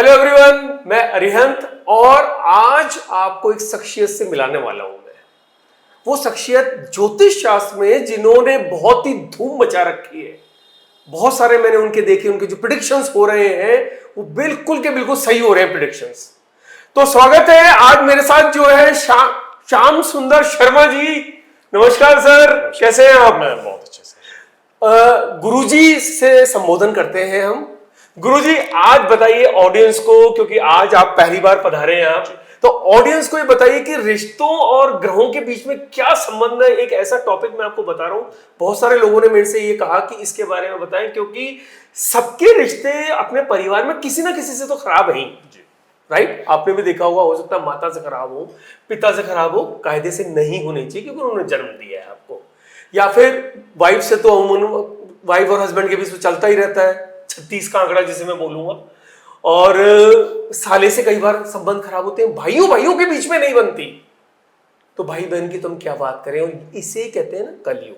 Hello everyone, मैं अरिहंत और आज आपको एक शख्सियत से मिलाने वाला हूं मैं। वो शख्सियत ज्योतिष शास्त्र में जिन्होंने बहुत ही धूम मचा रखी है। बहुत सारे मैंने उनके देखे, उनके जो प्रिडिक्शंस हो रहे हैं वो बिल्कुल के बिल्कुल सही हो रहे हैं प्रिडिक्शंस। तो स्वागत है आज मेरे साथ जो है श्याम सुंदर शर्मा जी। नमस्कार सर, कैसे हैं आप? मैं बहुत अच्छे से। गुरुजी से संबोधन करते हैं हम। गुरुजी आज बताइए ऑडियंस को, क्योंकि आज आप पहली बार पधारे हैं आप, तो ऑडियंस को ये बताइए कि रिश्तों और ग्रहों के बीच में क्या संबंध है। एक ऐसा टॉपिक मैं आपको बता रहा हूं, बहुत सारे लोगों ने मेरे से ये कहा कि इसके बारे में बताएं, क्योंकि सबके रिश्ते अपने परिवार में किसी ना किसी से तो खराब है ही, राइट? आपने भी देखा होगा, हो सकता है माता से खराब हो, पिता से खराब हो, कायदे से नहीं होनी चाहिए क्योंकि उन्होंने जन्म दिया है आपको, या फिर वाइफ से तो वाइफ और हस्बैंड के बीच में चलता ही रहता है 36 का आंकड़ा जिसे मैं बोलूंगा। और साले से कई बार संबंध खराब होते हैं, भाइयों भाइयों के बीच में नहीं बनती, तो भाई बहन की तुम क्या बात करें। और इसे कहते हैं ना कलयुग।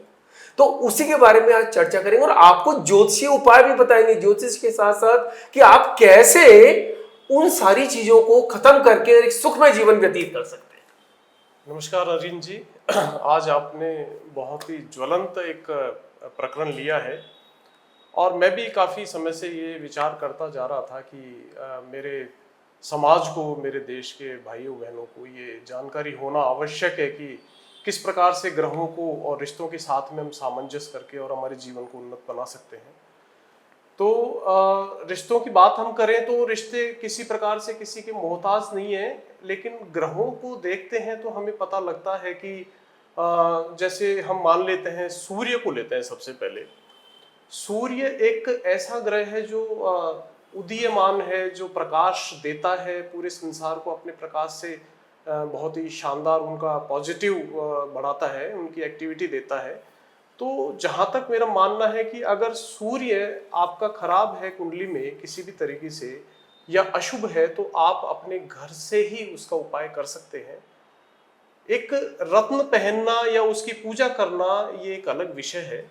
तो उसी के बारे में आज चर्चा करेंगे और आपको ज्योतिषीय उपाय भी बताएंगे ज्योतिष के साथ साथ कि आप कैसे उन सारी चीजों को खत्म करके एक सुखमय जीवन व्यतीत कर सकते हैं। नमस्कार अरिन जी। आज आपने बहुत ही ज्वलंत एक प्रकरण लिया है और मैं भी काफ़ी समय से ये विचार करता जा रहा था कि मेरे समाज को, मेरे देश के भाइयों बहनों को ये जानकारी होना आवश्यक है कि किस प्रकार से ग्रहों को और रिश्तों के साथ में हम सामंजस्य करके और हमारे जीवन को उन्नत बना सकते हैं। तो रिश्तों की बात हम करें तो रिश्ते किसी प्रकार से किसी के मोहताज नहीं है, लेकिन ग्रहों को देखते हैं तो हमें पता लगता है कि जैसे हम मान लेते हैं, सूर्य को लेते हैं सबसे पहले। सूर्य एक ऐसा ग्रह है जो उदीयमान है, जो प्रकाश देता है पूरे संसार को अपने प्रकाश से, बहुत ही शानदार उनका पॉजिटिव बढ़ाता है, उनकी एक्टिविटी देता है। तो जहाँ तक मेरा मानना है कि अगर सूर्य आपका खराब है कुंडली में किसी भी तरीके से या अशुभ है, तो आप अपने घर से ही उसका उपाय कर सकते हैं। एक रत्न पहनना या उसकी पूजा करना ये एक अलग विषय है,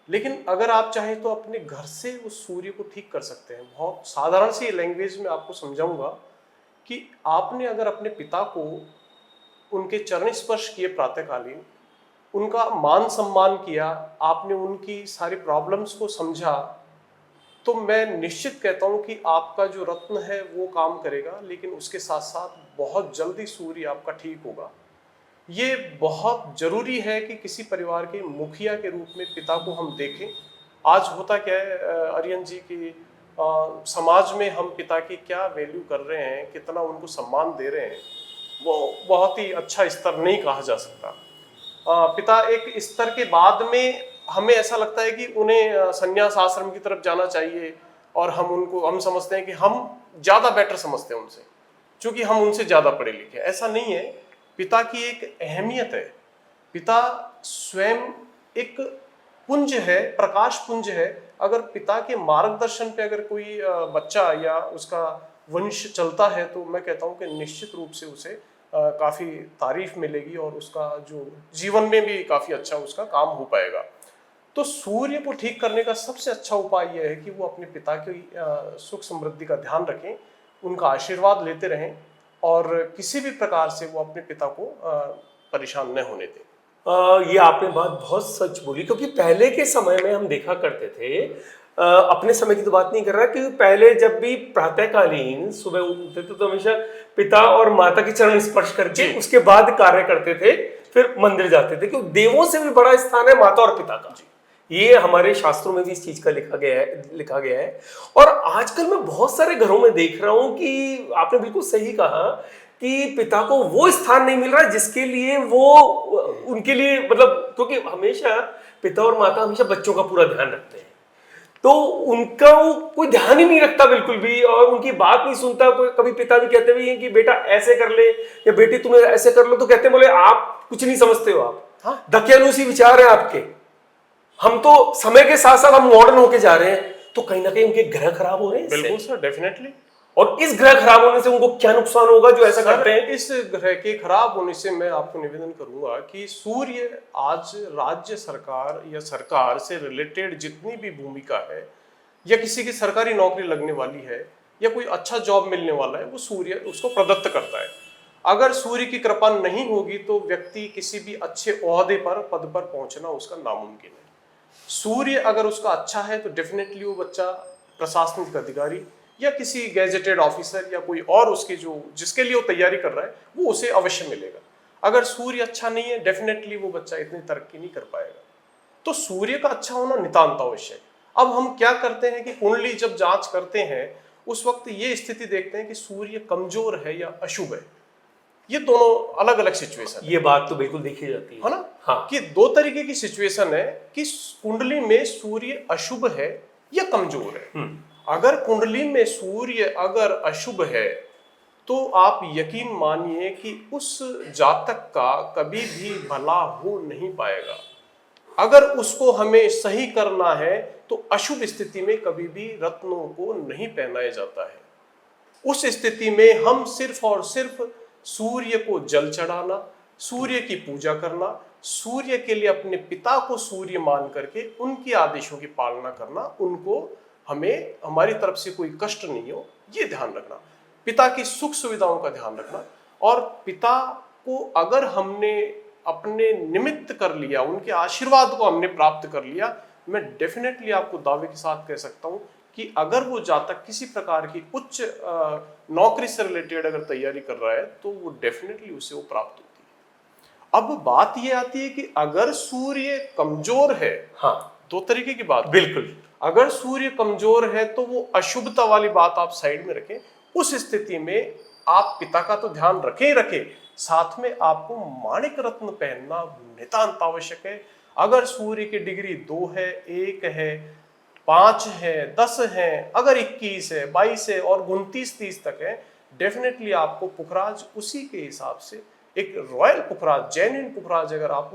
लेकिन अगर आप चाहें तो अपने घर से उस सूर्य को ठीक कर सकते हैं। बहुत साधारण सी लैंग्वेज में आपको समझाऊंगा कि आपने अगर अपने पिता को उनके चरण स्पर्श किए प्रातःकालीन, उनका मान सम्मान किया, आपने उनकी सारी प्रॉब्लम्स को समझा, तो मैं निश्चित कहता हूं कि आपका जो रत्न है वो काम करेगा, लेकिन उसके साथ साथ बहुत जल्दी सूर्य आपका ठीक होगा। ये बहुत जरूरी है कि किसी परिवार के मुखिया के रूप में पिता को हम देखें। आज होता क्या है अरियन जी की समाज में हम पिता की क्या वैल्यू कर रहे हैं, कितना उनको सम्मान दे रहे हैं, वो बहुत ही अच्छा स्तर नहीं कहा जा सकता। पिता एक स्तर के बाद में हमें ऐसा लगता है कि उन्हें संन्यास आश्रम की तरफ जाना चाहिए और हम समझते हैं कि हम ज़्यादा बेटर समझते हैं उनसे, क्योंकि हम उनसे ज़्यादा पढ़े लिखे। ऐसा नहीं है। पिता की एक अहमियत है। पिता स्वयं एक पुंज है, प्रकाश पुंज है। अगर पिता के मार्गदर्शन पे अगर कोई बच्चा या उसका वंश चलता है, तो मैं कहता हूँ कि निश्चित रूप से उसे काफ़ी तारीफ मिलेगी और उसका जो जीवन में भी काफ़ी अच्छा उसका काम हो पाएगा। तो सूर्य को ठीक करने का सबसे अच्छा उपाय यह है कि वो अपने पिता की सुख समृद्धि का ध्यान रखें, उनका आशीर्वाद लेते रहें और किसी भी प्रकार से वो अपने पिता को परेशान न होने दें। ये आपने बात बहुत सच बोली, क्योंकि पहले के समय में हम देखा करते थे, अपने समय की तो बात नहीं कर रहा, कि पहले जब भी प्रातःकालीन सुबह उठते थे तो हमेशा पिता और माता के चरण स्पर्श करके उसके बाद कार्य करते थे, फिर मंदिर जाते थे, क्योंकि देवों से भी बड़ा स्थान है माता और पिता का। ये हमारे शास्त्रों में भी इस चीज का लिखा गया है। और आजकल मैं बहुत सारे घरों में देख रहा हूं कि आपने बिल्कुल सही कहा कि पिता को वो स्थान नहीं मिल रहा जिसके लिए वो उनके लिए, मतलब, क्योंकि हमेशा पिता और माता हमेशा बच्चों का पूरा ध्यान रखते हैं, तो उनका वो कोई ध्यान ही नहीं रखता बिल्कुल भी, और उनकी बात नहीं सुनता। कोई कभी पिता भी कहते भी हैं कि बेटा ऐसे कर ले या बेटी तुम्हें ऐसे कर लो, तो कहते बोले आप कुछ नहीं समझते हो, आप दकियानूसी विचार है आपके। हम तो समय के साथ साथ हम मॉडर्न होके जा रहे हैं, तो कहीं ना कहीं उनके ग्रह खराब हो रहे हैं। बिल्कुल सर, डेफिनेटली। और इस ग्रह खराब होने से उनको क्या नुकसान होगा जो ऐसा करते हैं? इस ग्रह के खराब होने से मैं आपको निवेदन करूंगा कि सूर्य आज राज्य सरकार या सरकार से रिलेटेड जितनी भी भूमिका है या किसी की सरकारी नौकरी लगने वाली है, या कोई अच्छा जॉब मिलने वाला है, वो सूर्य उसको प्रदत्त करता है। अगर सूर्य की कृपा नहीं होगी तो व्यक्ति किसी भी अच्छे ओहदे पर, पद पर पहुंचना उसका नामुमकिन है। सूर्य अगर उसका अच्छा है तो डेफिनेटली वो बच्चा प्रशासनिक अधिकारी या किसी गैजेटेड ऑफिसर या कोई और उसके जो जिसके लिए वो तैयारी कर रहा है वो उसे अवश्य मिलेगा। अगर सूर्य अच्छा नहीं है, डेफिनेटली वो बच्चा इतनी तरक्की नहीं कर पाएगा। तो सूर्य का अच्छा होना नितांत आवश्यक। अब हम क्या करते हैं कि कुंडली जब जांच करते हैं उस वक्त ये स्थिति देखते हैं कि सूर्य कमजोर है या अशुभ है। ये दोनों अलग अलग सिचुएशन ये बात तो बिल्कुल देखी जाती है ना। हाँ। कि दो तरीके की सिचुएशन है कि कुंडली में सूर्य अशुभ है या कमजोर है। अगर कुंडली में सूर्य अगर अशुभ है तो आप यकीन मानिए कि उस जातक का कभी भी भला हो नहीं पाएगा। अगर उसको हमें सही करना है तो अशुभ स्थिति में कभी भी रत्नों को नहीं पहनाया जाता है। उस स्थिति में हम सिर्फ और सिर्फ सूर्य को जल चढ़ाना, सूर्य की पूजा करना, सूर्य के लिए अपने पिता को सूर्य मान करके उनके आदेशों की पालना करना, उनको हमें हमारी तरफ से कोई कष्ट नहीं हो ये ध्यान रखना, पिता की सुख सुविधाओं का ध्यान रखना। और पिता को अगर हमने अपने निमित्त कर लिया, उनके आशीर्वाद को हमने प्राप्त कर लिया, मैं डेफिनेटली आपको दावे के साथ कह सकता हूं कि अगर वो जातक किसी प्रकार की उच्च नौकरी से रिलेटेड अगर तैयारी कर रहा है तो वो डेफिनेटली उसे वो प्राप्त होती है। अब बात ये आती है कि अगर सूर्य कमजोर है, हाँ, दो तरीके की बात। बिल्कुल। अगर सूर्य कमजोर है तो वो अशुभता वाली बात आप साइड में रखें। उस स्थिति में आप पिता का तो ध्यान रखें ही रखें, साथ में आपको माणिक रत्न पहनना नितांत आवश्यक है। अगर सूर्य की डिग्री 2 है, 1 है, 5 है, 10 है, अगर 21 है, 22 है और 29-30 तक है, डेफिनेटली आपको पुखराज उसी के हिसाब से एक रॉयल पुखराज, जेन्युइन पुखराज अगर आप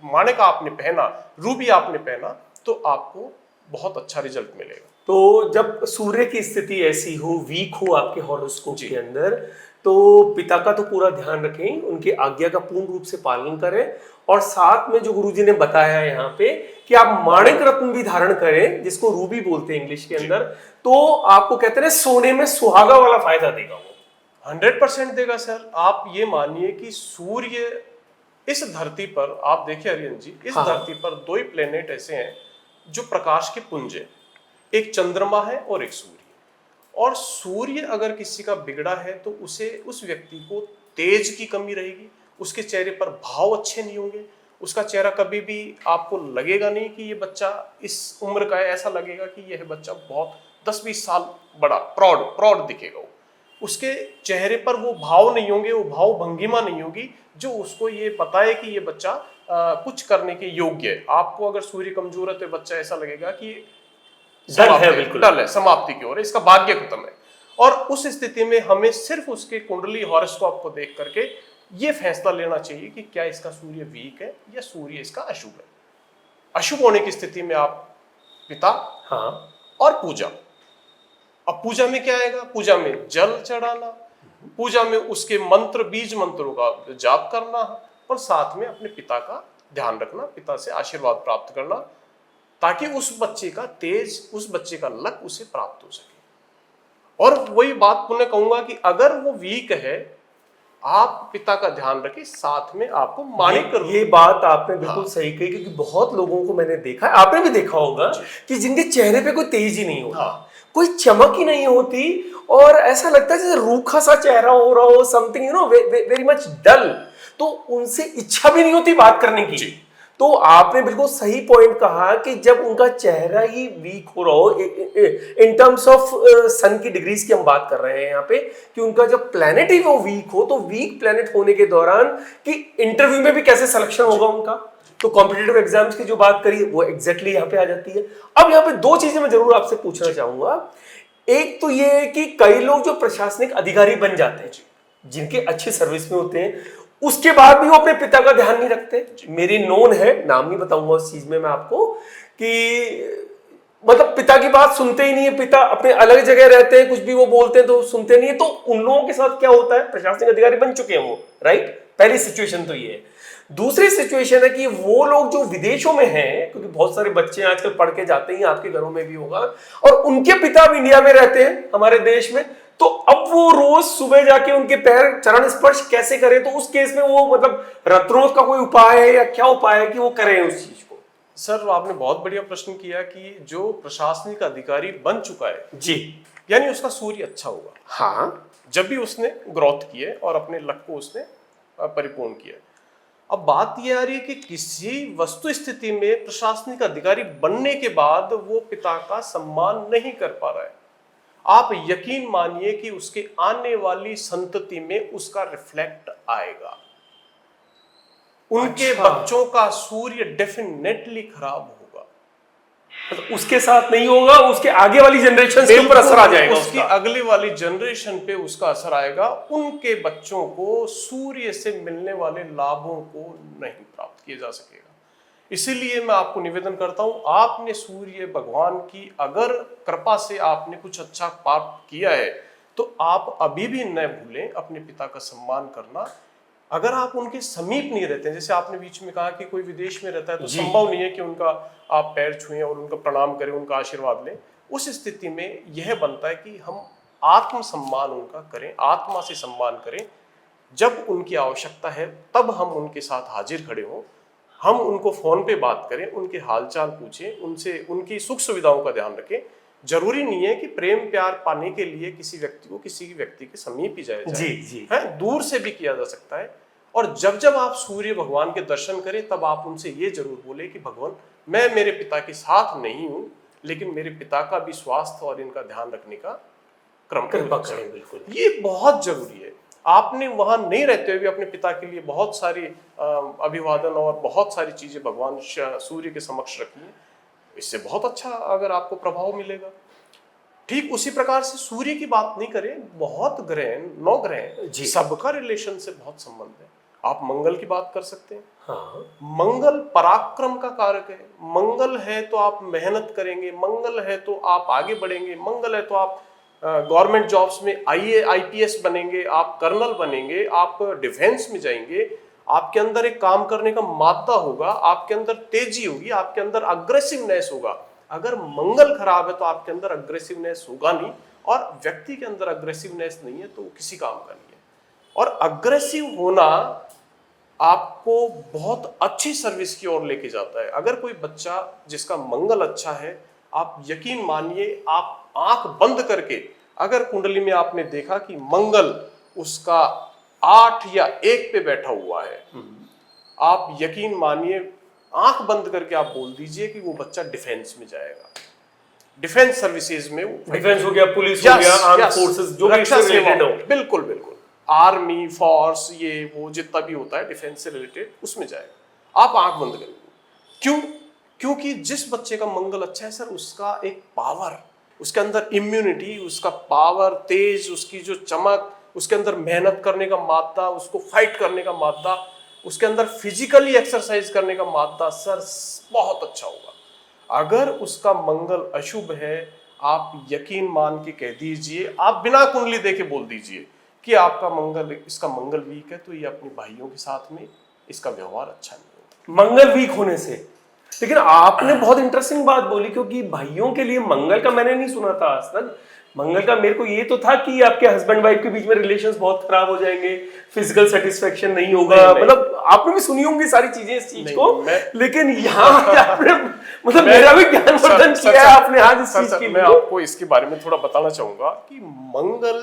माणिक आपने पहना, रूबी आपने पहना, तो आपको बहुत अच्छा रिजल्ट मिलेगा। तो जब सूर्य की स्थिति ऐसी हो, वीक हो आपके हॉरोस्कोप के अंदर, तो पिता का तो पूरा ध्यान रखें, उनकी आज्ञा का पूर्ण रूप से पालन करें और साथ में जो गुरुजी ने बताया है यहाँ पे कि आप माणिक रत्न भी धारण करें, जिसको रूबी बोलते हैं इंग्लिश के अंदर, तो आपको कहते हैं सोने में सुहागा वाला फायदा देगा वो। 100% देगा सर। आप ये मानिए कि सूर्य इस धरती पर, आप देखिए अरियन जी, इस धरती पर 2 ही प्लेनेट ऐसे हैं जो प्रकाश के पुंज है, एक चंद्रमा है और एक सूर्य। और सूर्य अगर किसी का बिगड़ा है तो उसे, उस व्यक्ति को तेज की कमी रहेगी, उसके चेहरे पर भाव अच्छे नहीं होंगे, उसका चेहरा कभी भी आपको लगेगा नहीं कि ये बच्चा इस उम्र का है, ऐसा लगेगा कि यह बच्चा बहुत 10-20 साल बड़ा प्रौढ़ दिखेगा। वो उसके चेहरे पर वो भाव नहीं होंगे, वो भाव भंगिमा नहीं होगी जो उसको ये पता है कि ये बच्चा कुछ करने के योग्य है। आपको अगर सूर्य कमजोर है तो बच्चा ऐसा लगेगा कि डल है, समाप्ति की ओर है, इसका भाग्य खत्म है। और उस स्थिति में हमें सिर्फ उसके कुंडली हॉरोस्कोप को देख करके ये फैसला लेना चाहिए कि क्या इसका सूर्य वीक है या सूर्य इसका अशुभ है। अशुभ होने की स्थिति में आप पिता, हाँ, और पूजा। अब पूजा में क्या आएगा? पूजा में जल चढ़ाना, पूजा में उसके मंत्र, बीज मंत्रों का जाप करना और साथ में अपने पिता का ध्यान रखना, पिता से आशीर्वाद प्राप्त करना, ताकि उस बच्चे का तेज, उस बच्चे का लक उसे प्राप्त हो सके। और वही बात पुनः कहूंगा कि अगर वो वीक है, आप पिता का ध्यान रखें, साथ में आपको माणिक। ये बात आपने बिल्कुल सही कही, क्योंकि बहुत लोगों को मैंने देखा है, आपने भी देखा होगा कि जिनके चेहरे पे कोई तेज ही नहीं होता, कोई चमक ही नहीं होती और ऐसा लगता है जैसे रूखा सा चेहरा हो रहा हो, समथिंग वेरी मच डल, तो उनसे इच्छा भी नहीं होती बात करने की। तो आपने बिल्कुल सही पॉइंट कहा कि जब उनका चेहरा ही वीक हो रहा हो, इन टर्म्स ऑफ सन की डिग्रीज की हम बात कर रहे हैं यहाँ पे, कि उनका जब प्लेनेट ही वो वीक हो, तो वीक प्लेनेट होने के दौरान कि इंटरव्यू में भी कैसे सिलेक्शन होगा उनका, तो कॉम्पिटिटिव एग्जाम्स की जो बात करी वो एग्जैक्टली यहाँ पे आ जाती है। अब यहाँ पे 2 चीजें मैं जरूर आपसे पूछना चाहूंगा। एक तो ये है कि कई लोग जो प्रशासनिक अधिकारी बन जाते हैं, जिनके अच्छे सर्विस में होते हैं, उसके बाद भी वो अपने पिता का ध्यान नहीं रखते। मेरी नोन है, नाम नहीं बताऊंगा उस चीज में मैं आपको, कि मतलब पिता की बात सुनते ही नहीं है, पिता अपने अलग जगह रहते हैं, कुछ भी वो बोलते हैं तो सुनते नहीं है। तो उन लोगों के साथ क्या होता है, प्रशासनिक अधिकारी बन चुके हैं वो, राइट, पहली सिचुएशन तो ये है। दूसरी सिचुएशन है कि वो लोग जो विदेशों में हैं, क्योंकि बहुत सारे बच्चे आजकल पढ़ के जाते हैं, आपके घरों में भी होगा, और उनके पिता भी इंडिया में रहते हैं, हमारे देश में, तो अब वो रोज सुबह जाके उनके पैर चरण स्पर्श कैसे करें? तो उस केस में वो मतलब रत्नों का कोई उपाय है या क्या उपाय है कि वो करें उस चीज को? सर, आपने बहुत बढ़िया प्रश्न किया कि जो प्रशासनिक अधिकारी बन चुका है जी, यानी उसका सूर्य अच्छा होगा हाँ, जब भी उसने ग्रोथ की है और अपने लक्ष्य को उसने परिपूर्ण किया। अब बात यह आ रही है कि किसी वस्तु स्थिति में प्रशासनिक अधिकारी बनने के बाद वो पिता का सम्मान नहीं कर पा रहा है, आप यकीन मानिए कि उसके आने वाली संतति में उसका रिफ्लेक्ट आएगा। उनके अच्छा। बच्चों का सूर्य डेफिनेटली खराब होगा। मतलब उसके साथ नहीं होगा, उसके आगे वाली जनरेशन के ऊपर असर आ जाएगा, उसकी अगली वाली जनरेशन पे उसका असर आएगा। उनके बच्चों को सूर्य से मिलने वाले लाभों को नहीं प्राप्त किया जा सकेगा। इसीलिए मैं आपको निवेदन करता हूं, आपने सूर्य भगवान की अगर कृपा से आपने कुछ अच्छा प्राप्त किया है तो आप अभी भी न भूलें अपने पिता का सम्मान करना। अगर आप उनके समीप नहीं रहते हैं, जैसे आपने बीच में कहा कि कोई विदेश में रहता है तो संभव नहीं है कि उनका आप पैर छुएं और उनका प्रणाम करें, उनका आशीर्वाद लें। उस स्थिति में यह बनता है कि हम आत्म सम्मान उनका करें, आत्मा से सम्मान करें। जब उनकी आवश्यकता है तब हम उनके साथ हाजिर खड़े हों, हम उनको फोन पे बात करें, उनके हालचाल पूछें, उनसे उनकी सुख सुविधाओं का ध्यान रखें। जरूरी नहीं है कि प्रेम प्यार पाने के लिए किसी व्यक्ति को किसी व्यक्ति के समीप ही जाया जाए, जी है, दूर से भी किया जा सकता है। और जब जब आप सूर्य भगवान के दर्शन करें तब आप उनसे ये जरूर बोले कि भगवान, मैं मेरे पिता के साथ नहीं हूं, लेकिन मेरे पिता का भी स्वास्थ्य और इनका ध्यान रखने का कृपा करें। बिल्कुल, ये बहुत जरूरी है। आपने वहां नहीं रहते हुए भी अपने पिता के लिए बहुत सारी अभिवादन और बहुत सारी चीजें भगवान सूर्य के समक्ष रखी है, इससे बहुत अच्छा अगर आपको प्रभाव मिलेगा। ठीक उसी प्रकार से सूर्य की बात नहीं करें, बहुत ग्रह, 9 ग्रह, सबका रिलेशन से बहुत संबंध है। आप मंगल की बात कर सकते हैं। हाँ। मंगल पराक्रम का कारक है। मंगल है तो आप मेहनत करेंगे, मंगल है तो आप आगे बढ़ेंगे, मंगल है तो आप गवर्नमेंट जॉब्स में आईपीएस बनेंगे, आप कर्नल बनेंगे, आप डिफेंस में जाएंगे, आपके अंदर एक काम करने का मादा होगा, आपके अंदर तेजी होगी, आपके अंदर अग्रेसिवनेस होगा। अगर मंगल खराब है तो आपके अंदर अग्रेसिवनेस होगा नहीं, और व्यक्ति के अंदर अग्रेसिवनेस नहीं है तो वो किसी काम का नहीं है। और अग्रेसिव होना आपको बहुत अच्छी सर्विस की ओर लेके जाता है। अगर कोई बच्चा जिसका मंगल अच्छा है, आप यकीन मानिए, आप आंख बंद करके अगर कुंडली में आपने देखा कि मंगल उसका 8 या 1 पे बैठा हुआ है, आप यकीन मानिए, आंख बंद करके आप बोल दीजिए कि वो बच्चा डिफेंस में जाएगा। डिफेंस सर्विसेज में, डिफेंस हो गया, पुलिस हो गया, आर्म फोर्सेस, जो भी इससे रिलेटेड हो, बिल्कुल बिल्कुल, आर्मी फोर्स, ये वो जितना भी होता है डिफेंस से रिलेटेड, उसमें जाएगा। आप आंख बंद करेंगे। क्यों? क्योंकि जिस बच्चे का मंगल अच्छा है सर, उसका एक पावर, उसके अंदर इम्यूनिटी, उसका पावर, तेज, उसकी जो चमक, उसके अंदर मेहनत करने का मादा, उसको फाइट करने का मादा, उसके अंदर फिजिकली एक्सरसाइज करने का मादा सर बहुत अच्छा होगा। अगर उसका मंगल अशुभ है, आप यकीन मान के कह दीजिए, आप बिना कुंडली देके बोल दीजिए कि आपका मंगल, इसका मंगल वीक है, तो ये अपने भाइयों के साथ में इसका व्यवहार अच्छा नहीं होगा मंगल वीक होने से। लेकिन आपने बहुत इंटरेस्टिंग बात बोली, क्योंकि भाइयों के लिए मंगल का मैंने नहीं सुना था आज तक। मंगल का मेरे को ये तो था कि आपके हस्बैंड वाइफ के बीच में रिलेशंस बहुत खराब हो जाएंगे, फिजिकल सेटिस्फेक्शन नहीं होगा, मतलब आपने भी सुनी होंगी सारी चीजें इस चीज को, लेकिन यहाँ आपने मतलब मेरा भी ज्ञानवर्धन किया है आपने आज इस चीज के लिए। मैं आपको इसके बारे में थोड़ा बताना चाहूंगा कि मंगल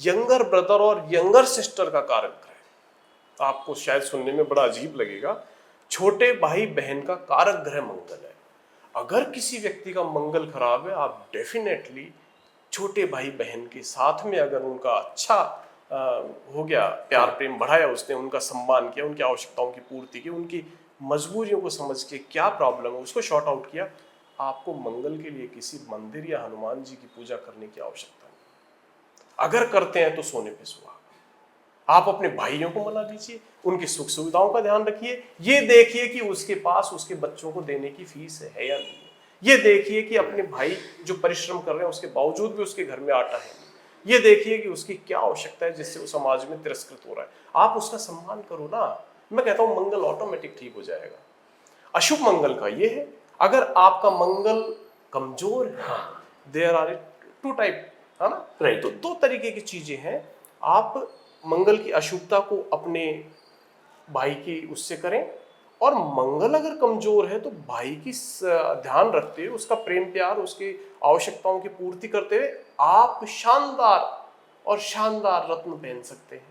यंगर ब्रदर और यंगर सिस्टर का कारक है। आपको शायद सुनने में बड़ा अजीब लगेगा, छोटे भाई बहन का कारक ग्रह मंगल है। अगर किसी व्यक्ति का मंगल खराब है, आप डेफिनेटली छोटे भाई बहन के साथ में अगर उनका अच्छा हो गया, प्यार प्रेम बढ़ाया, उसने उनका सम्मान किया, उनकी आवश्यकताओं की पूर्ति की, उनकी मजबूरियों को समझ के क्या प्रॉब्लम है उसको शॉर्ट आउट किया, आपको मंगल के लिए किसी मंदिर या हनुमान जी की पूजा करने की आवश्यकता नहीं। अगर करते हैं तो सोने पे सुहागा। आप अपने भाइयों को मना दीजिए, उनकी सुख सुविधाओं का ध्यान रखिए, ये देखिए कि उसके पास उसके बच्चों को देने की फीस है या नहीं, ये देखिए कि अपने भाई जो परिश्रम कर रहे हैं उसके बावजूद भी उसके घर में आटा है, ये देखिए कि उसकी क्या आवश्यकता है जिससे वो समाज में तिरस्कृत हो रहा है। आप उसका सम्मान करो ना। मैं कहता हूं मंगल ऑटोमेटिक ठीक हो जाएगा। अशुभ मंगल का ये है, अगर आपका मंगल कमजोर है, हाँ, देयर आर टू टाइप, है ना, राइट। तो दो तरीके की चीजें हैं। आप मंगल की अशुभता को अपने भाई की उससे करें, और मंगल अगर कमजोर है तो भाई की ध्यान रखते हुए, उसका प्रेम प्यार, उसकी आवश्यकताओं की पूर्ति करते हुए आप शानदार और शानदार रत्न पहन सकते हैं।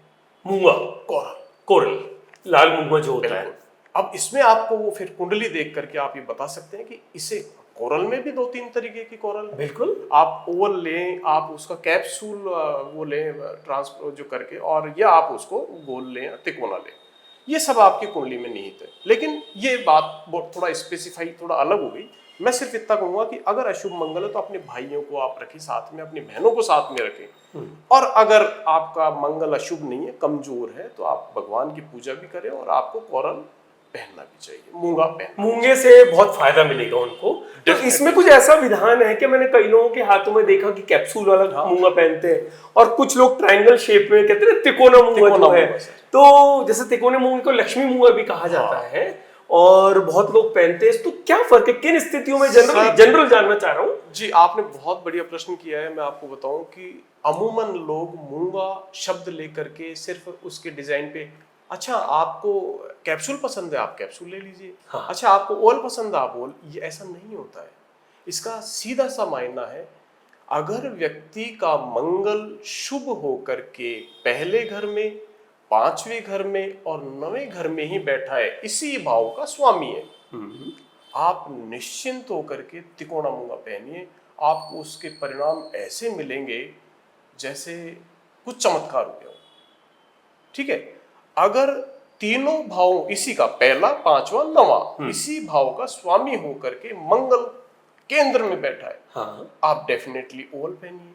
मूंगा, कोरल, कोरल, लाल मूंगा जो होता है। बिल्कुल। अब इसमें आपको वो फिर कुंडली देख करके आप ये बता सकते हैं कि इसे, कोरल में भी 2-3 तरीके की कोरल है। बिल्कुल। आप ओवल लें, आप उसका कैप्सूल वो लें ट्रांसफर जो करके, और या आप उसको गोल लें या तिकोना लें, ये सब आपकी कुंडली में निहित है। लेकिन ये बात बहुत थोड़ा स्पेसिफाई, थोड़ा अलग हो गई। मैं सिर्फ इतना कहूंगा कि अगर अशुभ मंगल है तो अपने भाइयों को आप रखें साथ में, अपनी बहनों को साथ में रखें। और अगर आपका मंगल अशुभ नहीं है, कमजोर है, तो आप भगवान की पूजा भी करें, और आपको कोरल पहनना भी चाहिए, मूंगा पहनना। मूंगे से बहुत फायदा मिलेगा उनको। तो इसमें कुछ ऐसा विधान है कि मैंने कई लोगों के हाथों में देखा कि कैप्सूल वाला मूंगा पहनते हैं, और कुछ लोग ट्रायंगल शेप में, कहते हैं तिकोना मूंगा जो है, तो जैसे तिकोने मूंगे को लक्ष्मी मूंगा भी कहा जाता है, और बहुत लोग पहनते हैं। तो क्या फर्क है, किन स्थितियों में? जनरल जानना चाह रहा हूँ जी। आपने बहुत बढ़िया प्रश्न किया है। मैं आपको बताऊं कि अमूमन लोग मूंगा शब्द लेकर के सिर्फ उसके डिजाइन पे, अच्छा आपको कैप्सूल पसंद है आप कैप्सूल ले लीजिए, हाँ। अच्छा आपको ओल पसंद है आप ओल, ये ऐसा नहीं होता है। इसका सीधा सा मायना है, अगर व्यक्ति का मंगल शुभ होकर के पहले घर में, 5वें घर में और 9वें घर में ही बैठा है, इसी भाव का स्वामी है, आप निश्चिंत होकर के तिकोना मूंगा पहनिए। आपको उसके परिणाम ऐसे मिलेंगे जैसे कुछ चमत्कार हो गया हो। ठीक है, अगर तीनों भाव इसी का, पहला, 5वां, 9वां, इसी भाव का स्वामी होकर के मंगल केंद्र में बैठा है, हाँ। आप डेफिनेटली ओल पहनिए।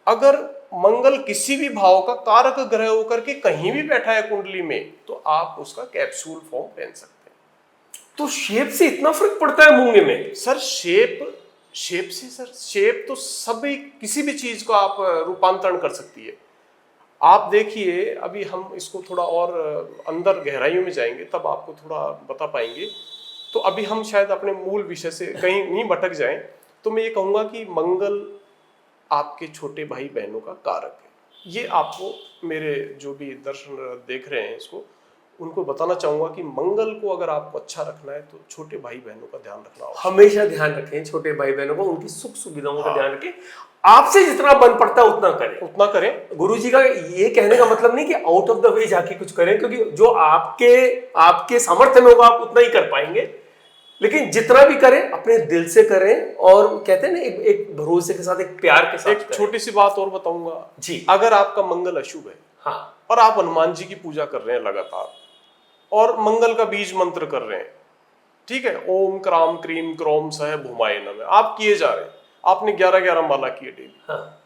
अगर मंगल किसी भी भाव का कारक ग्रह होकर के कहीं भी बैठा है कुंडली में, तो आप उसका कैप्सूल फॉर्म पहन सकते हैं। तो शेप से इतना फर्क पड़ता है मूंगे में? सर शेप से, सर शेप तो सभी, किसी भी चीज को आप रूपांतरण कर सकती है। आप देखिए, अभी हम इसको थोड़ा और अंदर गहराइयों में जाएंगे तब आपको थोड़ा बता पाएंगे। तो अभी हम शायद अपने मूल विषय से कहीं नहीं भटक जाएं। तो मैं ये कहूँगा कि मंगल आपके छोटे भाई बहनों का कारक है। ये आपको, मेरे जो भी दर्शन देख रहे हैं इसको, उनको बताना चाहूंगा कि मंगल को अगर आपको अच्छा रखना है तो छोटे भाई बहनों का ध्यान रखना होगा। हमेशा ध्यान रखें छोटे भाई बहनों को, उनकी सुख सुविधाओं का ध्यान रखें। आपसे जितना बन पड़ता है उतना करें। गुरुजी का ये कहने का मतलब नहीं कि आउट ऑफ द वे जाके कुछ करें, क्योंकि जो आपके सामर्थ्य में होगा आप उतना ही कर पाएंगे। लेकिन जितना भी करें अपने दिल से करें, और कहते हैं ना एक भरोसे के साथ, एक प्यार के साथ। एक छोटी सी बात और बताऊंगा जी। अगर आपका मंगल अशुभ है, हाँ, और आप हनुमान जी की पूजा कर रहे हैं लगातार, और मंगल का बीज मंत्र कर रहे हैं, ठीक है, ओम क्राम क्रीम क्रोम सह भूमाय नमः, आप किए जा रहे हैं, आपने 11-11 माला किए डेली, हाँ।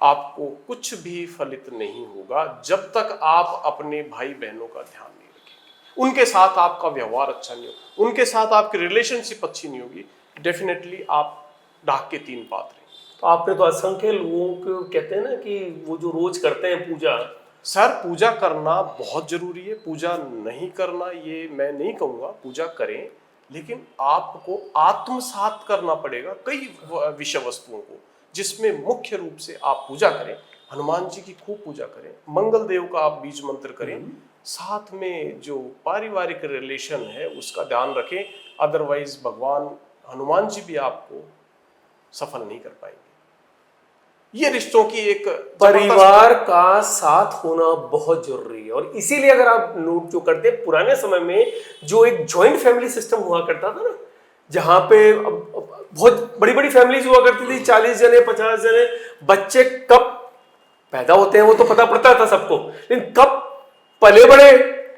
आपको कुछ भी फलित नहीं होगा जब तक आप अपने भाई बहनों का ध्यान नहीं रखेंगे, उनके साथ आपका व्यवहार अच्छा नहीं होगा, उनके साथ आपकी रिलेशनशिप अच्छी नहीं होगी, डेफिनेटली आप डाक के 3 पात रहेंगे। तो आपने तो असंख्य लोगों को, कहते हैं ना कि वो जो रोज करते हैं पूजा। सर पूजा करना बहुत जरूरी है, पूजा नहीं करना ये मैं नहीं कहूँगा, पूजा करें, लेकिन आपको आत्मसात करना पड़ेगा कई विषय वस्तुओं को, जिसमें मुख्य रूप से आप पूजा करें, हनुमान जी की खूब पूजा करें, मंगल देव का आप बीज मंत्र करें, साथ में जो पारिवारिक रिलेशन है उसका ध्यान रखें। अदरवाइज भगवान हनुमान जी भी आपको सफल नहीं कर पाएंगे। ये रिश्तों की एक, परिवार का साथ होना बहुत जरूरी है। और इसीलिए अगर आप नोट जो करते हैं, पुराने समय में जो एक जॉइंट फैमिली सिस्टम हुआ करता था ना, जहां पे बहुत बड़ी बड़ी फैमिलीज हुआ करती थी, 40 जने 50 जने, बच्चे कब पैदा होते हैं वो तो पता पड़ता था सबको, लेकिन कब पले बड़े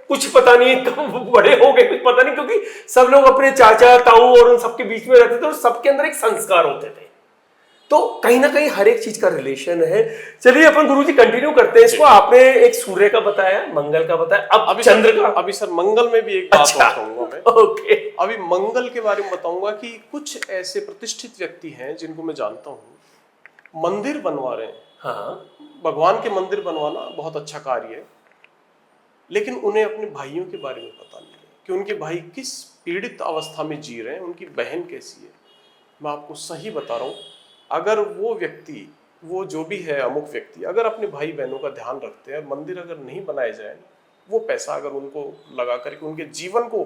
कुछ पता नहीं, कब बड़े हो गए कुछ पता नहीं, क्योंकि सब लोग अपने चाचा ताऊ और उन सबके बीच में रहते थे, और सबके अंदर एक संस्कार होते थे। तो कहीं ना कहीं हर एक चीज का रिलेशन है। चलिए अपन गुरुजी कंटिन्यू करते हैं इसको। आपने एक सूर्य का बताया, मंगल का बताया, अब अभी चंद्र का। अभी सर मंगल में भी एक बात और कहूंगा मैं। ओके। अभी मंगल के बारे में बताऊंगा कि कुछ ऐसे प्रतिष्ठित व्यक्ति हैं जिनको मैं जानता हूँ, मंदिर बनवा रहे हैं। हाँ, भगवान के मंदिर बनवाना बहुत अच्छा कार्य है। लेकिन उन्हें अपने भाइयों के बारे में पता नहीं है कि उनके भाई किस पीड़ित अवस्था में जी रहे हैं, उनकी बहन कैसी है। मैं आपको सही बता रहा हूँ, अगर वो व्यक्ति, वो जो भी है अमुक व्यक्ति, अगर अपने भाई बहनों का ध्यान रखते हैं, मंदिर अगर नहीं बनाए जाए, वो पैसा अगर उनको लगा करके उनके जीवन को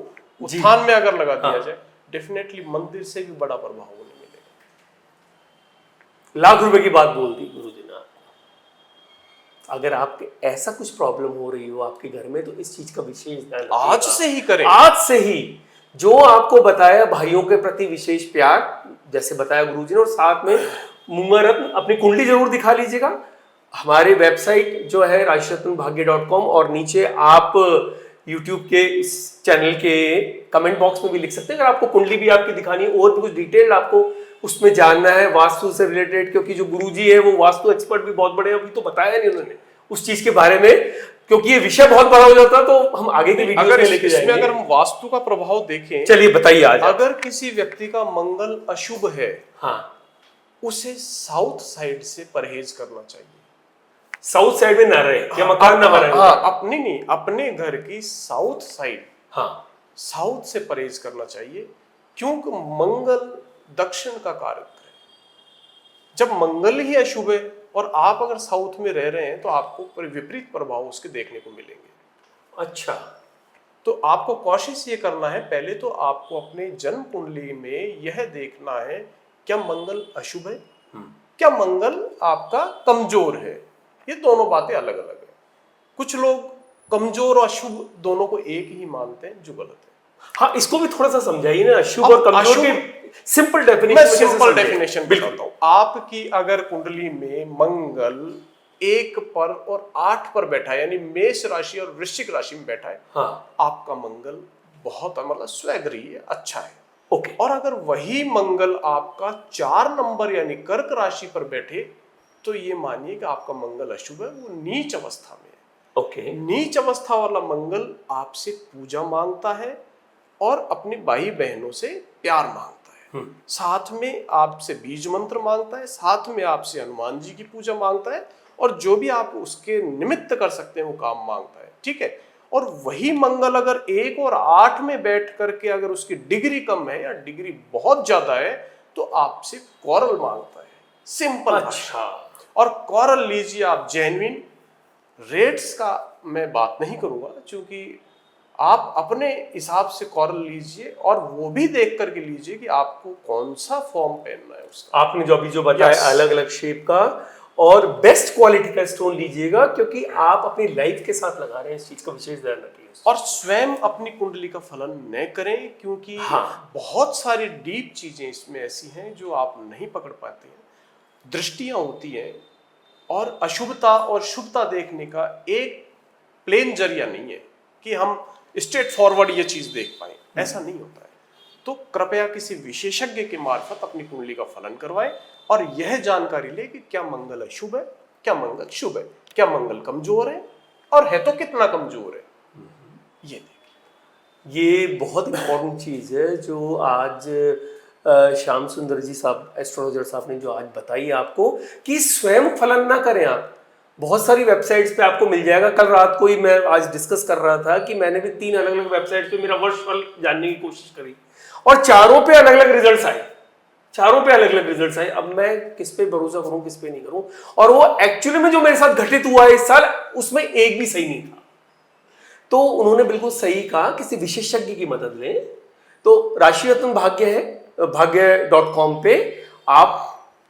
उत्थान में अगर लगा दिया जाए, डेफिनेटली मंदिर से भी बड़ा प्रभाव उन्हें मिलेगा। लाख रुपए की बात बोल दी गुरुजी ने आपको। अगर आपके ऐसा कुछ प्रॉब्लम हो रही हो आपके घर में, तो इस चीज का विशेष ध्यान रखिएगा। आज से ही करें, आज से ही। जो आपको बताया भाइयों के प्रति विशेष प्यार, जैसे बताया गुरुजी ने, और साथ में मूंगा रत्न, अपनी कुंडली जरूर दिखा लीजिएगा। हमारे वेबसाइट जो है राशिरत्नभाग्य.com, और नीचे आप YouTube के इस चैनल के कमेंट बॉक्स में भी लिख सकते हैं अगर आपको कुंडली भी आपकी दिखानी है और भी कुछ डिटेल आपको उसमें जानना है वास्तु से रिलेटेड, क्योंकि जो गुरुजी है वो वास्तु एक्सपर्ट भी बहुत बड़े हैं। अभी तो बताया नहीं उन्होंने उस चीज के बारे में, क्योंकि ये विषय बहुत बड़ा हो जाता तो हम आगे की वीडियो में लेके जाएंगे। अगर हम वास्तु का प्रभाव देखें, चलिए बताइए आज। अगर किसी व्यक्ति का मंगल अशुभ है, हाँ, उसे साउथ साइड से परहेज करना चाहिए। साउथ साइड में ना रहे, क्या मकान ना बनाए। हाँ, अपने नहीं, अपने घर की साउथ साइड, हाँ, साउथ से परहेज करना चाहिए, क्योंकि मंगल दक्षिण का कारक है। जब मंगल ही अशुभ है और आप अगर साउथ में रह रहे हैं, तो आपको विपरीत प्रभाव उसके देखने को मिलेंगे। अच्छा, तो आपको कोशिश ये करना है, पहले तो आपको अपने जन्म कुंडली में यह देखना है, क्या मंगल अशुभ है, क्या मंगल आपका कमजोर है। ये दोनों बातें अलग अलग है। कुछ लोग कमजोर और अशुभ दोनों को एक ही मानते हैं, जो गलत है। हाँ, इसको भी थोड़ा सा समझाइए ना, अशुभ और कमजोर की सिंपल डेफिनेशन बताता हूं। आपकी अगर कुंडली में मंगल 1 पर और 8 पर बैठा है, यानी मेष राशि और वृश्चिक राशि में बैठा है, हाँ, आपका मंगल बहुत मतलब स्वैगरी है, अच्छा है। ओके। और अगर वही मंगल आपका 4 नंबर यानी कर्क राशि पर बैठे, तो ये मानिए कि आपका मंगल अशुभ है, वो नीच अवस्था में है। ओके। नीच अवस्था वाला मंगल आपसे पूजा मांगता है और अपने भाई बहनों से प्यार मांगता है, साथ में आपसे बीज मंत्र मांगता है, साथ में आपसे हनुमान जी की पूजा मांगता है, और जो भी आप उसके निमित्त कर सकते हैं वो काम मांगता है, ठीक है। और वही मंगल अगर 1 और 8 में बैठ करके अगर उसकी डिग्री कम है या डिग्री बहुत ज्यादा है, तो आपसे कौरल मांगता है, सिंपल। अच्छा। और कौरल लीजिए आप जेन्युइन, रेट्स का मैं बात नहीं करूंगा, क्योंकि आप अपने हिसाब से कौरल लीजिए, और वो भी देख करके लीजिए कि आपको कौन सा फॉर्म पहनना है उसका। आपने जो अभी जो बताया अलग अलग शेप का, और बेस्ट क्वालिटी का स्टोन लीजिएगा, क्योंकि आप अपनी लाइफ के साथ लगा रहे हैं, इस चीज का विशेष ध्यान रखिए। और स्वयं अपनी कुंडली का फलन न करें, क्योंकि बहुत सारी डीप चीजें इसमें ऐसी हैं जो आप नहीं पकड़ पाते हैं। दृष्टियां होती हैं, और अशुभता और शुभता देखने का एक प्लेन जरिया नहीं है कि हम स्ट्रेट फॉरवर्ड ये चीज देख पाए, ऐसा नहीं होता है। तो कृपया किसी विशेषज्ञ के मार्फत अपनी कुंडली का फलन करवाएं, और यह जानकारी ले कि क्या मंगल अशुभ है, क्या मंगल शुभ है, क्या मंगल कमजोर है, और है तो कितना कमजोर है, ये देखिए। ये बहुत इंपॉर्टेंट चीज है जो आज श्याम सुंदर जी साहब, एस्ट्रोलॉजर साहब ने जो आज बताई आपको, कि स्वयं फलन ना करें आप। बहुत सारी वेबसाइट्स पे आपको मिल जाएगा। कल रात को ही मैं आज डिस्कस कर रहा था कि मैंने भी 3 अलग अलग वेबसाइट पे मेरा वर्ष फल जानने की कोशिश करी, और चारों पे अलग अलग रिजल्ट्स आए, चारों पे अलग अलग रिजल्ट्स आए। अब मैं किस पे भरोसा करूं, किस पे नहीं करूं। और वो एक्चुअली में जो मेरे साथ घटित हुआ है इस साल, उसमें एक भी सही नहीं था। तो उन्होंने बिल्कुल सही कहा, किसी विशेषज्ञ की मदद लें। तो राशिरत्न भाग्य है, भाग्य.com पे आप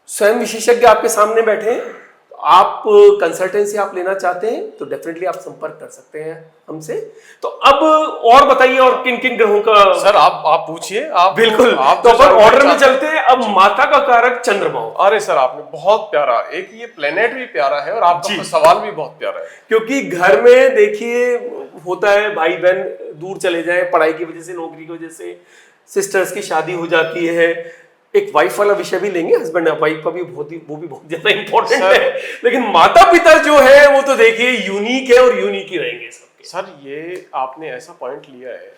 स्वयं विशेषज्ञ आपके सामने बैठे हैं। आप कंसल्टेंसी आप लेना चाहते हैं तो डेफिनेटली आप संपर्क कर सकते हैं हमसे। तो अब और बताइए, और किन किन ग्रहों का। सर आप पूछिए, आप बिल्कुल। आप तो अपन ऑर्डर में चलते हैं। अब माता का कारक चंद्रमा। अरे सर, आपने बहुत प्यारा, एक ये प्लेनेट भी प्यारा है और आपका सवाल भी बहुत प्यारा है। क्योंकि घर में देखिए होता है, भाई बहन दूर चले जाए पढ़ाई की वजह से, नौकरी की वजह से, सिस्टर्स की शादी हो जाती है। एक वाइफ वाला विषय भी लेंगे, हस्बैंड वाइफ का भी वो भी बहुत ज्यादा इंपॉर्टेंट है। लेकिन माता पिता जो है वो तो देखिए यूनिक है, और यूनिक ही रहेंगे सबके। सर, ये आपने ऐसा पॉइंट लिया है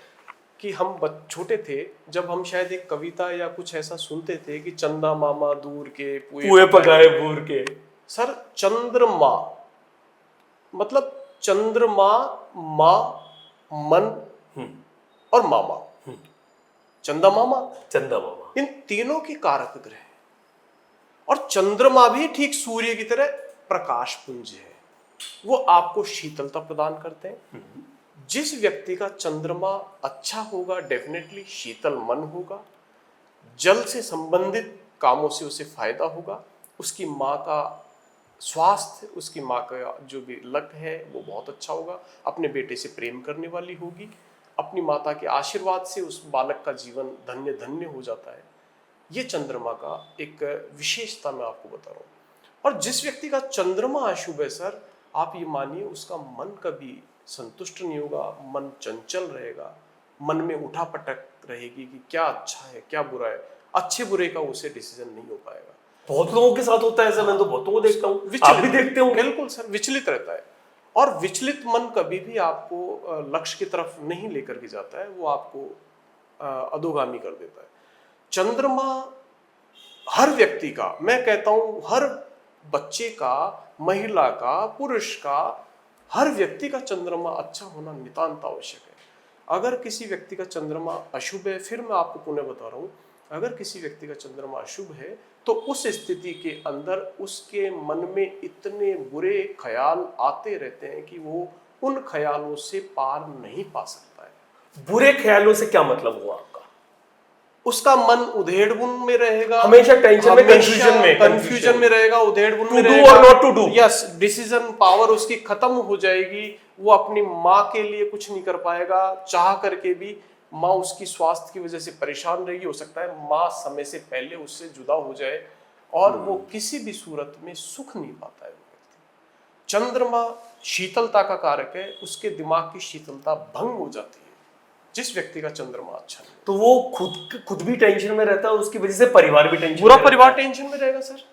कि हम छोटे थे जब हम शायद एक कविता या कुछ ऐसा सुनते थे कि चंदा मामा दूर के पुए पकाए भूर के। सर, चंद्रमा मतलब चंद्रमा, माँ, मन और मामा, चंदा मामा, चंदा मामा, इन तीनों की कारक ग्रह है। और चंद्रमा भी ठीक सूर्य की तरह प्रकाश पुंज है, वो आपको शीतलता प्रदान करते हैं। जिस व्यक्ति का चंद्रमा अच्छा होगा डेफिनेटली शीतल मन होगा, जल से संबंधित कामों से उसे फायदा होगा, उसकी माँ का स्वास्थ्य, उसकी माँ का जो भी लक है वो बहुत अच्छा होगा, अपने बेटे से प्रेम करने वाली होगी, अपनी माता के आशीर्वाद से उस बालक का जीवन धन्य धन्य हो जाता है। ये चंद्रमा का एक विशेषता मैं आपको बता रहा हूँ। और जिस व्यक्ति का चंद्रमा अशुभ है सर, आप ये मानिए उसका मन कभी संतुष्ट नहीं होगा, मन चंचल रहेगा, मन में उठा पटक रहेगी कि क्या अच्छा है क्या बुरा है, अच्छे बुरे का उसे डिसीजन नहीं हो पाएगा। बहुत लोगों के साथ होता है ऐसा, मैं तो बहुतों को देखता हूँ, आप भी देखते हो। बिल्कुल सर, विचलित रहता है। और विचलित मन कभी भी आपको लक्ष्य की तरफ नहीं लेकर के जाता है, वो आपको अधोगामी कर देता है। चंद्रमा हर व्यक्ति का, मैं कहता हूं हर बच्चे का, महिला का, पुरुष का, हर व्यक्ति का चंद्रमा अच्छा होना नितांत आवश्यक है। अगर किसी व्यक्ति का चंद्रमा अशुभ है, फिर मैं आपको पुनः बता रहा हूं, अगर किसी व्यक्ति का चंद्रमा अशुभ है तो उस स्थिति के अंदर उसके मन में इतने बुरे ख्याल आते रहते हैं कि वो उन ख्यालों से पार नहीं पा सकता है। बुरे ख्यालों से क्या मतलब हुआ आपका? उसका मन उधेड़बुन में रहेगा, हमेशा टेंशन में, कंफ्यूजन में रहेगा, उधेड़बुन में टू डू रहेगा, और not to do. Yes, decision power उसकी खत्म हो जाएगी, वो अपनी माँ के लिए कुछ नहीं कर पाएगा, चाह करके भी माँ उसकी स्वास्थ्य की वजह से परेशान रहेगी, हो सकता है माँ समय से पहले उससे जुदा हो जाए, और वो किसी भी सूरत में सुख नहीं पाता है वो व्यक्ति। चंद्रमा शीतलता का कारक है, उसके दिमाग की शीतलता भंग हो जाती है जिस व्यक्ति का चंद्रमा अच्छा नहीं। तो वो खुद भी टेंशन में रहता है, उसकी वजह से परिवार भी टेंशन, पूरा परिवार टेंशन में रहेगा सर।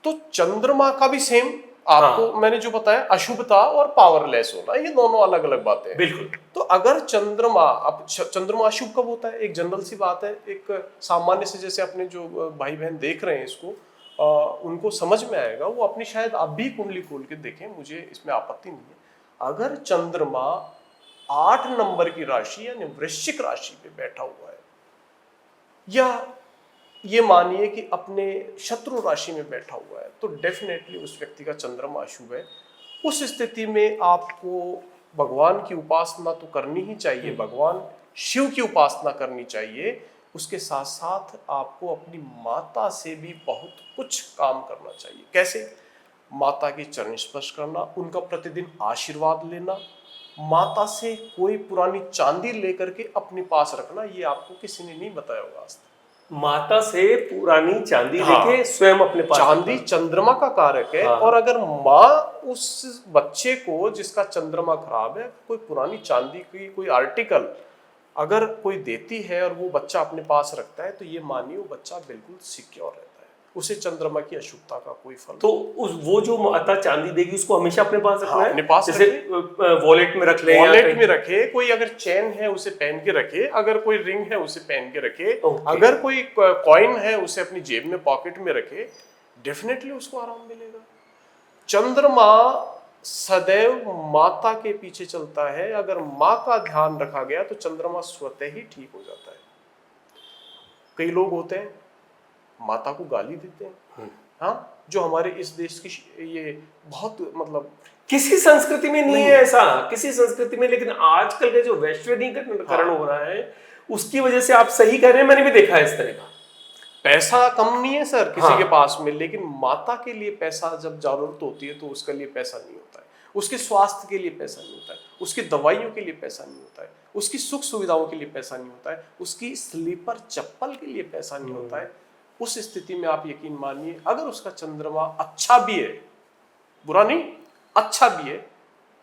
तो चंद्रमा का भी सेम आपको मैंने जो बताया, अशुभता और पावरलेस होना, ये दोनों अलग अलग बातें हैं। बिल्कुल। तो अगर चंद्रमा, अब चंद्रमा अशुभ कब होता है, एक जनरल सी बात है, एक सामान्य से, जैसे अपने जो भाई बहन देख रहे हैं इसको, उनको समझ में आएगा, वो अपनी शायद आप भी कुंडली खोल के देखें, मुझे इसमें आपत्ति नहीं है। अगर चंद्रमा 8 नंबर की राशि यानी वृश्चिक राशि पे बैठा हुआ है, या ये मानिए कि अपने शत्रु राशि में बैठा हुआ है, तो डेफिनेटली उस व्यक्ति का चंद्रमा अशुभ है। उस स्थिति में आपको भगवान की उपासना तो करनी ही चाहिए, भगवान शिव की उपासना करनी चाहिए, उसके साथ साथ आपको अपनी माता से भी बहुत कुछ काम करना चाहिए। कैसे? माता के चरण स्पर्श करना, उनका प्रतिदिन आशीर्वाद लेना, माता से कोई पुरानी चांदी लेकर के अपने पास रखना, ये आपको किसी ने नहीं बताया होगा आज तक। माता से पुरानी चांदी लेके स्वयं अपने पास, चांदी चंद्रमा का कारक है। और अगर माँ उस बच्चे को जिसका चंद्रमा खराब है, कोई पुरानी चांदी की कोई आर्टिकल अगर कोई देती है और वो बच्चा अपने पास रखता है, तो ये मानिए वो बच्चा बिल्कुल सिक्योर रहता है, उसे चंद्रमा की अशुभता का कोई फल। तो वो जो माता चांदी देगी उसको हमेशा अपने पास रखना है, अपने पास, जैसे वॉलेट में रख ले, वॉलेट में रखे, कोई अगर चेन है उसे पहन के रखे, अगर कोई रिंग है उसे पहन के रखे, अगर कोई कॉइन है उसे अपनी जेब में पॉकेट में रखे, डेफिनेटली उसको आराम मिलेगा। चंद्रमा सदैव माता के पीछे चलता है, अगर माँ का ध्यान रखा गया तो चंद्रमा स्वतः ही ठीक हो जाता है। कई लोग होते हैं माता को गाली देते हैं, हाँ, जो हमारे इस देश की ये बहुत मतलब किसी संस्कृति में नहीं है ऐसा, किसी संस्कृति में, लेकिन आजकल के जो वैश्वीकरण हो रहा है उसकी वजह से आप सही कह रहे हैं, मैंने भी देखा है इस तरह का। पैसा कम नहीं है सर किसी के पास में, लेकिन माता के लिए पैसा जब जरूरत होती है तो उसके लिए पैसा नहीं होता है, उसके स्वास्थ्य के लिए पैसा नहीं होता है, उसकी दवाइयों के लिए पैसा नहीं होता है, उसकी सुख सुविधाओं के लिए पैसा नहीं होता है, उसकी स्लीपर चप्पल के लिए पैसा नहीं होता है। उस स्थिति में आप यकीन मानिए, अगर उसका चंद्रमा अच्छा भी है, बुरा नहीं, अच्छा भी है,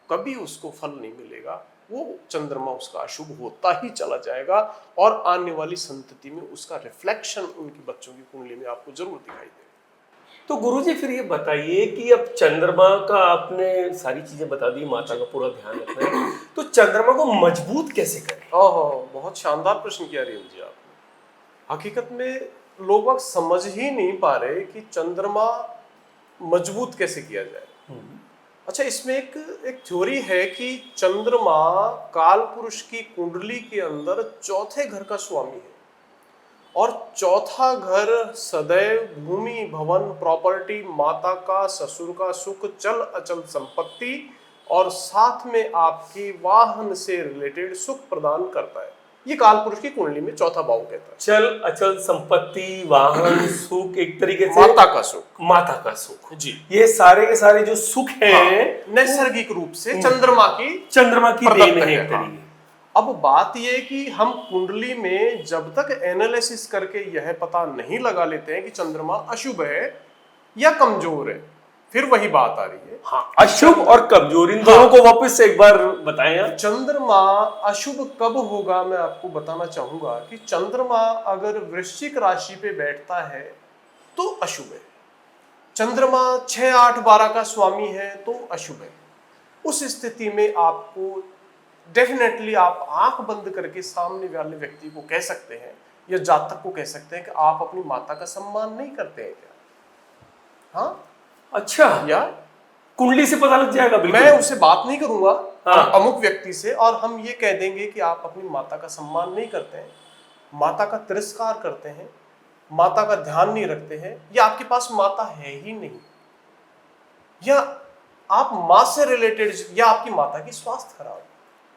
कभी उसको फल नहीं मिलेगा, वो चंद्रमा उसका अशुभ होता ही चला जाएगा, और आने वाली संतति में उसका रिफ्लेक्शन उनके बच्चों की कुंडली में आपको जरूर दिखाई देगा। तो गुरुजी फिर ये बताइए कि अब चंद्रमा का आपने सारी चीजें बता दी, माता का पूरा ध्यान रखना है, तो चंद्रमा को मजबूत कैसे करें? ओहो, बहुत शानदार प्रश्न किया रियल जी आपने। हकीकत में लोग वक्त समझ ही नहीं पा रहे कि चंद्रमा मजबूत कैसे किया जाए। अच्छा, इसमें एक थ्योरी है कि चंद्रमा काल पुरुष की कुंडली के अंदर चौथे घर का स्वामी है, और चौथा घर सदैव भूमि, भवन, प्रॉपर्टी, माता का, ससुर का सुख, चल अचल संपत्ति और साथ में आपकी वाहन से रिलेटेड सुख प्रदान करता है। ये काल पुरुष की कुंडली में चौथा भाव कहता है। चल अचल संपत्ति, वाहन, सुख, एक तरीके से माता का सुख, माता का सुख जी, ये सारे के सारे जो सुख हैं नैसर्गिक रूप से चंद्रमा की देन है एक हाँ। तरीके। अब बात यह कि हम कुंडली में जब तक एनालिसिस करके यह पता नहीं लगा लेते हैं कि चंद्रमा अशुभ है या कमजोर है, फिर वही बात आ रही है। हाँ, अशुभ और कमजोर इन दोनों को वापस से एक बार बताएं आप। चंद्रमा अशुभ कब होगा, मैं आपको बताना चाहूंगा कि चंद्रमा अगर वृश्चिक राशि पे बैठता है तो अशुभ है। चंद्रमा 6, 8, 12 का स्वामी है तो अशुभ है। उस स्थिति में आपको डेफिनेटली आप आंख बंद करके सामने वाले व्यक्ति को कह सकते हैं या जातक को कह सकते हैं कि आप अपनी माता का सम्मान नहीं करते हैं क्या? हाँ, अच्छा, या कुंडली से पता लग जाएगा? बिल्कुल, मैं उससे बात नहीं करूंगा हाँ। अमुक व्यक्ति से, और हम ये कह देंगे कि आप अपनी माता का सम्मान नहीं करते हैं, माता का तिरस्कार करते हैं, माता का ध्यान नहीं रखते हैं, या आपके पास माता है ही नहीं, या आप माँ से रिलेटेड, या आपकी माता की स्वास्थ्य खराब है।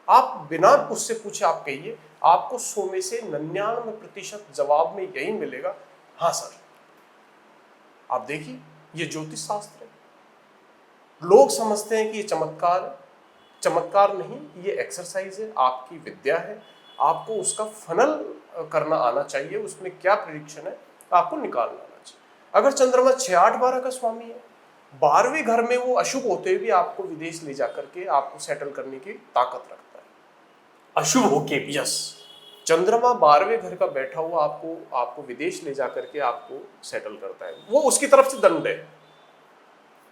आप बिना उससे पूछे आप कहिए, आपको 100 में से 99% जवाब में यही मिलेगा, हाँ सर। आप देखिए, ये ज्योतिष शास्त्र है। लोग समझते हैं कि ये चमत्कार है, चमत्कार नहीं, ये एक्सरसाइज है, आपकी विद्या है। आपको उसका फनल करना आना चाहिए, उसमें क्या प्रेडिक्शन है आपको निकालना आना चाहिए। अगर चंद्रमा 6, 8, 12 का स्वामी है, 12वें घर में वो अशुभ होते हुए भी आपको विदेश ले जाकर के आपको सेटल करने की ताकत रखता है, अशुभ होके भी। यस, चंद्रमा 12वें घर का बैठा हुआ आपको विदेश ले जाकर के आपको सेटल करता है। वो उसकी तरफ से दंड है,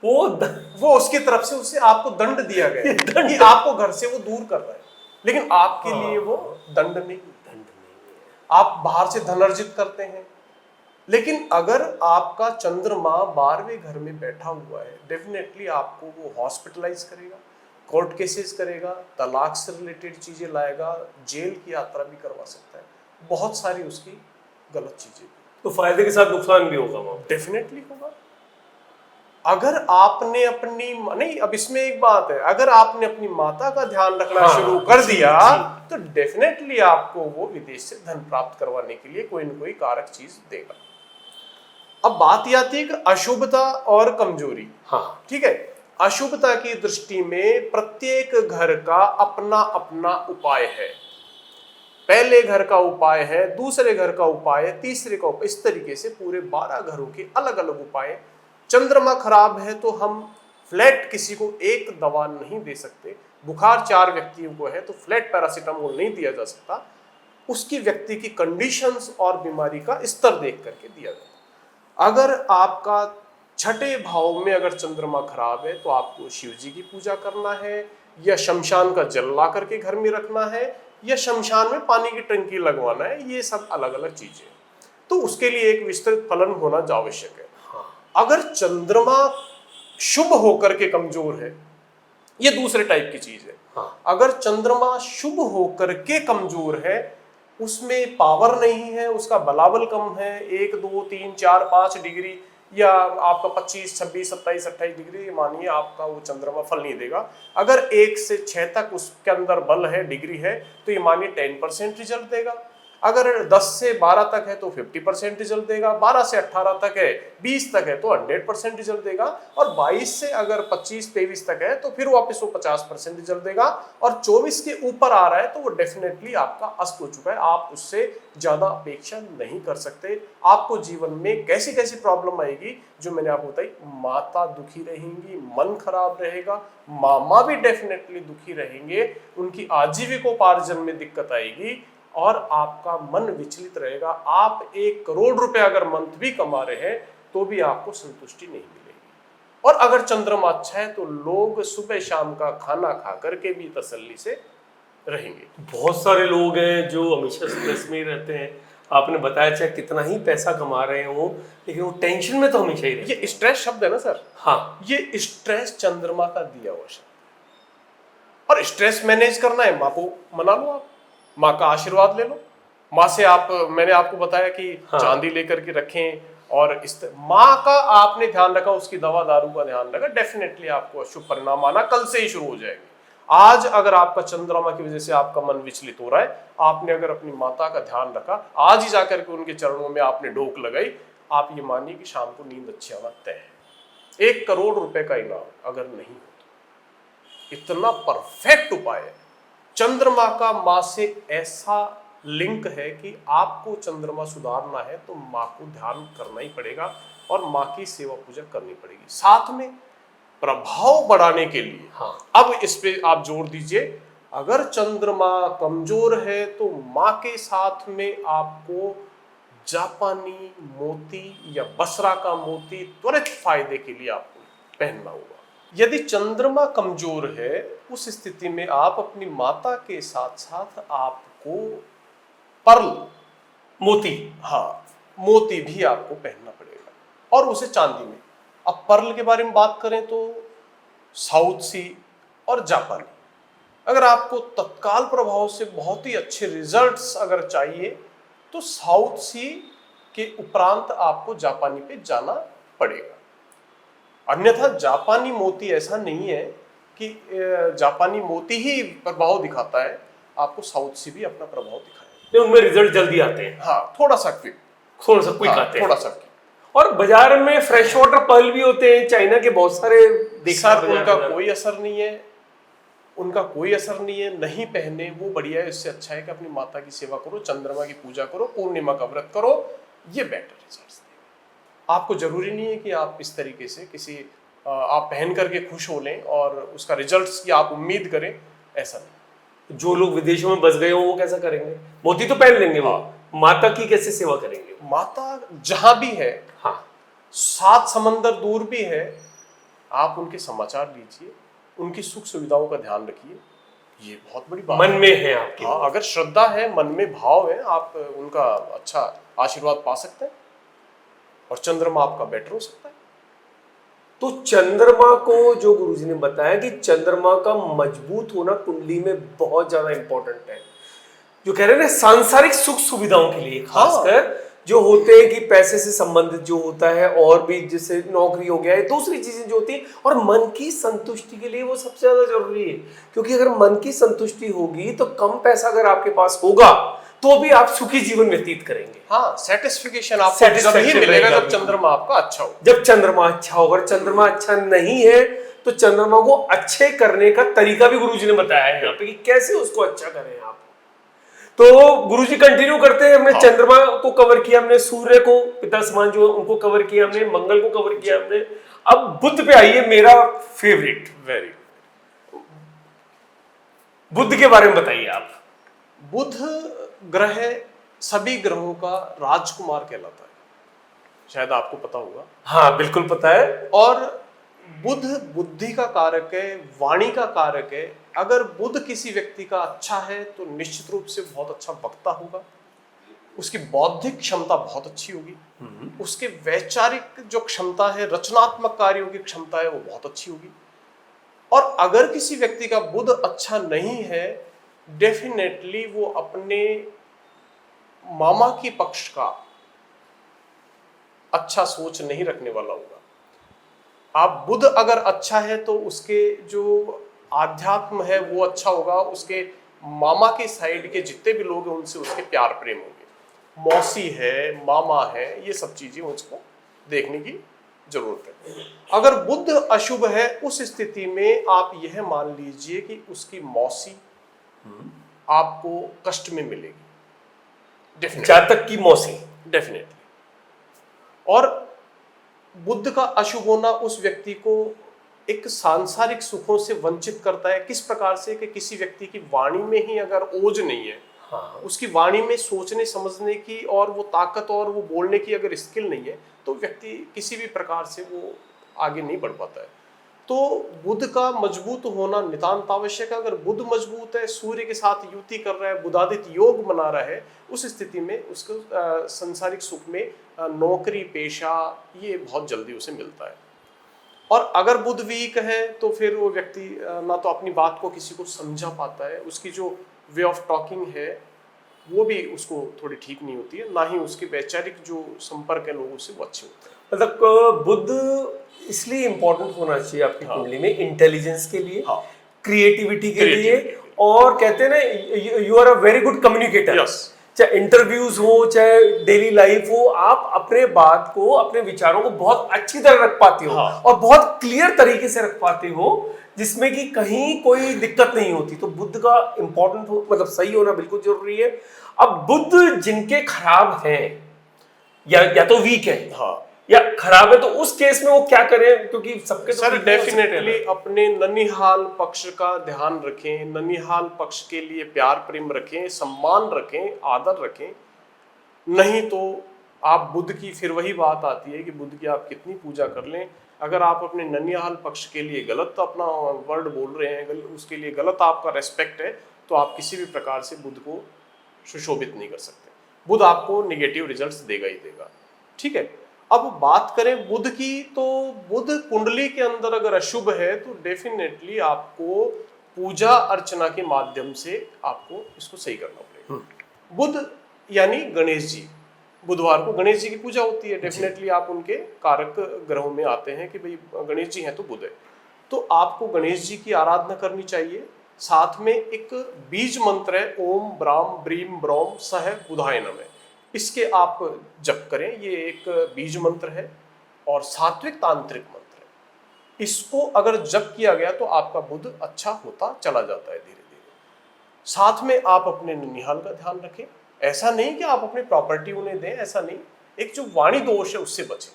वो उसकी तरफ से उसे आपको दंड दिया गया है कि आपको घर से वो दूर कर रहा है, लेकिन आपके लिए वो दंड नहीं है। आप बाहर से धन अर्जित करते हैं, लेकिन अगर आपका चंद्रमा 12वें घर में बैठा हुआ है, डेफिनेटली आपको वो हॉस्पिटलाइज करेगा, कोर्ट केसेस करेगा, तलाक से रिलेटेड चीजें लाएगा, जेल की यात्रा भी करवा सकता है, बहुत सारी उसकी गलत चीजें। तो फायदे के साथ नुकसान भी होगा वहां? डेफिनेटली होगा। अगर आपने अपनी नहीं, अब इसमें एक बात है, अगर आपने अपनी माता का ध्यान रखना शुरू कर दिया तो डेफिनेटली आपको वो विदेश से धन प्राप्त करवाने के लिए कोई न कोई कारक चीज देगा। अब बात यह आती है कि अशुभता और कमजोरी। हाँ, ठीक है, अशुभता की दृष्टि में प्रत्येक घर का अपना अपना उपाय है। पहले घर का उपाय है, दूसरे घर का उपाय है, तीसरे का उपाय, इस तरीके से पूरे 12 घरों के अलग अलग उपाय। चंद्रमा खराब है तो हम फ्लैट किसी को एक दवा नहीं दे सकते। बुखार 4 व्यक्तियों को है तो फ्लैट पैरासीटामोल नहीं दिया जा सकता, उसकी व्यक्ति की कंडीशंस और बीमारी का स्तर देख करके दिया जाता। अगर आपका 6ठे भाव में अगर चंद्रमा खराब है तो आपको शिव जी की पूजा करना है, या शमशान का जल ला करके घर में रखना है, या शमशान में पानी की टंकी लगवाना है। ये सब अलग अलग चीजें, तो उसके लिए एक विस्तृत फलन होना आवश्यक है। अगर चंद्रमा शुभ होकर के कमजोर है, ये दूसरे टाइप की चीज है। अगर चंद्रमा शुभ होकर के कमजोर है, उसमें पावर नहीं है, उसका बलाबल कम है, 1, 2, 3, 4, 5 डिग्री, या आपका 25, 26, 27, 28 डिग्री, मानिए आपका वो चंद्रमा फल नहीं देगा। अगर 1 से 6 तक उसके अंदर बल है, डिग्री है, तो ये मानिए 10% रिजल्ट देगा। अगर 10 से 12 तक है तो 50% रिजल्ट देगा, 12 से 18 तक है, 20 तक है तो 100% रिजल्ट देगा, और 22 से अगर 25, 23 तक है तो फिर वापस वो 50% रिजल्ट देगा, और 24 के ऊपर आ रहा है तो वो डेफिनेटली आपका अस्त हो चुका है। आप उससे ज्यादा अपेक्षा नहीं कर सकते। आपको जीवन में कैसी कैसी प्रॉब्लम आएगी जो मैंने आपको बताई, माता दुखी रहेंगी, मन खराब रहेगा, मामा भी डेफिनेटली दुखी रहेंगे, उनकी आजीविकोपार्जन में दिक्कत आएगी, और आपका मन विचलित रहेगा। आप 1 करोड़ रुपए अगर मंथ भी कमा रहे हैं तो भी आपको संतुष्टि नहीं मिलेगी। और अगर चंद्रमा अच्छा है तो लोग सुबह शाम का खाना खा करके भी तसल्ली से रहेंगे। बहुत सारे लोग हैं जो हमेशा स्ट्रेस में ही रहते हैं, आपने बताया चाहे कितना ही पैसा कमा रहे हो लेकिन वो टेंशन में तो हमेशा ही रहते ये स्ट्रेस शब्द है ना सर, हाँ ये स्ट्रेस चंद्रमा का दिया हुआ शब्द। और स्ट्रेस मैनेज करना है, माँ को मना लो, आप माँ का आशीर्वाद ले लो। माँ से आप, मैंने आपको बताया कि हाँ। चांदी लेकर के रखें, और माँ का आपने ध्यान रखा, उसकी दवा दारू का ध्यान रखा, डेफिनेटली आपको अशुभ परिणाम आना कल से ही शुरू हो जाएंगे। आज अगर आपका चंद्रमा की वजह से आपका मन विचलित हो रहा है, आपने अगर अपनी माता का ध्यान रखा, आज ही जाकर के उनके चरणों में आपने डोक लगाई, आप ये मानिए कि शाम को नींद अच्छी आना तय है। 1 करोड़ रुपए का इनाम अगर नहीं हो तो, इतना परफेक्ट उपाय है। चंद्रमा का माँ से ऐसा लिंक है कि आपको चंद्रमा सुधारना है तो माँ को ध्यान करना ही पड़ेगा और माँ की सेवा पूजा करनी पड़ेगी। साथ में प्रभाव बढ़ाने के लिए हाँ। अब इस पे आप जोर दीजिए, अगर चंद्रमा कमजोर है तो माँ के साथ में आपको जापानी मोती या बसरा का मोती त्वरित फायदे के लिए आपको पहनना होगा। यदि चंद्रमा कमजोर है, उस स्थिति में आप अपनी माता के साथ साथ आपको पर्ल, मोती, हाँ, मोती भी आपको पहनना पड़ेगा, और उसे चांदी में। अब पर्ल के बारे में बात करें तो साउथ सी और जापानी। अगर आपको तत्काल प्रभाव से बहुत ही अच्छे रिजल्ट्स अगर चाहिए तो साउथ सी के उपरांत आपको जापानी पे जाना पड़ेगा। अन्यथा जापानी मोती ऐसा नहीं है कि जापानी मोती ही प्रभाव दिखाता है, आपको साउथ सी भी अपना प्रभाव दिखाएगा। उनमें रिजल्ट जल्दी आते हैं, हाँ, थोड़ा सा क्विक, थोड़ा सा क्विक आते हैं, थोड़ा सा क्विक। और बाजार में फ्रेश वाटर पर्ल भी होते हैं, चाइना के बहुत सारे सर उनका कोई असर नहीं है, उनका कोई असर नहीं है, नहीं पहने वो बढ़िया है। इससे अच्छा है कि अपनी माता की सेवा करो, चंद्रमा की पूजा करो, पूर्णिमा का व्रत करो, ये बेटर रिजल्ट्स देगा। आपको जरूरी नहीं है कि आप इस तरीके से किसी आप पहन करके खुश हो लें और उसका रिजल्ट्स की आप उम्मीद करें, ऐसा नहीं। जो लोग विदेशों में बस गए हो वो कैसा करेंगे? मोती तो पहन लेंगे, वो माता की कैसे सेवा करेंगे? माता जहां भी है, हाँ, 7 समंदर दूर भी है, आप उनके समाचार लीजिए, उनकी सुख सुविधाओं का ध्यान रखिए, ये बहुत बड़ी बात मन में है आपके। हाँ, अगर श्रद्धा है, मन में भाव है, आप उनका अच्छा आशीर्वाद पा सकते हैं और चंद्रमा आपका बेटर हो सकता है। तो चंद्रमा को जो गुरुजी ने बताया कि चंद्रमा का मजबूत होना कुंडली में बहुत ज्यादा इंपॉर्टेंट है, जो कह रहे हैं ना सांसारिक सुख सुविधाओं के लिए, खासकर जो होते हैं कि पैसे से संबंधित जो होता है, और भी जैसे नौकरी हो गया है, दूसरी चीजें जो होती है, और मन की संतुष्टि के लिए वो सबसे ज्यादा जरूरी है। क्योंकि अगर मन की संतुष्टि होगी तो कम पैसा अगर आपके पास होगा तो भी आप सुखी जीवन व्यतीत करेंगे। हाँ, सेटिस्फिकेशन आपको जब ही मिलेगा जब चंद्रमा आपका अच्छा हो। जब चंद्रमा अच्छा होगा, और चंद्रमा अच्छा नहीं है तो चंद्रमा को अच्छे करने का तरीका भी गुरुजी ने बताया है यहाँ पे कि कैसे उसको अच्छा करें आप। तो गुरुजी कंटिन्यू करते हैं। हमने चंद्रमा को कवर किया, हमने सूर्य को पिता समान जो उनको कवर किया, हमने मंगल को कवर किया हमने। अब बुध पे आइए, मेरा फेवरेट। वेरी बुध के बारे में बताइए आप। बुध ग्रह सभी ग्रहों का राजकुमार कहलाता है, शायद आपको पता होगा। हाँ बिल्कुल पता है। और बुध बुद्धि का कारक है, वाणी का कारक है। अगर बुध किसी व्यक्ति का अच्छा है तो निश्चित रूप से बहुत अच्छा वक्ता होगा, उसकी बौद्धिक क्षमता बहुत अच्छी होगी, उसके वैचारिक जो क्षमता है, रचनात्मक कार्यों की क्षमता है, वो बहुत अच्छी होगी। और अगर किसी व्यक्ति का बुध अच्छा नहीं है, डेफिनेटली वो अपने मामा की पक्ष का अच्छा सोच नहीं रखने वाला होगा। आप बुध अगर अच्छा है तो उसके जो आध्यात्म है वो अच्छा होगा, उसके मामा के साइड के जितने भी लोग हैं उनसे उसके प्यार प्रेम होंगे। मौसी है, मामा है, ये सब चीजें उसको देखने की जरूरत है। अगर बुध अशुभ है, उस स्थिति में आप यह मान लीजिए कि उसकी मौसी आपको कष्ट में मिलेगी, जातक की मौसी, डेफिनेटली। और बुध का अशुभ होना उस व्यक्ति को एक सांसारिक सुखों से वंचित करता है। किस प्रकार से कि किसी व्यक्ति की वाणी में ही अगर ओज नहीं है, हाँ, उसकी वाणी में सोचने समझने की और वो ताकत और वो बोलने की अगर स्किल नहीं है, तो व्यक्ति किसी भी प्रकार से वो आगे नहीं बढ़ पाता है। तो बुध का मजबूत होना नितांत आवश्यक है। अगर बुध मजबूत है, सूर्य के साथ युति कर रहा है, बुधादित्य योग बना रहा है, उस स्थिति में उसको संसारिक सुख में नौकरी पेशा ये बहुत जल्दी उसे मिलता है। और अगर बुध वीक है तो फिर वो व्यक्ति ना तो अपनी बात को किसी को समझा पाता है, उसकी जो वे ऑफ टॉकिंग है वो भी उसको थोड़ी ठीक नहीं होती है, ना ही उसके वैचारिक जो संपर्क है लोगों से वो अच्छे होते हैं। मतलब बुद्ध इसलिए इंपॉर्टेंट होना चाहिए आपकी कुंडली में इंटेलिजेंस के लिए, क्रिएटिविटी के लिए, और कहते हैं ना you are a very good communicator. चाहे इंटरव्यूज हो चाहे डेली लाइफ हो, आप अपने बात को, अपने विचारों को बहुत अच्छी तरह रख पाते हो और बहुत क्लियर तरीके से रख पाते हो, जिसमें कि कहीं कोई दिक्कत नहीं होती। तो बुद्ध का इंपॉर्टेंट मतलब सही होना बिल्कुल जरूरी है। अब बुद्ध जिनके खराब हैं या तो वीक है या खराब है, तो उस केस में वो क्या करें? क्योंकि सबके सर डेफिनेटली अपने ननिहाल पक्ष का ध्यान रखें, ननिहाल पक्ष के लिए प्यार प्रेम रखें, सम्मान रखें, आदर रखें। नहीं तो आप बुद्ध की फिर वही बात आती है कि बुद्ध की आप कितनी पूजा कर लें, अगर आप अपने ननिहाल पक्ष के लिए गलत अपना वर्ड बोल रहे हैं, उसके लिए गलत आपका रेस्पेक्ट है, तो आप किसी भी प्रकार से बुद्ध को सुशोभित नहीं कर सकते। बुद्ध आपको निगेटिव रिजल्ट्स देगा ही देगा। ठीक है, अब बात करें बुध की, तो बुध कुंडली के अंदर अगर अशुभ है तो डेफिनेटली आपको पूजा अर्चना के माध्यम से आपको इसको सही करना पड़ेगा। बुध यानी गणेश जी, बुधवार को गणेश जी की पूजा होती है, डेफिनेटली आप उनके कारक ग्रहों में आते हैं कि भाई गणेश जी हैं तो बुध है, तो आपको गणेश जी की आराधना करनी चाहिए। साथ में एक बीज मंत्र है, ओम ब्राम ब्रीम ब्रौम सह बुधाय नमः, इसके आप जप करें। ये एक बीज मंत्र है और सात्विक तांत्रिक मंत्र है। इसको अगर जप किया गया तो आपका बुध अच्छा होता चला जाता है धीरे धीरे। साथ में आप अपने ननिहाल का ध्यान रखें। ऐसा नहीं कि आप अपनी प्रॉपर्टी उन्हें दें, ऐसा नहीं। एक जो वाणी दोष है उससे बचें,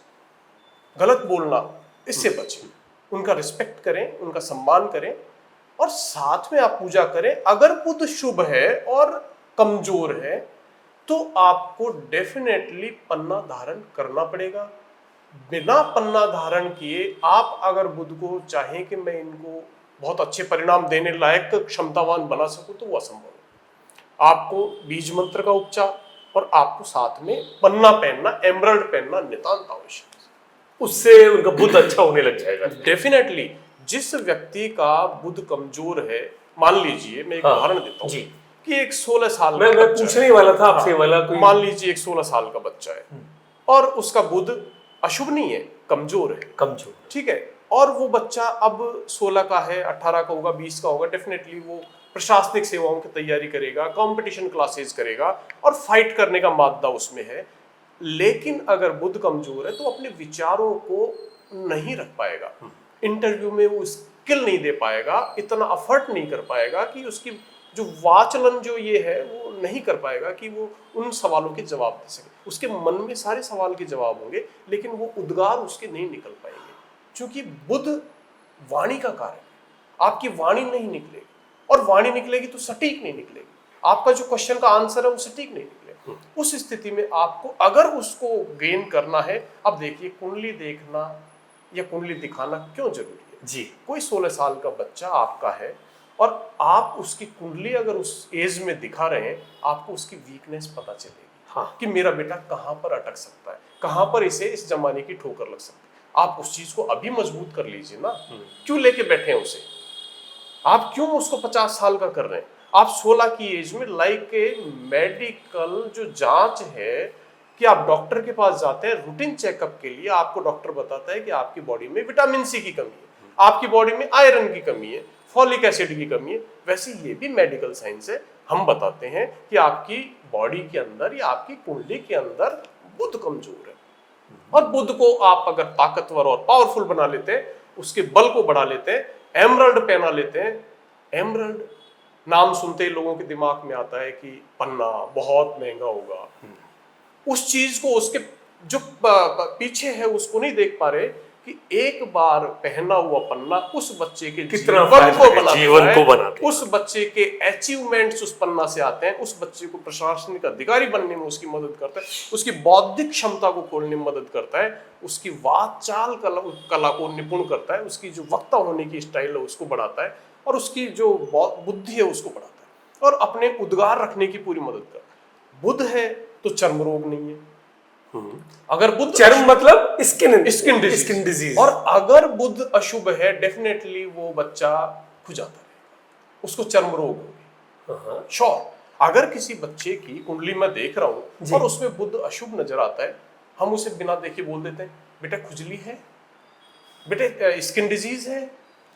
गलत बोलना इससे बचें, उनका रिस्पेक्ट करें, उनका सम्मान करें और साथ में आप पूजा करें। अगर बुध शुभ है और कमजोर है तो आपको डेफिनेटली पन्ना धारण करना पड़ेगा। बिना पन्ना धारण किए आप अगर बुध को चाहें कि मैं इनको बहुत अच्छे परिणाम देने लायक क्षमतावान बना सकूं तो वो असंभव है। आपको बीज मंत्र का उपचार और आपको साथ में पन्ना पहनना, एमरल्ड पहनना नितांत आवश्यक है। उससे उनका बुध अच्छा होने लग जाएगा। डेफिनेटली जिस व्यक्ति का बुध कमजोर है, मान लीजिए मैं एक उदाहरण देता हूँ कि एक 16 साल मैं पूछने वाला था आपसे वाला कोई, मान लीजिए एक 16 साल का बच्चा है और उसका बुध अशुभ नहीं है, कमजोर है, कमजोर, ठीक है, और वो बच्चा अब 16 का है, 18 का होगा, 20 का होगा, डेफिनेटली वो प्रशासनिक सेवाओं की तैयारी करेगा, कंपटीशन क्लासेस करेगा और फाइट करने का मादा उसमें है। लेकिन अगर बुध कमजोर है तो अपने विचारों को नहीं रख पाएगा, इंटरव्यू में वो स्किल नहीं दे पाएगा, इतना एफर्ट नहीं कर पाएगा कि उसकी जो वाचलन जो ये है वो नहीं कर पाएगा कि वो उन सवालों के जवाब दे सके। उसके मन में सारे सवाल के जवाब होंगे लेकिन वो उद्गार उसके नहीं निकल पाएंगे, क्योंकि बुध वाणी का कारक है। आपकी वाणी नहीं निकलेगी और वाणी निकलेगी तो सटीक नहीं निकलेगी, आपका जो क्वेश्चन का आंसर है वो सटीक नहीं निकलेगा। उस स्थिति में आपको अगर उसको गेन करना है, अब देखिए कुंडली देखना या कुंडली दिखाना क्यों जरूरी है जी। कोई 16 साल का बच्चा आपका है और आप उसकी कुंडली अगर उस एज में दिखा रहे हैं, आपको उसकी वीकनेस पता चलेगी कि मेरा बेटा कहाँ पर अटक सकता है, कहाँ पर इसे इस जमाने की ठोकर लग सकती है। आप उस चीज को अभी मजबूत कर लीजिए ना, क्यों लेके बैठे हैं उसे? आप क्यों उसको 50 साल का कर रहे हैं? आप 16 की एज में लाइक ए मेडिकल जो जांच है कि आप डॉक्टर के पास जाते हैं रूटीन चेकअप के लिए, आपको डॉक्टर बताता है कि आपकी बॉडी में विटामिन सी की कमी है, आपकी बॉडी में आयरन की कमी है, फॉलिक एसिड की कमी है। वैसे ये भी मेडिकल साइंस है, हम बताते हैं कि आपकी बॉडी के अंदर या आपकी कुंडली के अंदर बुध कमजोर है और बुध को आप अगर ताकतवर और पावरफुल बना लेते हैं, उसके बल को बढ़ा लेते हैं, एमरल्ड पहना लेते हैं। एमरल्ड नाम सुनते ही लोगों के दिमाग में आता है कि पन्ना बहुत महंगा होगा। उस चीज को उसके जो पीछे है उसको नहीं देख पा रहे कि एक बार पहना हुआ पन्ना उस बच्चे के कितना जीवन को बनाता है, है। उस बच्चे के अचीवमेंट्स उस पन्ना से आते हैं, उस बच्चे को प्रशासनिक अधिकारी बनने में उसकी मदद करता है, उसकी बौद्धिक क्षमता को खोलने में मदद करता है, उसकी वाचाल कला को निपुण करता है, उसकी जो वक्ता होने की स्टाइल है उसको बढ़ाता है, और उसकी जो बुद्धि है उसको बढ़ाता है, और अपने उद्गार रखने की पूरी मदद करता है। बुध है तो चर्म रोग नहीं है। अगर बुध चर्म मतलब स्किन डिजीज, और अगर बुध अशुभ है डेफिनेटली वो बच्चा खुजाता रहेगा, उसको चर्म रोग होगी श्योर। अगर किसी बच्चे की कुंडली में देख रहा हूं और उसमें बुध अशुभ नजर आता है, हम उसे बिना देखे बोल देते हैं बेटा खुजली है, बेटे स्किन डिजीज है।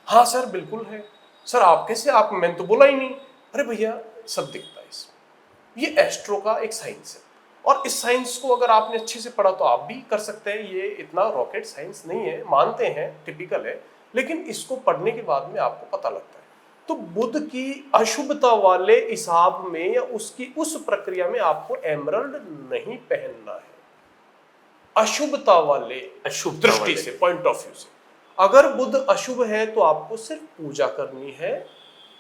हाँ सर बिल्कुल है। सर आप कैसे, आप मैंने तो बोला ही नहीं। अरे भैया सब दिखता है इसमें। ये एस्ट्रो का एक साइंस है, और इस साइंस को अगर आपने अच्छे से पढ़ा तो आप भी कर सकते हैं। ये इतना रॉकेट साइंस नहीं है, मानते हैं टिपिकल है, लेकिन इसको पढ़ने के बाद में आपको पता लगता है। तो बुध की अशुभता वाले हिसाब में या उसकी उस प्रक्रिया में आपको एमरल्ड नहीं पहनना है। अशुभता वाले दृष्टि से, पॉइंट ऑफ व्यू से, अगर बुध अशुभ है तो आपको सिर्फ पूजा करनी है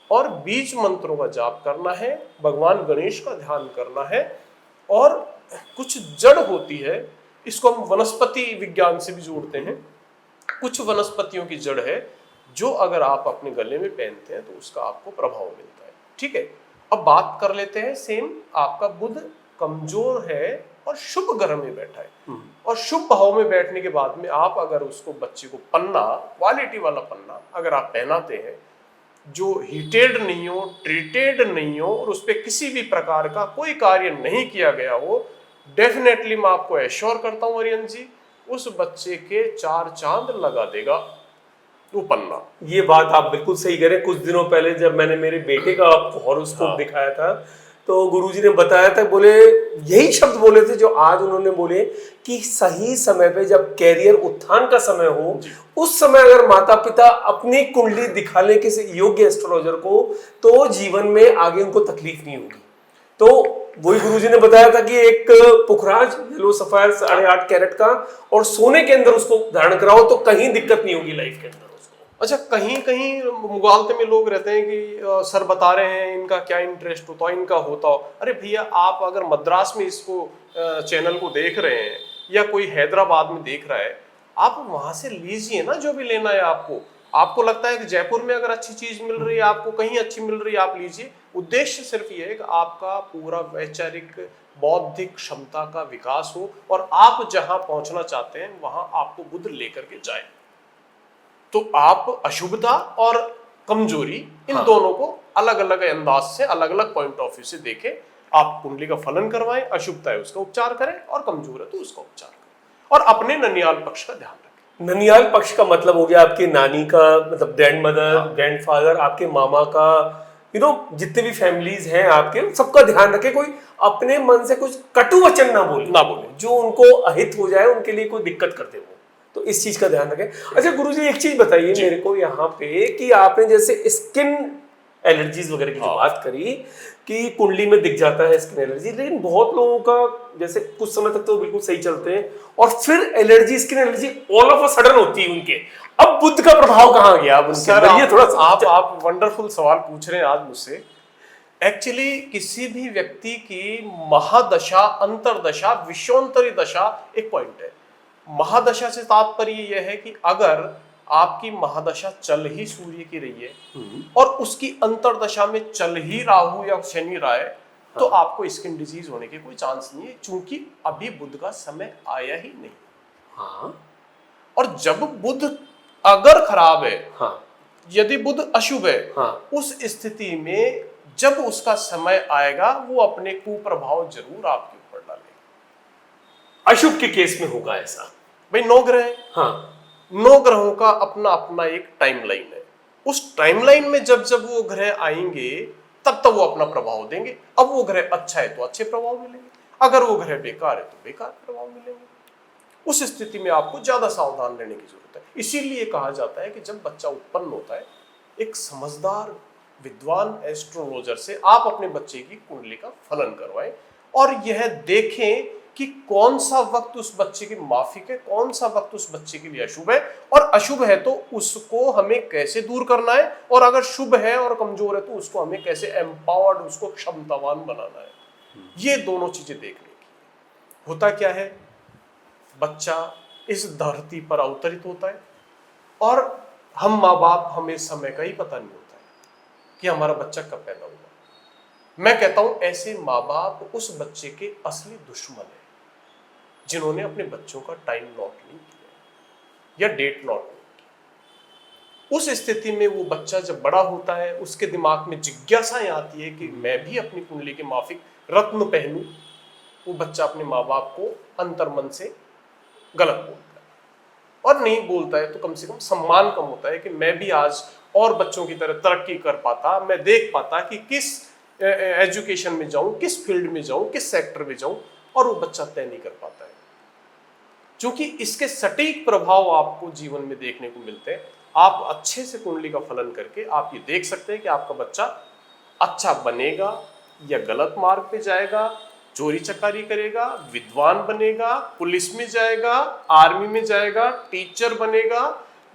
और बीज मंत्रों का जाप करना है, भगवान गणेश का ध्यान करना है, और कुछ जड़ होती है, इसको हम वनस्पति विज्ञान से भी जोड़ते हैं। कुछ वनस्पतियों की जड़ है जो अगर आप अपने गले में पहनते हैं तो उसका आपको प्रभाव मिलता है। ठीक है, अब बात कर लेते हैं सेम, आपका बुध कमजोर है और शुभ ग्रह में बैठा है, और शुभ भाव में बैठने के बाद में आप अगर उसको, बच्चे को पन्ना, क्वालिटी वाला पन्ना अगर आप पहनाते हैं जो हीटेड नहीं हो, ट्रीटेड नहीं हो, और उस पर किसी भी प्रकार का कोई कार्य नहीं किया गया हो, डेफिनेटली मैं आपको एश्योर करता हूं आर्यन जी, उस बच्चे के 4 चांद लगा देगा वो पन्ना। ये बात आप बिल्कुल सही कह रहे हैं। कुछ दिनों पहले जब मैंने मेरे बेटे का हॉरोस्कोप दिखाया था तो गुरुजी ने बताया था, बोले यही शब्द बोले थे जो आज उन्होंने बोले कि सही समय पे जब कैरियर उत्थान का समय हो, उस समय अगर माता पिता अपनी कुंडली दिखा ले किसी योग्य एस्ट्रोलॉजर को, तो जीवन में आगे उनको तकलीफ नहीं होगी। तो वही गुरुजी ने बताया था कि एक पुखराज येलो सफायर 8.5 कैरेट का और सोने के अंदर उसको धारण कराओ तो कहीं दिक्कत नहीं होगी लाइफ के अंदर उसको। अच्छा, कहीं कहीं मुगालते में लोग रहते हैं कि सर बता रहे हैं इनका क्या इंटरेस्ट होता है, इनका होता हो। अरे भैया, आप अगर मद्रास में इसको चैनल को देख रहे हैं या कोई हैदराबाद में देख रहा है, आप वहां से लीजिए ना जो भी लेना है आपको। आपको लगता है कि जयपुर में अगर अच्छी चीज मिल रही है, आपको कहीं अच्छी मिल रही है, आप लीजिए। उद्देश्य सिर्फ ये है कि आपका पूरा वैचारिक बौद्धिक क्षमता का विकास हो, और आप जहां पहुंचना चाहते हैं वहां आपको बुध लेकर के जाए। तो आप अशुभता और कमजोरी इन दोनों को अलग अलग अंदाज से, अलग अलग पॉइंट ऑफ व्यू से देखें। आप कुंडली का फलन करवाएं, अशुभता है उसका उपचार करें, और कमजोर है तो उसका उपचार करें, और अपने ननियाल पक्ष का ध्यान रखें। ननियाल पक्ष का मतलब हो गया आपके नानी का, मतलब ग्रैंड मदर, ग्रैंडफादर, आपके मामा का, जितने भी फैमिलीज हैं आपके, सबका ध्यान रखें। कोई अपने मन से कुछ कटु वचन ना बोले जो उनको अहित हो जाए, उनके लिए कोई दिक्कत कर दे वो। तो इस चीज का ध्यान रखें। अच्छा गुरुजी, एक चीज बताइए मेरे को यहाँ पे कि आपने जैसे स्किन एलर्जीज वगैरह की जो बात करी कि कुंडली में दिख जाता है स्किन एलर्जी, लेकिन बहुत लोगों का जैसे कुछ समय तक तो बिल्कुल सही चलते हैं और फिर allergy, skin allergy all of a sudden होती है उनके। अब बुध का प्रभाव कहाँ गया अब उनके अंदर? ये थोड़ा आप वंडरफुल सवाल पूछ रहे हैं आज मुझसे। एक्चुअली किसी भी व्यक्ति की महादशा, अंतरदशा, विश्वोत्तरी दशा एक पॉइंट है। महादशा से तात्पर्य यह है कि अगर आपकी महादशा चल ही सूर्य की रही है और उसकी अंतरदशा में चल ही राहु या शनि रहा है, तो आपको स्किन डिजीज होने के कोई चांस नहीं है, क्योंकि अभी बुध का समय आया ही नहीं। और जब बुध अगर खराब है, यदि बुध अशुभ है, उस स्थिति में जब उसका समय आएगा वो अपने कुप्रभाव जरूर आपके ऊपर डालेगा। अशुभ के केस में होगा ऐसा भाई। 9 ग्रह है, 9 ग्रहों का अपना अपना एक टाइमलाइन है। उस टाइमलाइन में जब जब वो ग्रह आएंगे तब तब वो अपना प्रभाव देंगे। अब वो ग्रह अच्छा है तो अच्छे प्रभाव मिलेंगे, अगर वो ग्रह बेकार है तो बेकार प्रभाव मिलेंगे। उस स्थिति में आपको ज्यादा सावधान रहने की जरूरत है। इसीलिए कहा जाता है कि जब बच्चा उत्पन्न होता है, एक समझदार विद्वान एस्ट्रोलॉजर से आप अपने बच्चे की कुंडली का फलन करवाएं और यह देखें कि कौन सा वक्त उस बच्चे के माफिक है, कौन सा वक्त उस बच्चे के लिए अशुभ है, और अशुभ है तो उसको हमें कैसे दूर करना है, और अगर शुभ है और कमजोर है तो उसको हमें कैसे एम्पावर्ड, उसको क्षमतावान बनाना है। ये दोनों चीजें देखने की। होता क्या है, बच्चा इस धरती पर अवतरित होता है और हम माँ बाप, हमें समय का ही पता नहीं होता है कि हमारा बच्चा कब पैदा हुआ। मैं कहता हूं ऐसे माँ बाप उस बच्चे के असली दुश्मन है जिन्होंने अपने बच्चों का टाइम नोट नहीं किया या डेट नोट नहीं किया। उस स्थिति में वो बच्चा जब बड़ा होता है, उसके दिमाग में जिज्ञासाएं आती है कि मैं भी अपनी कुंडली के माफिक रत्न पहनूं। वो बच्चा अपने माँ बाप को अंतर्मन से गलत बोलता है, और नहीं बोलता है तो कम से कम सम्मान कम होता है कि मैं भी आज और बच्चों की तरह तरक्की कर पाता, मैं देख पाता कि किस एजुकेशन में जाऊं, किस फील्ड में जाऊं, किस सेक्टर में जाऊं, और वो बच्चा तय नहीं कर पाता है। क्योंकि इसके सटीक प्रभाव आपको जीवन में देखने को मिलते हैं। आप अच्छे से कुंडली का फलन करके आप ये देख सकते हैं कि आपका बच्चा अच्छा बनेगा या गलत मार्ग पे जाएगा, चोरी चकारी करेगा, विद्वान बनेगा, पुलिस में जाएगा, आर्मी में जाएगा, टीचर बनेगा,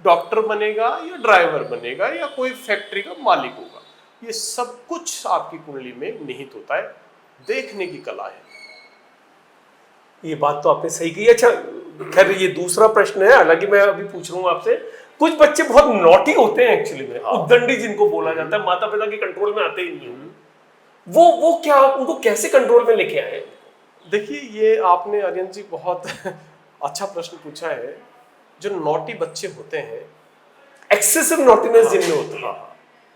डॉक्टर बनेगा, या ड्राइवर बनेगा, या कोई फैक्ट्री का मालिक होगा। ये सब कुछ आपकी कुंडली में निहित होता है। देखने की कला है। ये बात तो आपने सही कही। अच्छा, खैर ये दूसरा प्रश्न है, हालांकि मैं अभी पूछ रहा हूँ आपसे। कुछ बच्चे बहुत नॉटी होते हैं एक्चुअली में, उद्दंडी जिनको बोला जाता है, माता पिता के कंट्रोल में आते ही नहीं है। वो क्या, उनको कैसे कंट्रोल में लेके आए? देखिए, ये आपने आर्यन जी बहुत अच्छा प्रश्न पूछा है। जो नॉटी बच्चे होते हैं, एक्सेसिव नॉटीनेस जिनमें होती है,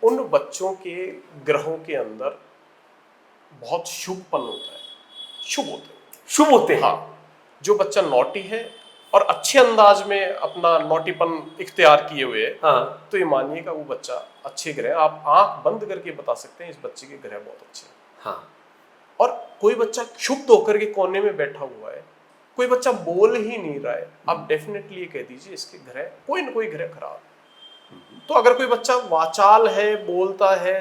उन बच्चों के ग्रहों के अंदर बहुत शुभपन होता है, शुभ होते हैं, शुभ होते हैं। हाँ, जो बच्चा नॉटी है और अच्छे अंदाज में अपना नॉटीपन इख्तियार किए हुए है, हाँ, तो ये मानिएगा वो बच्चा अच्छे ग्रह, आप आंख बंद करके बता सकते हैं इस बच्चे के ग्रह बहुत अच्छे हैं। हाँ। और कोई बच्चा क्षुब्ध होकर के कोने में बैठा हुआ है, कोई बच्चा बोल ही नहीं रहा है, आप डेफिनेटली ये कह दीजिए इसके ग्रह कोई ना कोई ग्रह खराब है। तो अगर कोई बच्चा वाचाल है, बोलता है,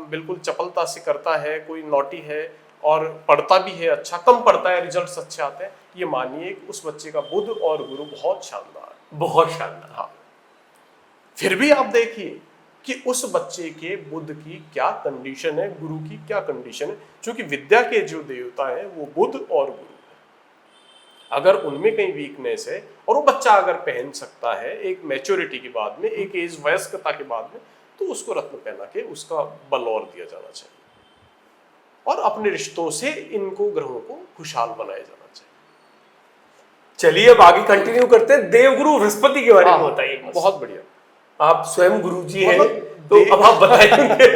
बिल्कुल चपलता से करता है, कोई नॉटी है और पढ़ता भी है, अच्छा कम पढ़ता है, रिजल्ट्स अच्छे आते हैं, ये मानिए कि उस बच्चे का बुध और गुरु बहुत शानदार है, बहुत शानदार। हाँ। फिर भी आप देखिए कि उस बच्चे के बुध की क्या कंडीशन है, गुरु की क्या कंडीशन है। क्योंकि विद्या के जो देवता हैं वो बुध और गुरु है। अगर उनमें कहीं वीकनेस है और वो बच्चा अगर पहन सकता है एक मैच्योरिटी के बाद में, एक एज वयस्कता के बाद में, तो उसको रत्न पहना के उसका बल और दिया जाना चाहिए और अपने रिश्तों से इनको ग्रहों को खुशहाल बनाया जाना चाहिए। चलिए अब आगे कंटिन्यू करते हैं। देवगुरु बृहस्पति के बारे में बताइए। बहुत बढ़िया। आप स्वयं गुरु जी हैं, मतलब तो अब आप बताएंगे।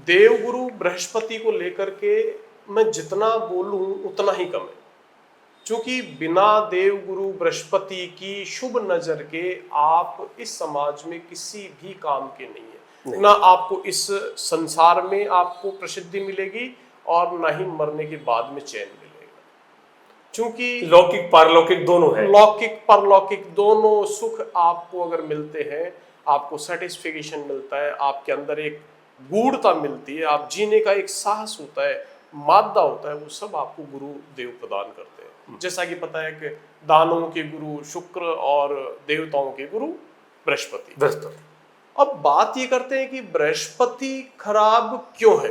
देवगुरु बृहस्पति को लेकर के मैं जितना बोलूं उतना ही कम है, क्योंकि बिना देवगुरु बृहस्पति की शुभ नजर के आप इस समाज में किसी भी काम के नहीं है। ना आपको इस संसार में आपको प्रसिद्धि मिलेगी और ना ही मरने के बाद में चैन मिलेगा। क्योंकि लौकिक पारलौकिक दोनों है, लौकिक परलौकिक दोनों सुख आपको अगर मिलते हैं, आपको सेटिस्फिकेशन मिलता है, आपके अंदर एक गूढ़ता मिलती है, आप जीने का एक साहस होता है, मादा होता है, वो सब आपको गुरु देव प्रदान करते हैं। जैसा कि पता है कि दानों के गुरु शुक्र और देवताओं के गुरु बृहस्पति। अब बात ये करते हैं कि बृहस्पति खराब क्यों है।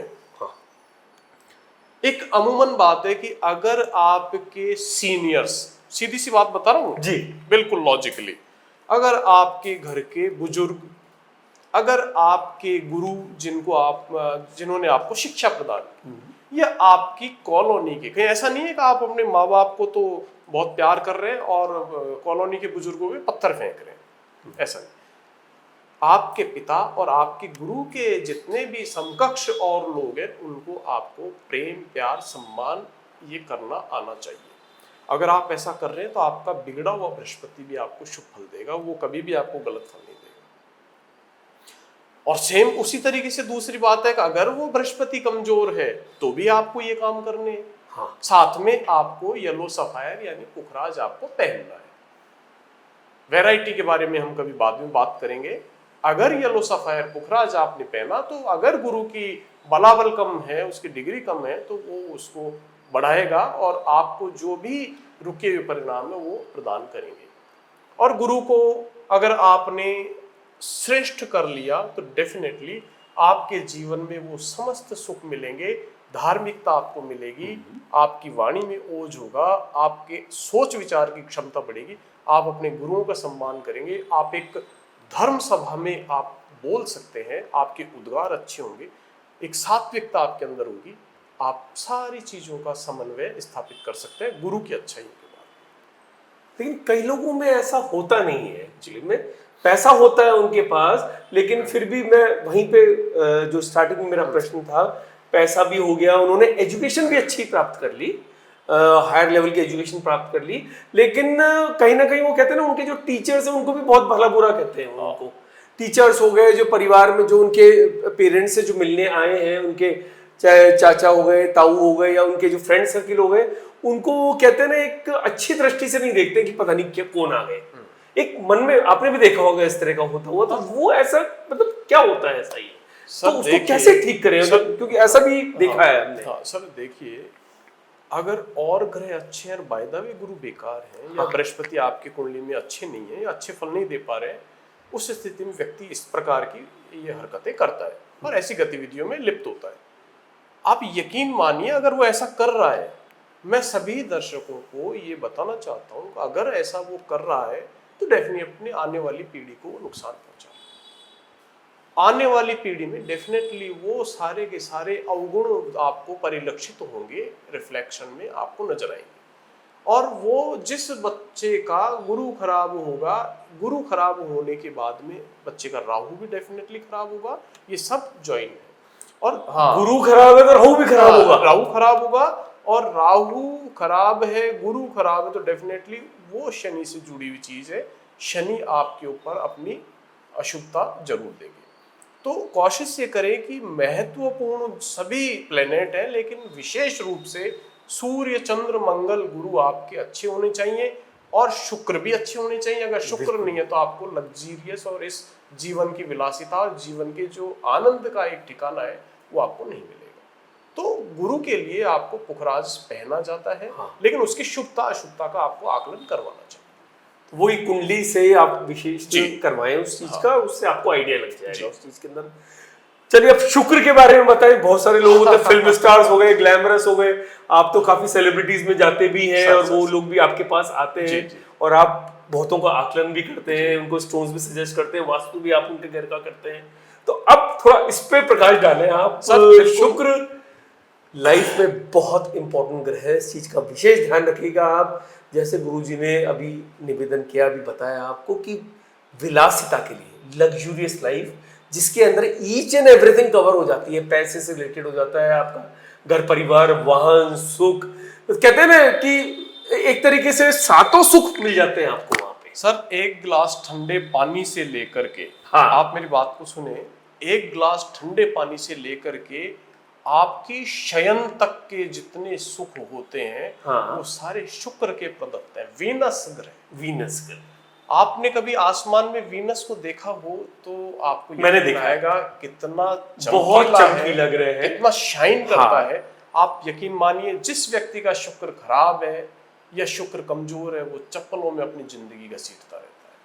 एक अमूमन बात है कि अगर आपके सीनियर्स, सीधी सी बात बता रहा हूं जी, बिल्कुल लॉजिकली, अगर आपके घर के बुजुर्ग, अगर आपके गुरु जिन्होंने आपको शिक्षा प्रदान की, या आपकी कॉलोनी के, कहीं ऐसा नहीं है कि आप अपने माँ बाप को तो बहुत प्यार कर रहे हैं और कॉलोनी के बुजुर्गों पे पत्थर फेंक रहे हैं, ऐसा नहीं। आपके पिता और आपके गुरु के जितने भी समकक्ष और लोग हैं उनको आपको प्रेम, प्यार, सम्मान ये करना आना चाहिए। अगर आप ऐसा कर रहे हैं तो आपका बिगड़ा हुआ बृहस्पति भी आपको शुभ फल देगा, वो कभी भी आपको गलत फल नहीं देगा। और सेम उसी तरीके से दूसरी बात है कि अगर वो बृहस्पति कमजोर है तो भी आपको ये काम करने हैं। हाँ। साथ में आपको येलो सफायर यानी पुखराज आपको पहनना है। वैरायटी के बारे में हम कभी बाद में बात करेंगे। अगर येलो सफायर पुखराज आपने पहना तो अगर गुरु की बलाबल कम है, उसकी डिग्री कम है, तो वो उसको बढ़ाएगा और आपको जो भी रुके हुए परिणाम है वो प्रदान करेंगे। और गुरु को अगर आपने श्रेष्ठ कर लिया तो डेफिनेटली आपके जीवन में वो समस्त सुख मिलेंगे, धार्मिकता आपको मिलेगी, आपकी वाणी में ओज होगा, आपके सोच विचार की क्षमता बढ़ेगी, आप अपने गुरुओं का सम्मान करेंगे, आप एक धर्म सभा में आप बोल सकते हैं, आपके उद्गार अच्छे होंगे, एक सात्विकता आपके अंदर होगी, आप सारी चीजों का समन्वय स्थापित कर सकते हैं गुरु की अच्छाइयों के बाद। लेकिन कई लोगों में ऐसा होता नहीं है एक्चुअली में, पैसा होता है उनके पास, लेकिन फिर भी मैं वहीं पे जो स्टार्टिंग में मेरा प्रश्न था, पैसा भी हो गया, उन्होंने एजुकेशन भी अच्छी प्राप्त कर ली, हायर लेवल की एजुकेशन प्राप्त कर ली, लेकिन कहीं ना कहीं वो कहते हैं ना, उनके जो टीचर्स हैं उनको भी बहुत भला बुरा कहते हैं। उनको टीचर्स हो गए, जो परिवार में जो उनके पेरेंट्स से जो मिलने आए हैं, उनके चाहे चाचा हो गए, ताऊ हो गए, या उनके जो फ्रेंड सर्किल हो गए, उनको वो कहते हैं ना एक अच्छी दृष्टि से नहीं देखते कि पता नहीं क्या कौन आ गए। एक मन में आपने भी देखा होगा इस तरह का होता हुआ, तो वो ऐसा मतलब क्या होता है ऐसा ही, तो उसको कैसे ठीक करें, क्योंकि ऐसा भी देखा है हमने। हाँ सर, देखिए, अगर और ग्रह अच्छे हैं और बाय द वे गुरु बेकार हैं, या बृहस्पति आपकी कुंडली में अच्छे नहीं है या अच्छे फल नहीं दे पा रहे हैं, उस स्थिति में व्यक्ति इस प्रकार की ये हरकतें करता है और ऐसी गतिविधियों में लिप्त होता है। आप यकीन मानिए, अगर वो ऐसा कर रहा है, मैं सभी दर्शकों को ये बताना चाहता हूँ, अगर ऐसा वो कर रहा है तो डेफिनेटली अपनी आने वाली पीढ़ी को वो नुकसान पहुंचा, आने वाली पीढ़ी में डेफिनेटली वो सारे के सारे अवगुण आपको परिलक्षित होंगे, रिफ्लेक्शन में आपको नजर आएंगे। और वो जिस बच्चे का गुरु खराब होगा, गुरु खराब होने के बाद में बच्चे का राहु भी डेफिनेटली खराब होगा, ये सब ज्वाइन है। और हाँ, गुरु खराब है तो राहु भी खराब होगा, राहु खराब होगा, और राहु खराब है, गुरु खराब है, तो डेफिनेटली वो शनि से जुड़ी हुई चीज है, शनि आपके ऊपर अपनी अशुभता जरूर देंगे। तो कोशिश ये करें कि महत्वपूर्ण सभी प्लेनेट हैं, लेकिन विशेष रूप से सूर्य, चंद्र, मंगल, गुरु आपके अच्छे होने चाहिए, और शुक्र भी अच्छे होने चाहिए। अगर शुक्र नहीं है तो आपको लग्जीरियस और इस जीवन की विलासिता और जीवन के जो आनंद का एक ठिकाना है वो आपको नहीं मिलेगा। तो गुरु के लिए आपको पुखराज पहना जाता है, लेकिन उसकी शुभता अशुभता का आपको आकलन करवाना चाहिए। वही कुंडली से आप विशेष करवाएं उस चीज का, उससे आपको आइडिया लग जाएगा उस चीज के अंदर। चलिए, अब शुक्र के बारे में बताएं। बहुत सारे लोग होते हैं, फिल्म स्टार्स हो गए, ग्लैमरस हो गए, आप तो काफी सेलिब्रिटीज में जाते भी हैं, और वो लोग भी आपके पास आते हैं, और आप बहुतों का आकलन भी करते हैं, उनको स्टोन्स भी सजेस्ट करते हैं, वास्तु भी आप उनके घर का करते हैं। तो अब थोड़ा इस पे प्रकाश डालें आप। शुक्र लाइफ में बहुत इंपॉर्टेंट ग्रह है, इस चीज का विशेष ध्यान रखिएगा आप। जैसे गुरुजी ने अभी निवेदन किया, अभी बताया आपको कि विलासिता के लिए, लग्जूरियस लाइफ जिसके अंदर ईच एंड एवरीथिंग कवर हो जाती है, पैसे से रिलेटेड हो जाता है, आपका घर परिवार, वाहन, सुख, तो कहते हैं ना कि एक तरीके से सातों सुख मिल जाते हैं आपको वहां पे। सर, एक गिलास ठंडे पानी से लेकर के, हाँ, आप मेरी बात को सुने, एक गिलास ठंडे पानी से लेकर के आपकी शयन तक के जितने सुख होते हैं, वो सारे शुक्र के प्रदत्त हैं। वीनस ग्रह, आपने कभी आसमान में वीनस को देखा हो तो आपको मैंने देखा आएगा कितना बहुत चमकीला ग्रह है, कितना शाइन करता है। आप यकीन मानिए, जिस व्यक्ति का शुक्र खराब है या शुक्र कमजोर है, वो चप्पलों में अपनी जिंदगी घसीटता रहता है।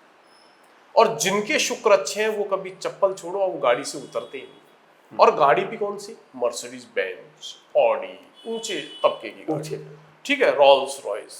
और जिनके शुक्र अच्छे हैं वो कभी चप्पल छोड़ो और वो गाड़ी से उतरते ही नहीं। और गाड़ी भी कौन सी? मर्सिडीज बेंज, ऑडी, ऊंचे तबके की गाड़ी, ठीक है, रोल्स रॉयस।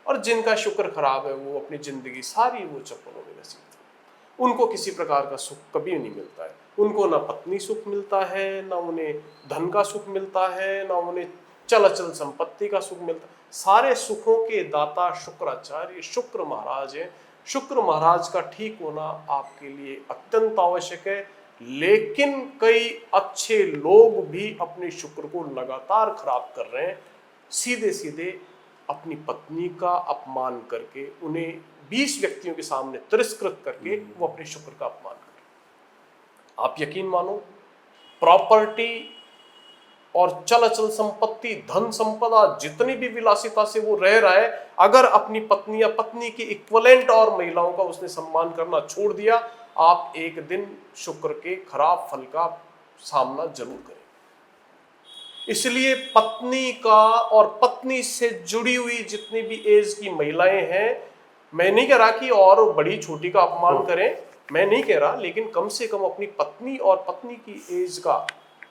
और जिनका शुक्र खराब है वो अपनी जिंदगी सारी वो चप्पलों में घसीटते हैं। उनको किसी प्रकार का सुख कभी नहीं मिलता है। उनको ना पत्नी सुख मिलता है, ना उन्हें धन का सुख मिलता है, ना उन्हें चल अचल संपत्ति का सुख मिलता है। सारे सुखों के दाता शुक्राचार्य, शुक्र महाराज है। शुक्र महाराज का ठीक होना आपके लिए अत्यंत आवश्यक है। लेकिन कई अच्छे लोग भी अपने शुक्र को लगातार खराब कर रहे हैं, सीधे सीधे अपनी पत्नी का अपमान करके, उन्हें 20 व्यक्तियों के सामने तिरस्कृत करके वो अपने शुक्र का अपमान कर रहे हैं। आप यकीन मानो, प्रॉपर्टी और चल अचल संपत्ति, धन संपदा, जितनी भी विलासिता से वो रह रहा है, अगर अपनी पत्नी या पत्नी की इक्विवेलेंट और महिलाओं का उसने सम्मान करना छोड़ दिया, आप एक दिन शुक्र के खराब फल का सामना जरूर करें। इसलिए पत्नी का और पत्नी से जुड़ी हुई जितनी भी एज की महिलाएं हैं, मैं नहीं कह रहा कि और बड़ी छोटी का अपमान करें, मैं नहीं कह रहा, लेकिन कम से कम अपनी पत्नी और पत्नी की एज का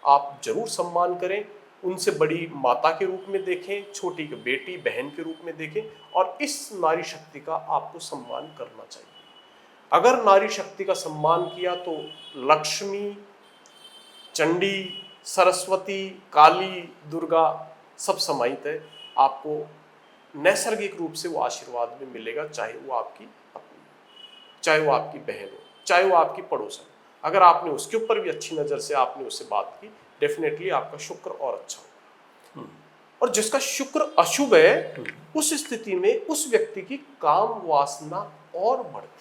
आप जरूर सम्मान करें। उनसे बड़ी माता के रूप में देखें, छोटी की बेटी बहन के रूप में देखें, और इस नारी शक्ति का आपको सम्मान करना चाहिए। अगर नारी शक्ति का सम्मान किया तो लक्ष्मी, चंडी, सरस्वती, काली, दुर्गा सब समाहित है। आपको नैसर्गिक रूप से वो आशीर्वाद में मिलेगा, चाहे वो आपकी पत्नी हो, चाहे वो आपकी बहन हो, चाहे वो आपकी पड़ोसन हो। अगर आपने उसके ऊपर भी अच्छी नज़र से आपने उससे बात की, डेफिनेटली आपका शुक्र और अच्छा होगा। और जिसका शुक्र अशुभ है, उस स्थिति में उस व्यक्ति की काम वासना और बढ़ती है।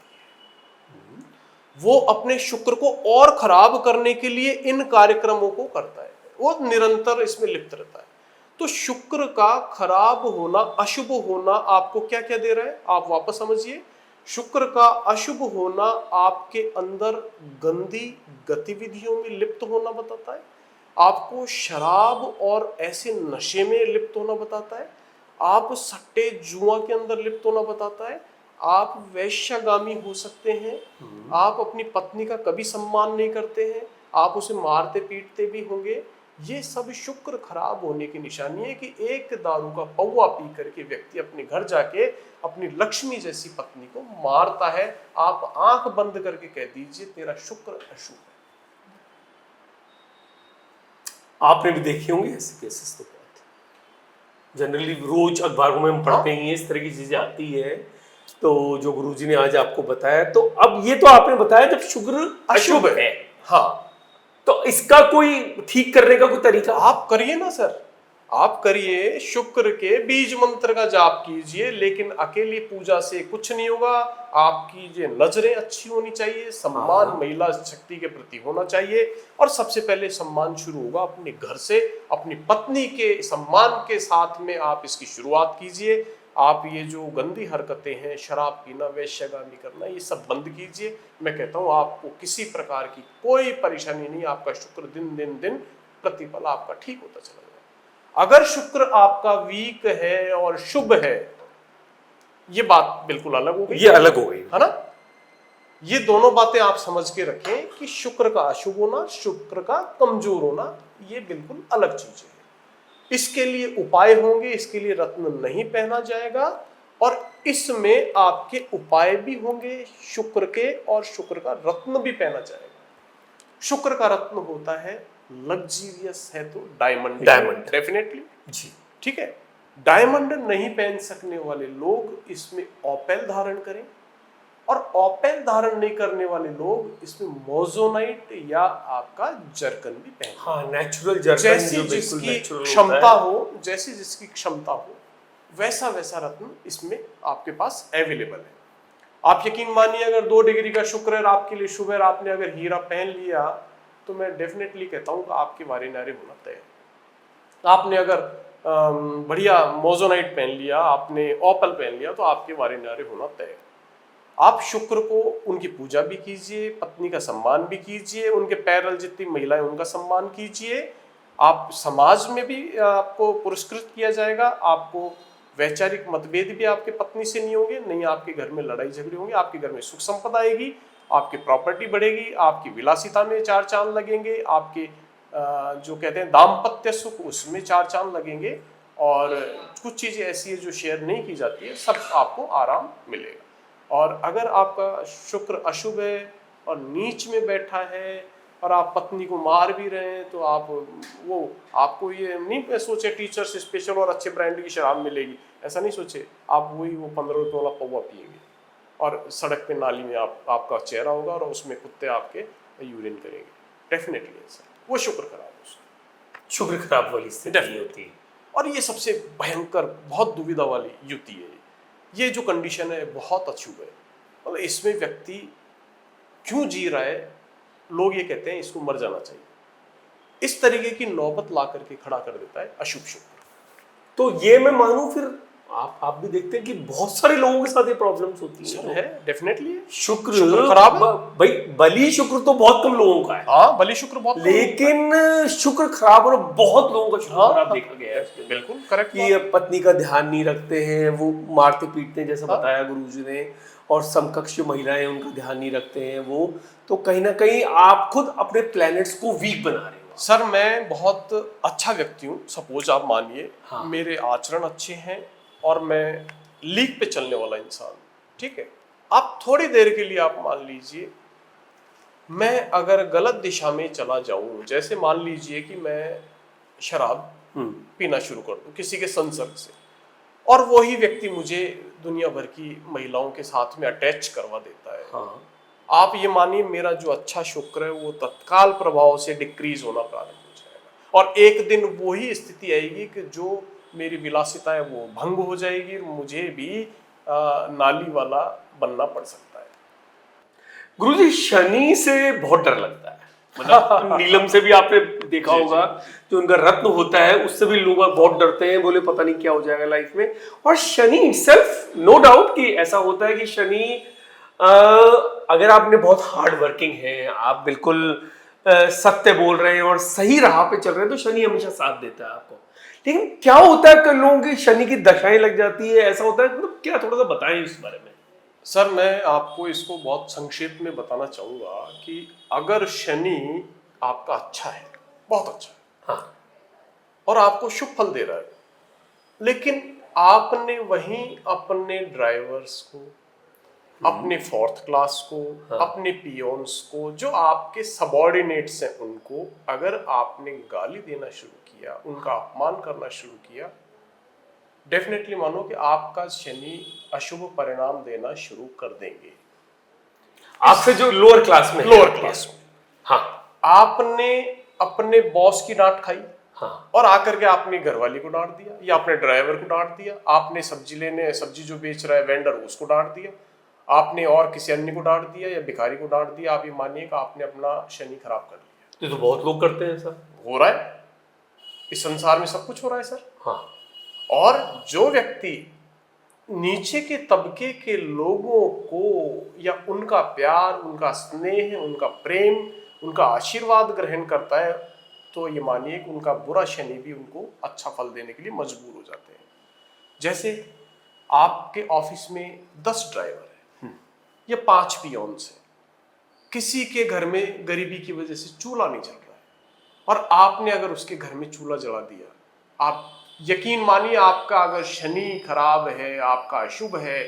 वो अपने शुक्र को और खराब करने के लिए इन कार्यक्रमों को करता है, वो निरंतर इसमें लिप्त रहता है। तो शुक्र का खराब होना, अशुभ होना आपको क्या क्या दे रहा है, आप वापस समझिए। शुक्र का अशुभ होना आपके अंदर गंदी गतिविधियों में लिप्त होना बताता है, आपको शराब और ऐसे नशे में लिप्त होना बताता है, आप सट्टे जुआ के अंदर लिप्त होना बताता है, आप वैश्यगामी हो सकते हैं, आप अपनी पत्नी का कभी सम्मान नहीं करते हैं, आप उसे मारते पीटते भी होंगे। ये सब शुक्र खराब होने की निशानी है कि एक दारू का पौवा पी करके व्यक्ति अपने घर जाके अपनी लक्ष्मी जैसी पत्नी को मारता है। आप आंख बंद करके कह दीजिए तेरा शुक्र अशुभ है। आपने भी देखे होंगे ऐसे केसेस, तो बहुत जनरली रोज अखबारों में हम पढ़ते ही हैं, इस तरह की चीजें आती है। तो जो गुरुजी ने आज आपको बताया, तो अब ये तो आपने बताया जब शुक्र अशुभ है, हाँ, तो इसका कोई ठीक करने का कोई तरीका? आप करिए ना सर, आप करिए, शुक्र के बीज मंत्र का जाप कीजिए, लेकिन अकेली पूजा से कुछ नहीं होगा। आपकी ये नजरें अच्छी होनी चाहिए, सम्मान महिला शक्ति के प्रति होना चाहिए, और सबसे पहले सम्मान शुरू होगा अपने घर से। अपनी पत्नी के सम्मान के साथ में आप इसकी शुरुआत कीजिए। आप ये जो गंदी हरकतें हैं, शराब पीना, वेश्यागामी करना, ये सब बंद कीजिए। मैं कहता हूँ आपको किसी प्रकार की कोई परेशानी नहीं, आपका शुक्र दिन दिन दिन प्रतिपल आपका ठीक होता चला जाएगा। अगर शुक्र आपका वीक है और शुभ है, ये बात बिल्कुल अलग हो गई, ये अलग हो गई है ना। ये दोनों बातें आप समझ के रखें कि शुक्र का अशुभ होना, शुक्र का कमजोर होना, ये बिल्कुल अलग चीज है। इसके लिए उपाय होंगे, इसके लिए रत्न नहीं पहना जाएगा, और इसमें आपके उपाय भी होंगे शुक्र के, और शुक्र का रत्न भी पहना जाएगा। शुक्र का रत्न होता है लग्जीरियस है तो डायमंड, डायमंड डेफिनेटली जी, ठीक है। डायमंड नहीं पहन सकने वाले लोग इसमें ओपेल धारण करें, और ओपेल धारण नहीं करने वाले लोग इसमें मोजोनाइट या आपका जर्कन भी पहने। हाँ, नेचुरल जर्कन, जैसी जिसकी क्षमता हो, जैसी जिसकी क्षमता हो, वैसा वैसा रत्न इसमें आपके पास अवेलेबल है। आप यकीन मानिए, अगर 2 डिग्री का शुक्र है आपके लिए शुभ है, आपने अगर हीरा पहन लिया, तो मैं डेफिनेटली कहता हूँ कि आपके वारे नारे होना तय है। आपने अगर बढ़िया मोजोनाइट पहन लिया, आपने ओपल पहन लिया, तो आपके वारे नारे होना तय है। आप शुक्र को उनकी पूजा भी कीजिए, पत्नी का सम्मान भी कीजिए, उनके पैरल जितनी महिलाएं उनका सम्मान कीजिए। आप समाज में भी आपको पुरस्कृत किया जाएगा, आपको वैचारिक मतभेद भी आपके पत्नी से नहीं होंगे, नहीं आपके घर में लड़ाई झगड़े होंगे, आपके घर में सुख संपदा आएगी, आपकी प्रॉपर्टी बढ़ेगी, आपकी विलासिता में 4 चांद लगेंगे, आपके जो कहते हैं दाम्पत्य सुख, उसमें 4 चांद लगेंगे, और कुछ चीज़ें ऐसी है जो शेयर नहीं की जाती है, सब आपको आराम मिलेगा। और अगर आपका शुक्र अशुभ है और नीच में बैठा है, और आप पत्नी को मार भी रहे हैं, तो आप वो आपको ये नहीं सोचे टीचर से स्पेशल और अच्छे ब्रांड की शराब मिलेगी, ऐसा नहीं सोचे। आप वही वो 15 रुपये वाला पौवा पिएंगे, और सड़क पे नाली में आपका चेहरा होगा, और उसमें कुत्ते आपके यूरिन करेंगे, डेफिनेटली ऐसा। वो शुक्र खराब है, शुक्र खराब वाली स्थिति होती है। और ये सबसे भयंकर, बहुत दुविधा वाली युति है। ये जो कंडीशन है बहुत अशुभ है, मतलब इसमें व्यक्ति क्यों जी रहा है, लोग ये कहते हैं इसको मर जाना चाहिए। इस तरीके की नौबत ला करके खड़ा कर देता है अशुभ शुक्र। तो ये मैं मानूं फिर आप भी देखते हैं कि बहुत सारे लोगों के साथ ये प्रॉब्लम्स होती सर हैं। है, डेफिनेटली शुक्र खराब है। भाई बली शुक्र तो बहुत कम लोगों का है, हाँ, बलि शुक्र बहुत कम लेकिन शुक्र खराब और बहुत लोगों का शुक्र हाँ, खराब देखा गया है है। बिल्कुल करेक्ट कि पत्नी का ध्यान नहीं रखते हैं, वो मारते पीटते हैं जैसा हाँ। बताया गुरुजी ने, और समकक्ष जो महिलाएं हैं उनका ध्यान नहीं रखते हैं वो, तो कहीं ना कहीं आप खुद अपने प्लैनेट्स को वीक बना रहे हो। सर मैं बहुत अच्छा व्यक्ति हूँ, सपोज आप मानिए हाँ। मेरे आचरण अच्छे हैं और मैं लीक पे चलने वाला इंसान, ठीक है। आप थोड़ी देर के लिए आप मान लीजिए मैं अगर गलत दिशा में चला जाऊं, जैसे मान लीजिए कि मैं शराब पीना शुरू कर दूं किसी के संसर्ग से, और वही व्यक्ति मुझे दुनिया भर की महिलाओं के साथ में अटैच करवा देता है। हाँ। आप ये मानिए मेरा जो अच्छा शुक्र है वो तत्काल प्रभाव से डिक्रीज होना प्रारंभ हो जाएगा, और एक दिन वही स्थिति आएगी कि जो मेरी विलासिता है वो भंग हो जाएगी, मुझे भी नाली वाला बनना पड़ सकता है। गुरुजी शनि से बहुत डर लगता है, मतलब नीलम से भी आपने देखा होगा, जो उनका रत्न होता है उससे भी लोग बहुत डरते हैं, बोले पता नहीं क्या हो जाएगा लाइफ में। और शनि इटसेल्फ नो डाउट कि ऐसा होता है कि शनि अगर आपने बहुत हार्ड वर्किंग है, आप बिल्कुल सत्य बोल रहे हैं और सही राह पे चल रहे हैं, तो शनि हमेशा साथ देता है आपको। लेकिन क्या होता है कई लोगों की शनि की दशाएं लग जाती है, ऐसा होता है, मतलब क्या थोड़ा सा बताएं इस बारे में। सर मैं आपको इसको बहुत संक्षेप में बताना चाहूंगा कि अगर शनि आपका अच्छा है, बहुत अच्छा है, हाँ। और आपको शुभ फल दे रहा है, लेकिन आपने वहीं अपने ड्राइवर्स को, अपने फोर्थ क्लास को, हाँ। अपने पियोन्स को, जो आपके सबॉर्डिनेट्स हैं, उनको अगर आपने गाली देना शुरू किया, उनका अपमान करना शुरू किया, डेफिनेटली मानो कि आपका शनि अशुभ परिणाम देना शुरू कर देंगे। आपसे जो लोअर क्लास में, लोअर क्लास में, हाँ, आपने अपने बॉस की डांट खाई, हाँ, और आकर के आपने घरवाली को डांट दिया या अपने ड्राइवर को डांट दिया, आपने सब्जी जो बेच रहा है वेंडर उसको डांट दिया, आपने और किसी अन्य को डांट दिया या भिखारी को डांट दिया, आप ये मानिए कि आपने अपना शनि खराब कर लिया। ये तो बहुत लोग करते हैं सर। हो रहा है, इस संसार में सब कुछ हो रहा है सर। हाँ। और जो व्यक्ति नीचे के तबके के लोगों को या उनका प्यार, उनका स्नेह, उनका प्रेम, उनका आशीर्वाद ग्रहण करता है, तो ये मानिए कि उनका बुरा शनि भी उनको अच्छा फल देने के लिए मजबूर हो जाते हैं। जैसे आपके ऑफिस में 10 ड्राइवर हैं या 5 पियोन्स हैं, किसी के घर में गरीबी की वजह से चूल्हा नहीं चल रहा है, और आपने अगर उसके घर में चूल्हा जला दिया, आप यकीन मानिए आपका अगर शनि खराब है, आपका अशुभ है,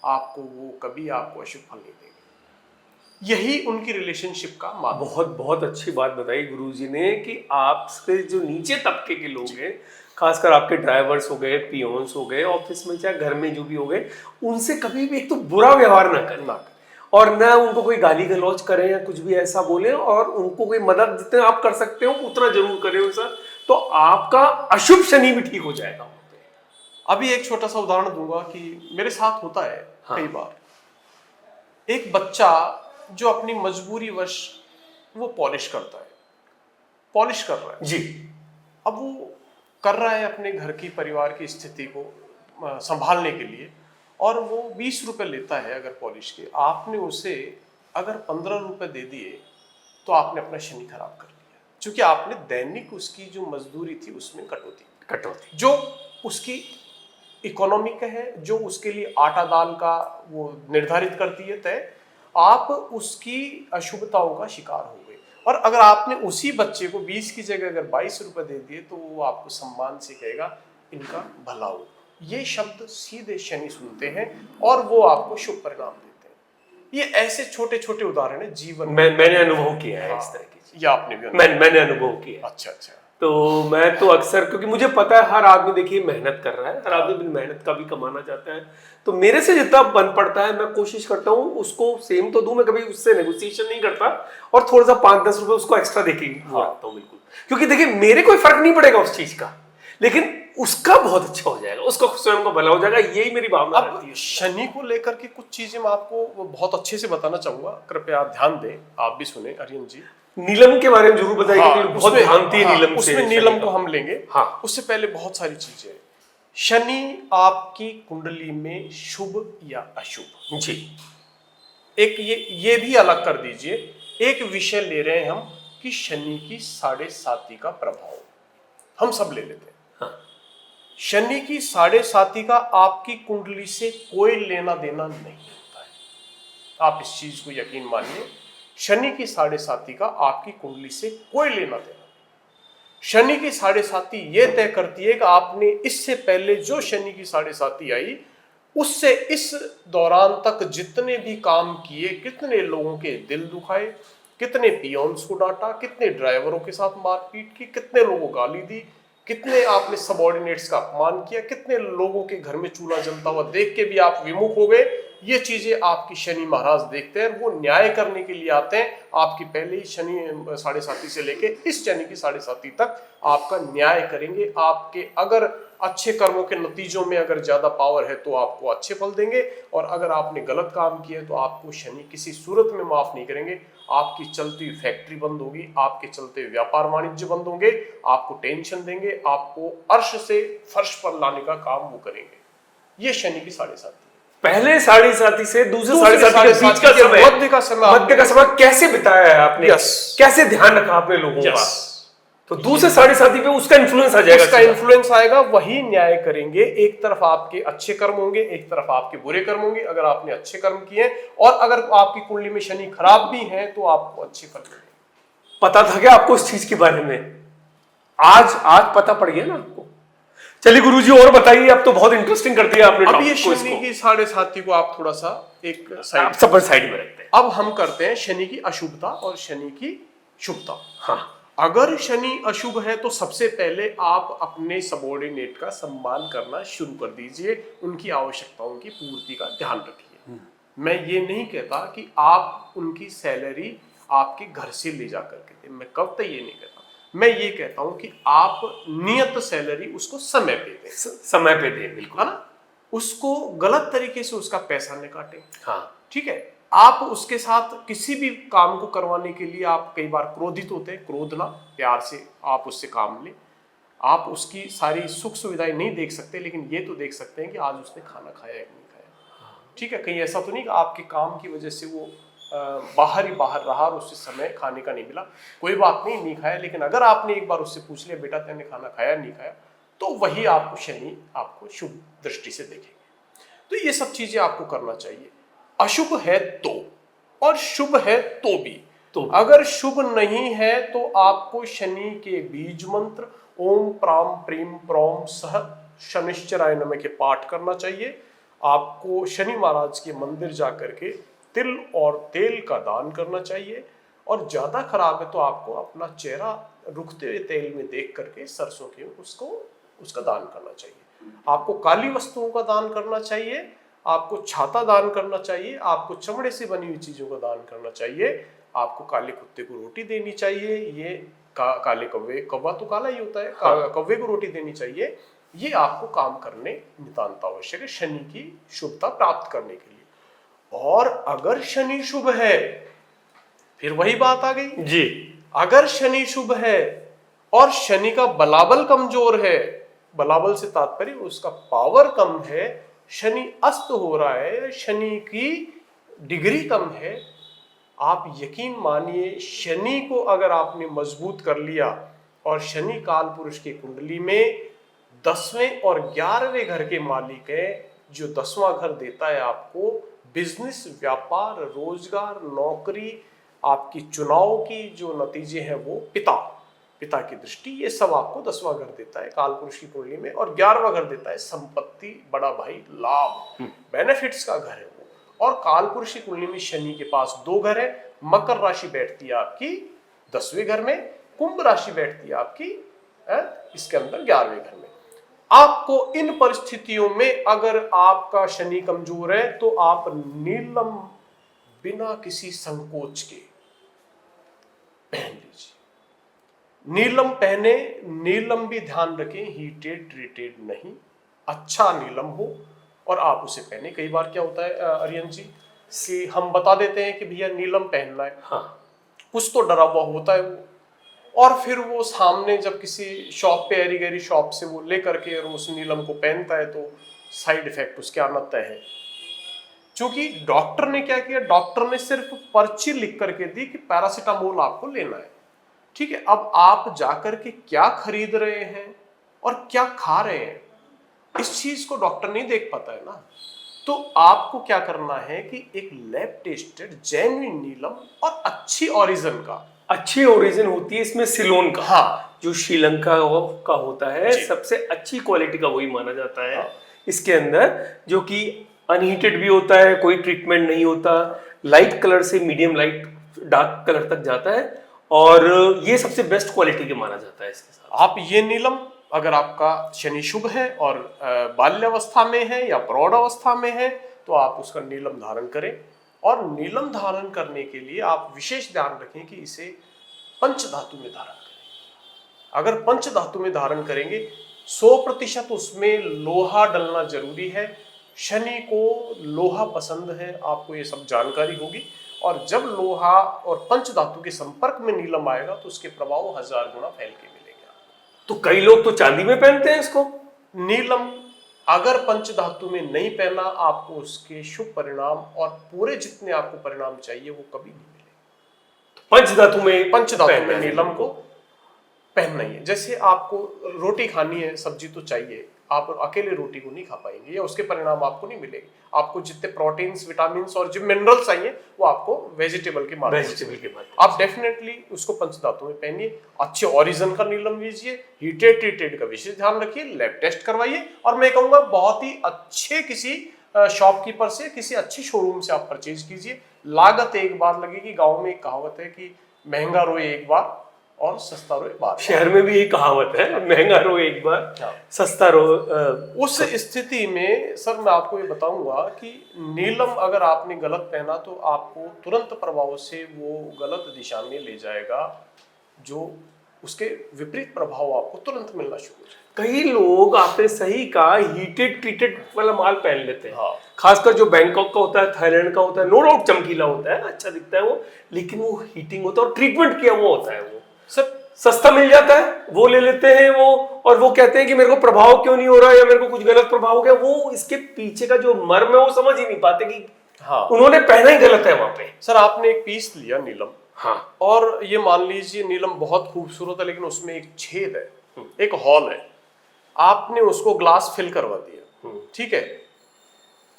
आपको वो कभी आपको अशुभ फल नहीं देंगे। यही उनकी रिलेशनशिप का मार्ग। बहुत बहुत अच्छी बात बताई गुरुजी ने कि आपसे जो नीचे तबके के लोग हैं, खासकर आपके ड्राइवर्स हो गए, पियोन्स हो गए, ऑफिस में चाहे घर में जो भी हो गए, उनसे कभी भी एक तो बुरा व्यवहार ना करें, और न उनको कोई गाली गलौज करें या कुछ भी ऐसा बोले, और उनको कोई मदद जितना आप कर सकते हो उतना जरूर करें सर, तो आपका अशुभ शनि भी ठीक हो जाएगा। अभी एक छोटा सा उदाहरण दूंगा कि मेरे साथ होता है कई बार, एक बच्चा जो अपनी मजबूरी वश वो पॉलिश करता है, पॉलिश कर रहा है जी, अब वो कर रहा है अपने घर की परिवार की स्थिति को संभालने के लिए, और वो 20 रुपए लेता है अगर पॉलिश के, आपने उसे अगर 15 रुपए दे दिए तो आपने अपना शनि खराब कर लिया, क्योंकि आपने दैनिक उसकी जो मजदूरी थी उसमें कटौती जो उसकी इकोनॉमिक है, जो उसके लिए आटा दाल का वो निर्धारित करती है तय, आप उसकी अशुभताओं का शिकार हो गए। और अगर आपने उसी बच्चे को 20 की जगह अगर 22 रुपए दे दिए तो वो आपको सम्मान से कहेगा इनका भला हो। ये शब्द सीधे शनि सुनते हैं और वो आपको शुभ परिणाम देते हैं। ये ऐसे छोटे छोटे उदाहरण है जीवन में। मैंने अनुभव किया है इस तरह की चीज। या आपने भी मैंने अनुभव किया। अच्छा। तो मैं तो अक्सर, क्योंकि मुझे पता है हर आदमी देखिए मेहनत कर रहा है, हर आदमी मेहनत का भी कमाना चाहता है, तो मेरे से जितना बन पड़ता है मैं कोशिश करता हूँ उसको सेम तो दूं, मैं कभी उससे नेगोशिएशन नहीं करता, और थोड़ा सा 5-10 रुपए उसको एक्स्ट्रा देके रखता हूँ बिल्कुल, क्योंकि देखिए मेरे कोई फर्क नहीं पड़ेगा उस चीज का, लेकिन उसका बहुत अच्छा हो जाएगा, उसका स्वयं को भला हो जाएगा, यही मेरी भावना रहती है। शनि को लेकर के कुछ चीजें मैं आपको बहुत अच्छे से बताना चाहूंगा, कृपया ध्यान दें, आप भी सुने आर्यन जी। नीलम के बारे में जरूर बताइए, बहुत भ्रांति है नीलम से। उसमें नीलम को हम लेंगे। हाँ। उससे पहले बहुत सारी चीजें, शनि आपकी कुंडली में शुभ या अशुभ? जी। एक ये भी अलग कर दीजिए। एक विषय ले रहे हैं हम कि शनि की 7.5 का प्रभाव हम सब ले लेते हैं। हाँ। शनि की 7.5 का आपकी कुंडली से कोई लेना देना नहीं होता है, आप इस चीज को यकीन मानिए। शनि की 7.5 का आपकी कुंडली से कोई लेना देना नहीं। शनि की 7.5 ये तय करती है कि आपने इससे पहले जो शनि की 7.5 आई उससे इस दौरान तक जितने भी काम किए, कितने लोगों के दिल दुखाए, कितने पियोन्स को डांटा, कितने ड्राइवरों के साथ मारपीट की, कितने लोगों को गाली दी, कितने आपने सबऑर्डिनेट्स का अपमान किया, कितने लोगों के घर में चूल्हा जलता हुआ देख के भी आप विमुख हो गए। ये चीजें आपकी शनि महाराज देखते हैं, वो न्याय करने के लिए आते हैं। आपकी पहले ही शनि 7.5 से लेके इस शनि की 7.5 तक आपका न्याय करेंगे। आपके अगर अच्छे कर्मों के नतीजों में अगर ज्यादा पावर है तो आपको अच्छे फल देंगे, और अगर आपने गलत काम किए तो आपको शनि किसी सूरत में माफ नहीं करेंगे। आपकी चलती हुई फैक्ट्री बंद होगी, आपके चलते हुए व्यापार वाणिज्य बंद होंगे, आपको टेंशन देंगे, आपको अर्श से फर्श पर लाने का काम वो करेंगे। ये शनि की 7.5। पहले 7.5 से दूसरे 7.5 के बीच का समय, मध्य का समय कैसे बिताया है आपने? कैसे ध्यान रखा आपने लोगों का? तो दूसरे 7.5 पे उसका इन्फ्लुएंस आ जाएगा। उसका इन्फ्लुएंस आएगा, वही न्याय करेंगे। एक तरफ आपके अच्छे कर्म होंगे, एक तरफ आपके बुरे कर्म होंगे। अगर आपने अच्छे कर्म किए और अगर आपकी कुंडली में शनि खराब भी है तो आपको अच्छे कर्म मिलेंगे। पता था क्या आपको इस चीज के बारे में? आज पता पड़ गया ना आपको। चलिए गुरुजी और बताइए, अब तो बहुत इंटरेस्टिंग कर दिया आपने। अब ये शनि की 7.5 को आप थोड़ा सा एक साइड में रखते हैं। अब हम करते हैं शनि की अशुभता और शनि की शुभता। हाँ। अगर शनि अशुभ है तो सबसे पहले आप अपने सबऑर्डिनेट का सम्मान करना शुरू कर दीजिए, उनकी आवश्यकताओं की पूर्ति का ध्यान रखिए। मैं ये नहीं कहता कि आप उनकी सैलरी आपके घर से ले जा करके दें, मैं कब तक ये नहीं कहता। मैं ये कहता हूं कि आप नियत सैलरी उसको समय पे दें। समय पे दें, बिल्कुल, है ना। उसको गलत तरीके से उसका पैसा न काटें। हाँ, ठीक है। आप उसके साथ किसी भी काम को करवाने के लिए आप कई बार क्रोधित होते हैं, क्रोध ना, प्यार से आप उससे काम लें। आप उसकी सारी सुख सुविधाएं नहीं देख सकते, लेकिन ये तो देख सकते हैं कि आज उसने खाना खाया या नहीं खाया। ठीक है। कहीं ऐसा तो नहीं कि आपके काम की वजह से वो बाहर ही बाहर रहा और उससे समय खाने का नहीं मिला। कोई बात नहीं खाया, लेकिन अगर आपने एक बार उससे पूछ लिया बेटा तेने खाना खाया नहीं खाया, तो वही आपको शनि आपको शुभ दृष्टि से देखेंगे। तो ये सब चीजें आपको करना चाहिए। अशुभ है तो, और शुभ है तो भी। तो अगर शुभ नहीं है तो आपको शनि के बीज मंत्र ओम प्राम प्रीम प्रोम सह शनिश्चराय नमः के पाठ करना चाहिए। आपको शनि महाराज के मंदिर जाकर के तिल और तेल का दान करना चाहिए, और ज्यादा खराब है तो आपको अपना चेहरा रुकते हुए तेल में देख करके सरसों के उसका दान करना चाहिए। आपको काली वस्तुओं का दान करना चाहिए, आपको छाता दान करना चाहिए, आपको चमड़े से बनी हुई चीजों का दान करना चाहिए, आपको काले कुत्ते को रोटी देनी चाहिए। ये काले कौवा तो काला ही होता है, कौवे को रोटी देनी चाहिए। ये आपको काम करने नितांत आवश्यक है शनि की शुभता प्राप्त करने के लिए। और अगर शनि शुभ है, फिर वही बात आ गई जी। अगर शनि शुभ है और शनि का बलाबल कमजोर है, बलाबल से तात्पर्य उसका पावर कम है, शनि अस्त हो रहा है, शनि की डिग्री कम है, आप यकीन मानिए शनि को अगर आपने मजबूत कर लिया, और शनि काल पुरुष की कुंडली में 10वें और 11वें घर के मालिक है, जो 10वां घर देता है आपको बिजनेस, व्यापार, रोजगार, नौकरी, आपकी चुनाव की जो नतीजे हैं वो पिता की दृष्टि, ये सब आपको 10वां घर देता है काल पुरुष की कुंडली में, और 11वां घर देता है संपत्ति, बड़ा भाई, लाभ, बेनिफिट्स का घर है वो। और काल पुरुष की कुंडली में शनि के पास 2 घर है। मकर राशि बैठती है आपकी 10वें घर में, कुंभ राशि बैठती है आपकी इसके अंदर 11वें घर में। आपको इन परिस्थितियों में अगर आपका शनि कमजोर है तो आप नीलम बिना किसी संकोच के पहन लीजिए। नीलम पहने, नीलम भी ध्यान रखें हीटेड ट्रीटेड नहीं, अच्छा नीलम हो और आप उसे पहने। कई बार क्या होता है आर्यन जी कि हम बता देते हैं कि भैया नीलम पहनना है, हाँ, कुछ तो डरा हुआ होता है वो, और फिर वो सामने जब किसी शॉप पे एरी गैरी शॉप से वो ले करके और उस नीलम को पहनता है तो साइड इफेक्ट उसके आना तय है। क्योंकि डॉक्टर ने क्या किया, डॉक्टर ने सिर्फ पर्ची लिख करके दी कि पैरासीटामोल आपको लेना है, ठीक है। अब आप जाकर के क्या खरीद रहे हैं और क्या खा रहे हैं, इस चीज को डॉक्टर नहीं देख पाता है ना। तो आपको क्या करना है कि एक लैब टेस्टेड जेन्युइन नीलम और अच्छी ओरिजिन का, अच्छी ओरिजिन होती है इसमें सिलोन का, हाँ, जो श्रीलंका का होता है, जी। सबसे अच्छी क्वालिटी का वही माना जाता है। हाँ। इसके अंदर जो कि अनहीटेड भी होता है, कोई ट्रीटमेंट नहीं होता, लाइट कलर से मीडियम लाइट डार्क कलर तक जाता है, और ये सबसे बेस्ट क्वालिटी के माना जाता है इसके साथ। आप ये नीलम अगर आपका शनि शुभ है और बाल्यावस्था में है या प्रौढ़ अवस्था में है तो आप उसका नीलम धारण करें। और नीलम धारण करने के लिए आप विशेष ध्यान रखें कि इसे पंच धातु में धारण करें। अगर पंच धातु में धारण करेंगे 100% उसमें लोहा डलना जरूरी है। शनि को लोहा पसंद है, आपको ये सब जानकारी होगी। और जब लोहा और पंच धातु के संपर्क में नीलम आएगा तो उसके प्रभाव 1000 गुना फैल के मिलेगा। तो कई लोग तो चांदी में पहनते हैं इसको। नीलम अगर पंच धातु में नहीं पहना, आपको उसके शुभ परिणाम और पूरे जितने आपको परिणाम चाहिए वो कभी नहीं मिलेंगे। पंच धातु में नीलम को पहनना ही है। जैसे आपको रोटी खानी है, सब्जी तो चाहिए, आप अकेले रोटी को नहीं खा पाएंगे या उसके परिणाम आपको नहीं मिलेंगे। आपको जितने प्रोटीन्स, विटामिन्स और जो मिनरल्स चाहिए वो आपको वेजिटेबल के माध्यम से आप डेफिनेटली उसको पंचधातु में पहनिए। अच्छे ओरिजिन का नीलम लीजिए, हीटेड ट्रीटेड का विशेष ध्यान रखिए, लैब टेस्ट करवाइए। और मैं कहूँगा बहुत ही अच्छे किसी शॉपकीपर से, किसी अच्छे शोरूम से आप परचेज कीजिए। लागत एक बार लगेगी। गाँव में एक कहावत है कि महंगा रोए एक बार और सस्ता रोए बार। शहर में भी यही कहावत है, महंगा रो एक बार, सस्ता रो। उस स्थिति में सर मैं आपको ये बताऊंगा कि नीलम अगर आपने गलत पहना तो आपको तुरंत प्रभाव से वो गलत दिशा में ले जाएगा, जो उसके विपरीत प्रभाव आपको तुरंत मिलना शुरू हो जाएगा। कई लोग, आपने सही कहा, हीटेड ट्रीटेड वाला माल पहन लेते हैं। हाँ। खासकर जो बैंकॉक का होता है, थाईलैंड का होता है, नो डाउट चमकीला होता है, अच्छा दिखता है वो, लेकिन वो हीटिंग होता है और ट्रीटमेंट किया वो होता है। वो सर सस्ता मिल जाता है, वो ले लेते हैं वो, और वो कहते हैं कि मेरे को प्रभाव क्यों नहीं हो रहा या मेरे को कुछ गलत प्रभाव हो गया। वो इसके पीछे का जो मर्म है वो समझ ही नहीं पाते कि हाँ, उन्होंने पहना ही गलत है वहां पे। सर आपने एक पीस लिया नीलम, हाँ, और ये मान लीजिए नीलम बहुत खूबसूरत है लेकिन उसमें एक छेद है, एक हॉल है, आपने उसको ग्लास फिल करवा दिया, ठीक है,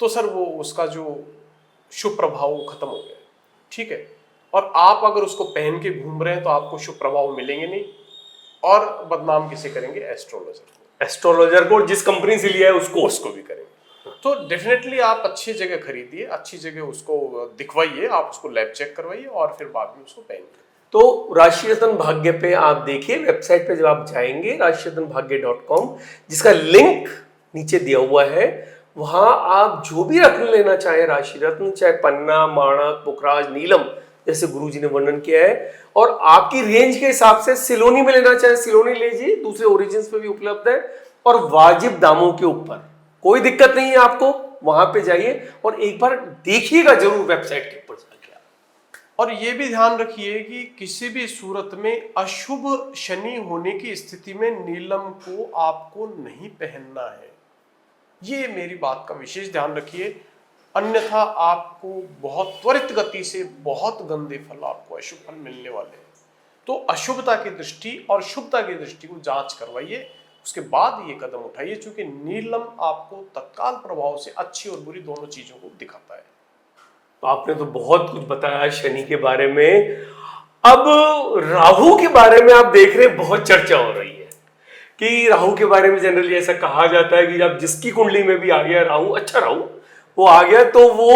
तो सर वो उसका जो शुभ प्रभाव खत्म हो गया, ठीक है। और आप अगर उसको पहन के घूम रहे हैं तो आपको शुभ प्रभाव मिलेंगे नहीं, और बदनाम किसे करेंगे? एस्ट्रोलॉजर को, जिस कंपनी से लिया है उसको भी करेंगे। तो डेफिनेटली आप अच्छी जगह खरीदिए, अच्छी जगह उसको दिखवाइए, आप उसको लैब चेक करवाइए और फिर बाद में उसको पहनिए। तो राशि रत्न भाग्य पे आप देखिए, वेबसाइट पे जब आप जाएंगे rashiratnbhagya.com, जिसका लिंक नीचे दिया हुआ है, वहां आप जो भी रत्न लेना चाहे, राशि रत्न, चाहे पन्ना, माणक, पुखराज, नीलम, जैसे गुरुजी ने वर्णन किया है, और आपकी रेंज के हिसाब से सिलोनी में लेना चाहे सिलोनी लीजिए, दूसरे ओरिजिन्स पे भी उपलब्ध है, और वाजिब दामों के ऊपर, कोई दिक्कत नहीं है आपको। वहां पे जाइए और एक बार देखिएगा जरूर वेबसाइट के ऊपर जाके। और ये भी ध्यान रखिए कि किसी भी सूरत में अशुभ शनि होने की स्थिति में नीलम को आपको नहीं पहनना है, ये मेरी बात का विशेष ध्यान रखिए, अन्यथा आपको बहुत त्वरित गति से बहुत गंदे फल, आपको अशुभ फल मिलने वाले हैं। तो अशुभता की दृष्टि और शुभता की दृष्टि को जांच करवाइए, उसके बाद ये कदम उठाइए, क्योंकि नीलम आपको तत्काल प्रभाव से अच्छी और बुरी दोनों चीजों को दिखाता है। आपने तो बहुत कुछ बताया शनि के बारे में। अब राहु के बारे में आप देख रहे हैं, बहुत चर्चा हो रही है कि राहु के बारे में जनरली ऐसा कहा जाता है कि जब जिसकी कुंडली में भी आ गया राहु, अच्छा राहु वो आ गया, तो वो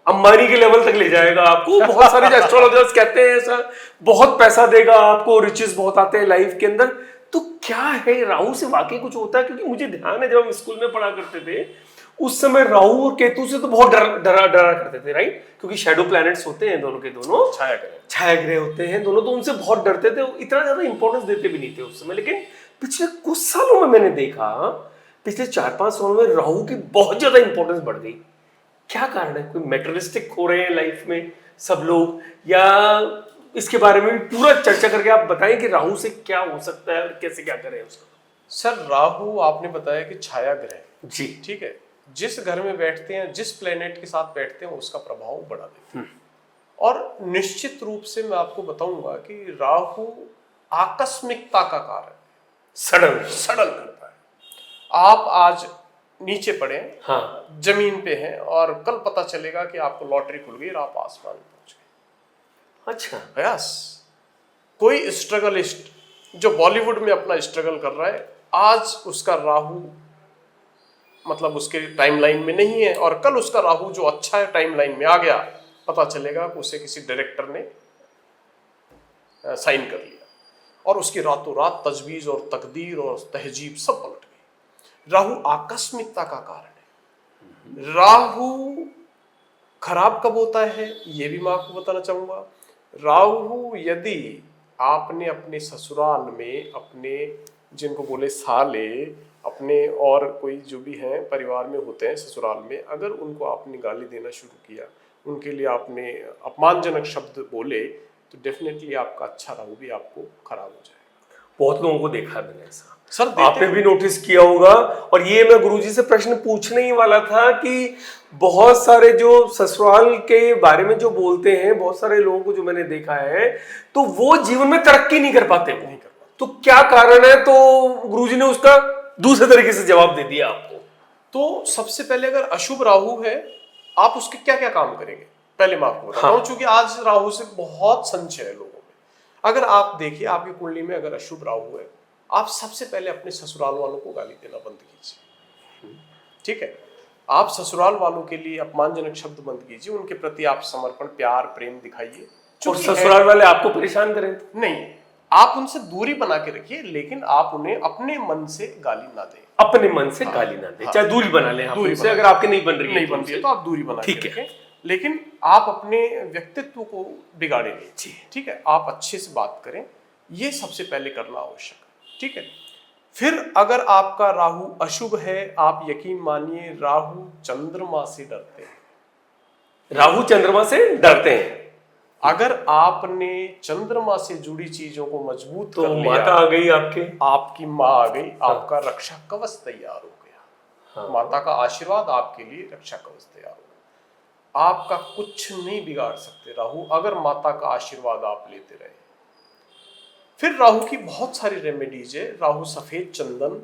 अंबानी के लेवल तक ले जाएगा आपको। बहुत सारे एस्ट्रोलॉजर्स कहते हैं ऐसा, बहुत पैसा देगा आपको, रिचेस बहुत आते हैं लाइफ के अंदर। तो क्या है, राहु से वाकई कुछ होता है? क्योंकि मुझे ध्यान है जब हम स्कूल में पढ़ा करते थे उस समय राहु और केतु से तो बहुत डरा करते थे, राइट? क्योंकि शैडो प्लैनेट्स होते हैं दोनों के दोनों, छाया ग्रह होते हैं दोनों, तो उनसे बहुत डरते थे, इतना ज्यादा इंपॉर्टेंस देते भी नहीं थे उस समय। लेकिन पिछले कुछ सालों में मैंने देखा, पिछले 4-5 सालों में राहु की बहुत ज्यादा इंपॉर्टेंस बढ़ गई। क्या कारण है? कोई मेटेरियलिस्टिक हो रहे हैं लाइफ में सब लोग, या इसके बारे में भी पूरा चर्चा करके आप बताएं कि राहु से क्या हो सकता है और कैसे क्या करें उसका। सर राहु आपने बताया कि छाया ग्रह, जी ठीक है, जिस घर में बैठते हैं, जिस प्लेनेट के साथ बैठते हैं, उसका प्रभाव बढ़ा देते हैं। और निश्चित रूप से मैं आपको बताऊंगा कि राहु आकस्मिकता का कारण, सडन सडन करता है। आप आज नीचे पड़े, हाँ जमीन पे हैं, और कल पता चलेगा कि आपको लॉटरी खुल गई और आप आसमान में पहुंच गए। अच्छा यस, कोई स्ट्रगलिस्ट जो बॉलीवुड में अपना स्ट्रगल कर रहा है, आज उसका राहु मतलब उसके टाइमलाइन में नहीं है, और कल उसका राहु जो अच्छा है टाइमलाइन में आ गया, पता चलेगा कि उसे किसी डायरेक्टर ने साइन कर लिया, और उसकी रातों रात तजवीज और तकदीर और तहजीब सब पलट गई। राहु आकस्मिकता का कारण है। राहु खराब कब होता है ये भी मैं आपको बताना चाहूंगा। राहु यदि आपने अपने ससुराल में अपने, जिनको बोले साले, अपने और कोई जो भी हैं परिवार में होते हैं ससुराल में, अगर उनको आपने गाली देना शुरू किया, उनके लिए आपने अपमानजनक शब्द बोले, तो डेफिनेटली आपका अच्छा राहु भी आपको खराब हो जाएगा। बहुत लोगों को देखा है मैंने ऐसा, सर आपने भी नोटिस किया होगा। और ये मैं गुरुजी से प्रश्न पूछने ही वाला था कि बहुत सारे जो ससुराल के बारे में जो बोलते हैं, बहुत सारे लोगों को जो मैंने देखा है, तो वो जीवन में तरक्की नहीं कर पाते। तो क्या कारण है? तो गुरुजी ने उसका दूसरे तरीके से जवाब दे दिया आपको। तो सबसे पहले अगर अशुभ राहु है, आप उसके क्या क्या काम करेंगे पहले मैं आपको बताता हूं, चूंकि आज राहु से बहुत संशय है लोगों में। अगर आप देखिए आपकी कुंडली में अगर अशुभ राहु है, आप सबसे पहले अपने ससुराल वालों को गाली देना बंद कीजिए, ठीक है। आप ससुराल वालों के लिए अपमानजनक शब्द बंद कीजिए, उनके प्रति आप समर्पण, प्यार, प्रेम दिखाइए। और ससुराल वाले आपको परेशान करें तो नहीं, आप उनसे दूरी बना के रखिए, लेकिन आप उन्हें अपने मन से गाली ना दें। अपने मन से गाली ना दें, चाहे दूरी बना लें दूरी से, अगर आपके नहीं बन रही नहीं बन रही है तो आप दूरी बना के ठीक है। रखें, लेकिन आप अपने व्यक्तित्व को बिगाड़े नहीं, ठीक है। आप अच्छे से बात करें, ये सबसे पहले करना आवश्यक है, ठीक है। फिर अगर आपका राहु अशुभ है, आप यकीन मानिए राहु चंद्रमा से डरते हैं। राहु चंद्रमा से डरते हैं। अगर आपने चंद्रमा से जुड़ी चीजों को मजबूत तो कर लिया, माता आ गई आपके, आपकी माँ आ गई, आपका रक्षा कवच तैयार हो गया। माता का आशीर्वाद आपके लिए रक्षा कवच तैयार हो गया। आपका कुछ नहीं बिगाड़ सकते राहु, अगर माता का आशीर्वाद आप लेते रहे। फिर राहु की बहुत सारी रेमेडीज है। राहु सफेद चंदन,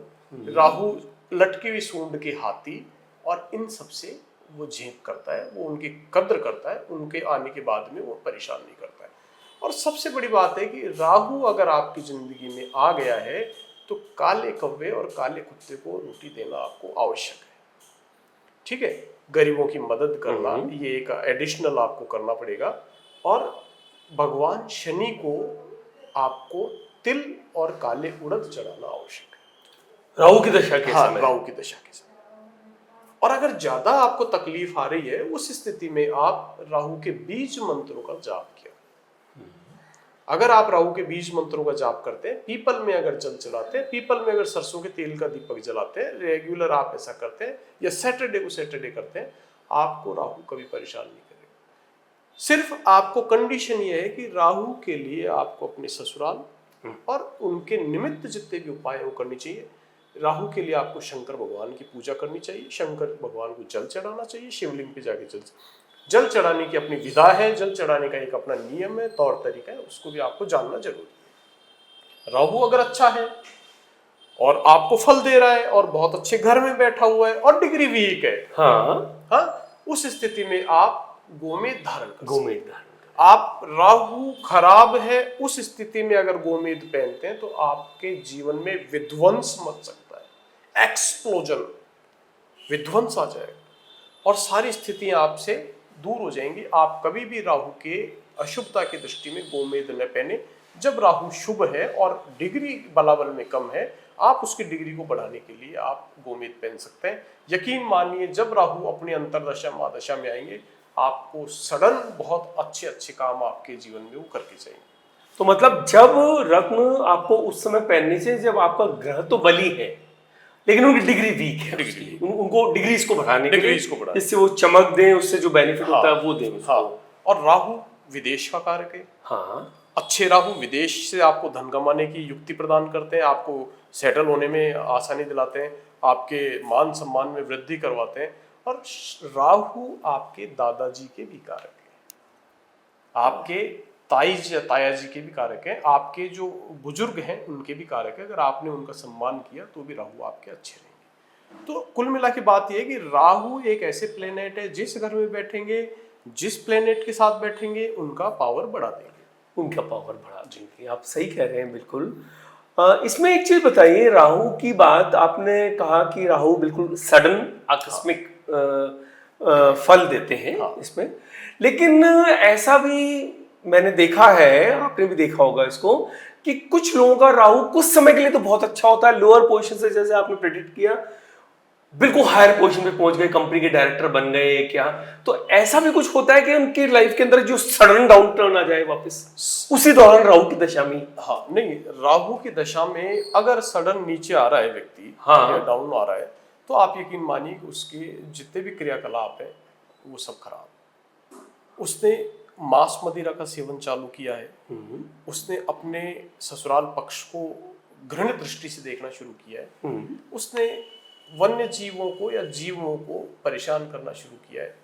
राहु लटकी हुई सूंड के हाथी, और इन सबसे वो झेप करता है, वो उनकी कद्र करता है, उनके आने के बाद में वो परेशान नहीं करता है। और सबसे बड़ी बात है कि राहु अगर आपकी जिंदगी में आ गया है, तो काले कौवे और काले कुत्ते को रोटी देना आपको आवश्यक है, ठीक है। गरीबों की मदद करना, ये एक एडिशनल आपको करना पड़ेगा। और भगवान शनि को आपको तिल और काले उड़द चढ़ाना आवश्यक है राहु की दशा के समय। राहु की दशा के समय। और अगर ज्यादा आपको तकलीफ आ रही है, उस स्थिति में आप राहु के बीज मंत्रों का जाप किया। अगर आप राहु के बीज मंत्रों का जाप करते हैं, पीपल में अगर जल चढ़ाते हैं, पीपल में अगर सरसों के तेल का दीपक जलाते हैं, रेगुलर आप ऐसा करते हैं, या सैटरडे को सैटरडे करते हैं, आपको राहु कभी परेशान नहीं करेगा। सिर्फ आपको कंडीशन ये है कि राहु के लिए आपको अपने ससुराल और उनके निमित्त जितने भी उपाय वो करनी चाहिए। राहु के लिए आपको शंकर भगवान की पूजा करनी चाहिए, शंकर भगवान को जल चढ़ाना चाहिए, शिवलिंग पे जाके जल चढ़ाने की अपनी विधा है, जल चढ़ाने का एक अपना नियम है, तौर तरीका है, उसको भी आपको जानना जरूरी है। राहु अगर अच्छा है और आपको फल दे रहा है और बहुत अच्छे घर में बैठा हुआ है और डिग्री वीक है, हाँ, उस स्थिति में आप गोमेद धारण कर, गोमेद धारण। आप राहु खराब है, उस स्थिति में अगर गोमेद पहनते हैं तो आपके जीवन में विध्वंस मच सकता है, एक्सप्लोजन, विध्वंस आ जाएगा और सारी स्थितियां आपसे दूर हो जाएंगी। आप कभी भी राहु के अशुभता की दृष्टि में गोमेद न पहने। जब राहु शुभ है और डिग्री बलाबल में कम है, आप उसकी डिग्री को बढ़ाने के लिए आप गोमेद पहन सकते हैं। यकीन मानिए जब राहु अपनी अंतरदशा महादशा में आएंगे, आपको सडन बहुत अच्छे अच्छे काम आपके जीवन में वो करके जाएंगे। तो मतलब जब रत्न आपको उस समय पहनने से, जब आपका ग्रह तो बली है लेकिन उनकी डिग्री वीक है, उनको डिग्रीज को बढ़ाने के लिए, इससे वो चमक दें, उससे जो बेनिफिट होता है वो दें। हाँ, और राहु विदेश का कारक है। हाँ, अच्छे राहु विदेश से आपको धन कमाने की युक्ति प्रदान करते हैं, आपको सेटल होने में आसानी दिलाते हैं, आपके मान सम्मान में वृद्धि करवाते हैं। और राहु आपके दादाजी के भी कारक है, आपके ताईज या ताया जी के भी कारक हैं, आपके जो बुजुर्ग हैं उनके भी कारक है। अगर आपने उनका सम्मान किया तो भी राहु आपके अच्छे रहेंगे। तो कुल मिला के बात यह है कि राहु एक ऐसे प्लेनेट है, जिस घर में बैठेंगे, जिस प्लेनेट के साथ बैठेंगे, उनका पावर बढ़ा देंगे, उनका पावर बढ़ा देंगे। आप सही कह रहे हैं बिल्कुल। इसमें एक चीज बताइए, राहु की बात आपने कहा कि राहु बिल्कुल सडन आकस्मिक फल देते हैं इसमें, लेकिन ऐसा भी मैंने देखा है, आपने भी देखा होगा इसको, कि कुछ लोगों का राहु कुछ समय के लिए तो बहुत अच्छा होता है, लोअर पोजीशन से, जैसे आपने प्रेडिक्ट किया, बिल्कुल हायर पोजीशन पे पहुंच गए, कंपनी के डायरेक्टर बन गए क्या। तो ऐसा भी कुछ होता है कि उनकी लाइफ के अंदर जो सडन डाउन टर्न आ जाए वापस उसी दौरान राहु की दशा में? हाँ, नहीं, राहु की दशा में अगर सडन नीचे आ रहा है व्यक्ति, हाँ, या डाउन आ रहा है, तो आप यकीन मानिए कि उसके जितने भी क्रियाकलाप है वो सब खराब। उसने मांस मदिरा का सेवन चालू किया है, उसने अपने ससुराल पक्ष को घृणित दृष्टि से देखना शुरू किया है, उसने वन्य जीवों को या जीवों को परेशान करना शुरू किया है।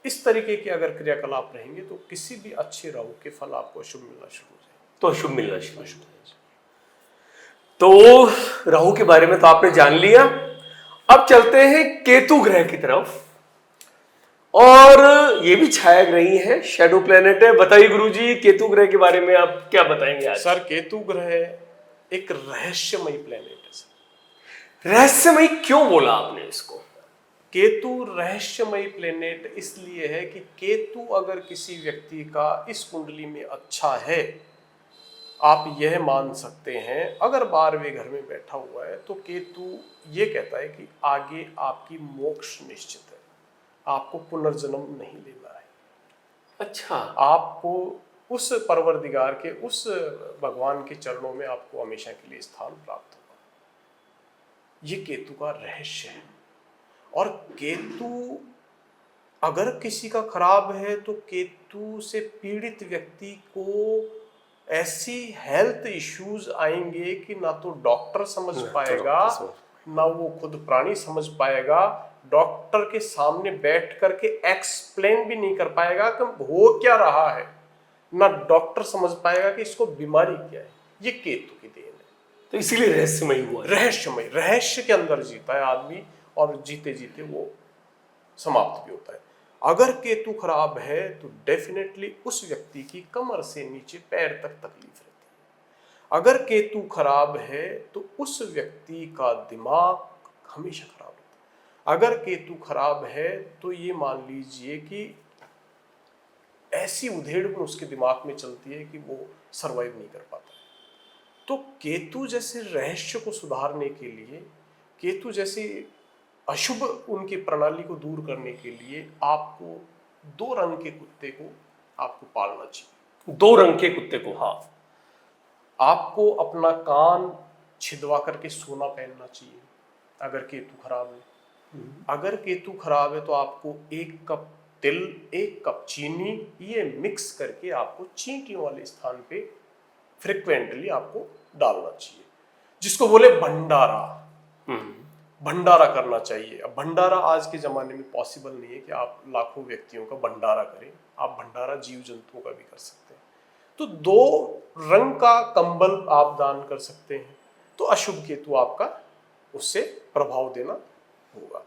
इस तरीके के अगर क्रियाकलाप रहेंगे तो किसी भी अच्छे राहु के फल आपको अशुभ मिलना शुरू हो जाए। तो अशुभ मिलना शुरू हो जाए। तो राहु के बारे में तो आपने जान लिया। अब चलते हैं केतु ग्रह की तरफ, और ये भी छाया ग्रही है, शैडो प्लेनेट है। बताइए गुरुजी, केतु ग्रह के बारे में आप क्या बताएंगे आज? सर, केतु ग्रह एक रहस्यमयी प्लेनेट है सर। रहस्यमयी क्यों बोला आपने इसको? केतु रहस्यमयी प्लेनेट इसलिए है कि केतु अगर किसी व्यक्ति का इस कुंडली में अच्छा है, आप यह मान सकते हैं, अगर 12वें घर में बैठा हुआ है, तो केतु ये कहता है कि आगे आपकी मोक्ष निश्चित है, आपको पुनर्जन्म नहीं लेना है। अच्छा, आपको उस परवरदिगार के, उस भगवान के चरणों में आपको हमेशा के लिए स्थान प्राप्त होगा। ये केतु का रहस्य है। और केतु अगर किसी का खराब है तो केतु से पीड़ित व्यक्ति को ऐसी हेल्थ इश्यूज आएंगे कि ना तो डॉक्टर समझ पाएगा, ना वो खुद प्राणी समझ पाएगा, डॉक्टर के सामने बैठ करके एक्सप्लेन भी नहीं कर पाएगा कि हो क्या रहा है, ना डॉक्टर समझ पाएगा कि इसको बीमारी क्या है। ये केतु की देन है। तो इसीलिए रहस्यमयी हुआ। रहस्यमय, रहस्य के अंदर जीता है आदमी, और जीते जीते वो समाप्त भी होता है। अगर केतु खराब है तो डेफिनेटली उस व्यक्ति की कमर से नीचे पैर तक तकलीफ रहती है। अगर केतु खराब है तो उस व्यक्ति का दिमाग हमेशा खराब रहता है। अगर केतु खराब है तो ये मान लीजिए कि ऐसी उधेड़ उसके दिमाग में चलती है कि वो सरवाइव नहीं कर पाता है। तो केतु जैसे रहस्य को सुधारने के लिए, केतु जैसी अशुभ उनकी प्रणाली को दूर करने के लिए आपको 2 रंग के कुत्ते को आपको पालना चाहिए। 2 रंग के कुत्ते को? हाँ, आपको अपना कान छिदवा करके सोना पहनना चाहिए अगर केतु खराब है। अगर केतु खराब है तो आपको 1 कप तिल, 1 कप चीनी, ये मिक्स करके आपको चींटियों वाले स्थान पे फ्रिक्वेंटली आपको डालना चाहिए, जिसको बोले भंडारा। भंडारा करना चाहिए। अब भंडारा आज के ज़माने में पॉसिबल नहीं है कि आप लाखों व्यक्तियों का भंडारा करें। आप भंडारा जीव जंतुओं का भी कर सकते हैं। तो 2 रंग का कंबल आप दान कर सकते हैं, तो अशुभ केतु आपका उससे प्रभाव देना होगा।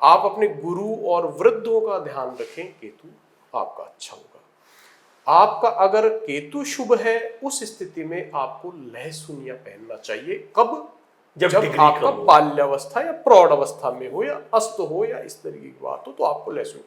आप अपने गुरु और वृद्धों का ध्यान रखें, केतु आपका अच्छा होगा। आपका अगर केतु शुभ है, उस स्थिति में आपको लहसुनिया पहनना चाहिए। कब? जब आपका बाल्यावस्था या प्रौढ़ अवस्था में हो, या अस्त हो, या इस तरीके की बात हो, तो आपको लहसुन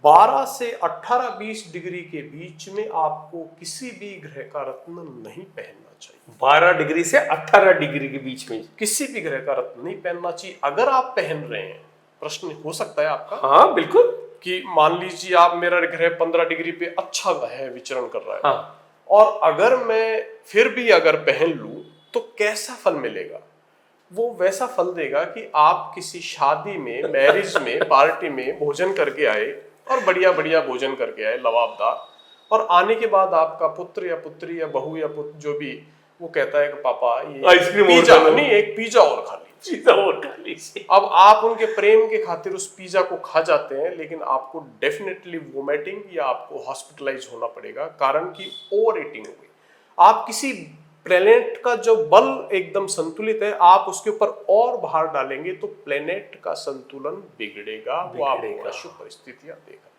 12 से 18-20 डिग्री के बीच में आपको किसी भी ग्रह का रत्न नहीं पहनना चाहिए। 12 डिग्री से 18 डिग्री के बीच में किसी भी ग्रह का रत्न नहीं पहनना चाहिए। अगर आप पहन रहे हैं, प्रश्न हो सकता है आपका, हाँ बिल्कुल, कि मान लीजिए आप, मेरा ग्रह 15 डिग्री पे अच्छा है, विचरण कर रहा है, हाँ, और अगर मैं फिर भी अगर पहन लूं तो कैसा फल मिलेगा? वो वैसा फल देगा कि आप किसी शादी में, मैरिज में, पार्टी में भोजन करके आए, और बढ़िया बढ़िया भोजन करके आए, लवाबदार, और आने के बाद आपका पुत्र या पुत्री या बहू या पुत्र जो भी वो कहता है कि पापा ये आइसक्रीम पिज्जा नहीं, एक पिज्जा और खा लीजिए। पिज्जा और खा लीजिए। अब आप उनके प्रेम के खातिर उस पिज्जा को खा जाते हैं, लेकिन आपको डेफिनेटली वोमिटिंग या आपको हॉस्पिटलाइज होना पड़ेगा, कारण कि ओवर ईटिंग हो गई। आप किसी प्लेनेट का जो बल एकदम संतुलित है, आप उसके ऊपर और भार डालेंगे तो प्लेनेट का संतुलन बिगड़ेगा, वो आपको अशुभ परिस्थितियां देगा।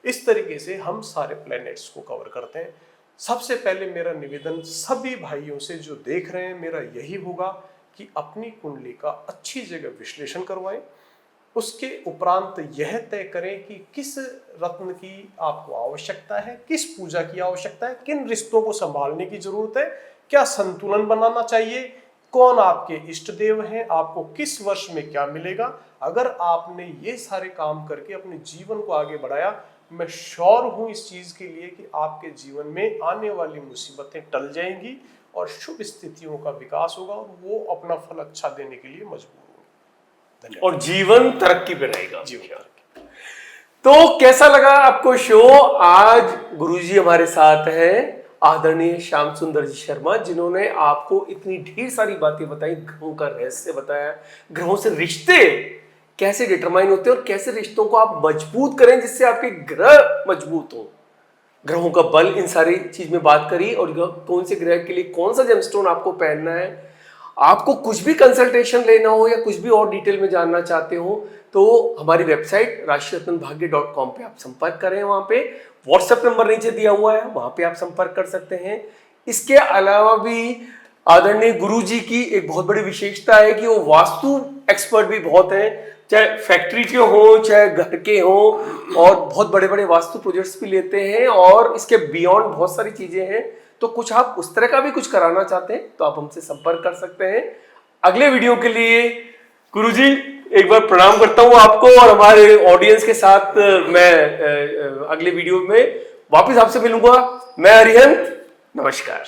इस तरीके से हम सारे प्लैनेट्स को कवर करते हैं। सबसे पहले मेरा निवेदन सभी भाइयों से जो देख रहे हैं, मेरा यही होगा कि अपनी कुंडली का अच्छी जगह विश्लेषण करवाएं। उसके उपरांत यह तय करें कि किस रत्न की आपको आवश्यकता है, किस पूजा की आवश्यकता है, किन रिश्तों को संभालने की जरूरत है, क्या संतुलन बनाना चाहिए, कौन आपके इष्ट देव हैं, आपको किस वर्ष में क्या मिलेगा। अगर आपने ये सारे काम करके अपने जीवन को आगे बढ़ाया, मैं श्योर हूं इस चीज के लिए कि आपके जीवन में आने वाली मुसीबतें टल जाएंगी और शुभ स्थितियों का विकास होगा और वो अपना फल अच्छा देने के लिए मजबूर होंगे। धन्यवाद। और जीवन तरक्की पे रहेगा। जीवन तरक्की। तो कैसा लगा आपको शो? आज गुरुजी हमारे साथ हैं, आदरणीय श्याम सुंदर जी शर्मा, जिन्होंने आपको इतनी ढेर सारी बातें बताई, ग्रहों का रहस्य बताया, ग्रहों से रिश्ते कैसे डिटरमाइन होते हैं और कैसे रिश्तों को आप मजबूत करें जिससे आपके ग्रह मजबूत हो, ग्रहों का बल, इन सारी चीज में बात करी। और कौन से ग्रह के लिए कौन सा जेमस्टोन आपको पहनना है, आपको कुछ भी कंसल्टेशन लेना हो या कुछ भी और डिटेल में जानना चाहते हो तो हमारी वेबसाइट राशिरत्नभाग्य.com पे आप संपर्क करें। वहां पे व्हाट्सएप नंबर नीचे दिया हुआ है, वहां पे आप संपर्क कर सकते हैं। इसके अलावा भी आदरणीय गुरुजी की एक बहुत बड़ी विशेषता है कि वो वास्तु एक्सपर्ट भी बहुत हैं, चाहे फैक्ट्री के हो चाहे घर के हो, और बहुत बड़े बड़े वास्तु प्रोजेक्ट्स भी लेते हैं और इसके बियॉन्ड बहुत सारी चीजें हैं। तो कुछ आप उस तरह का भी कुछ कराना चाहते हैं तो आप हमसे संपर्क कर सकते हैं। अगले वीडियो के लिए गुरुजी एक बार प्रणाम करता हूं आपको, और हमारे ऑडियंस के साथ मैं अगले वीडियो में वापस आपसे मिलूंगा। मैं अरिहंत, नमस्कार।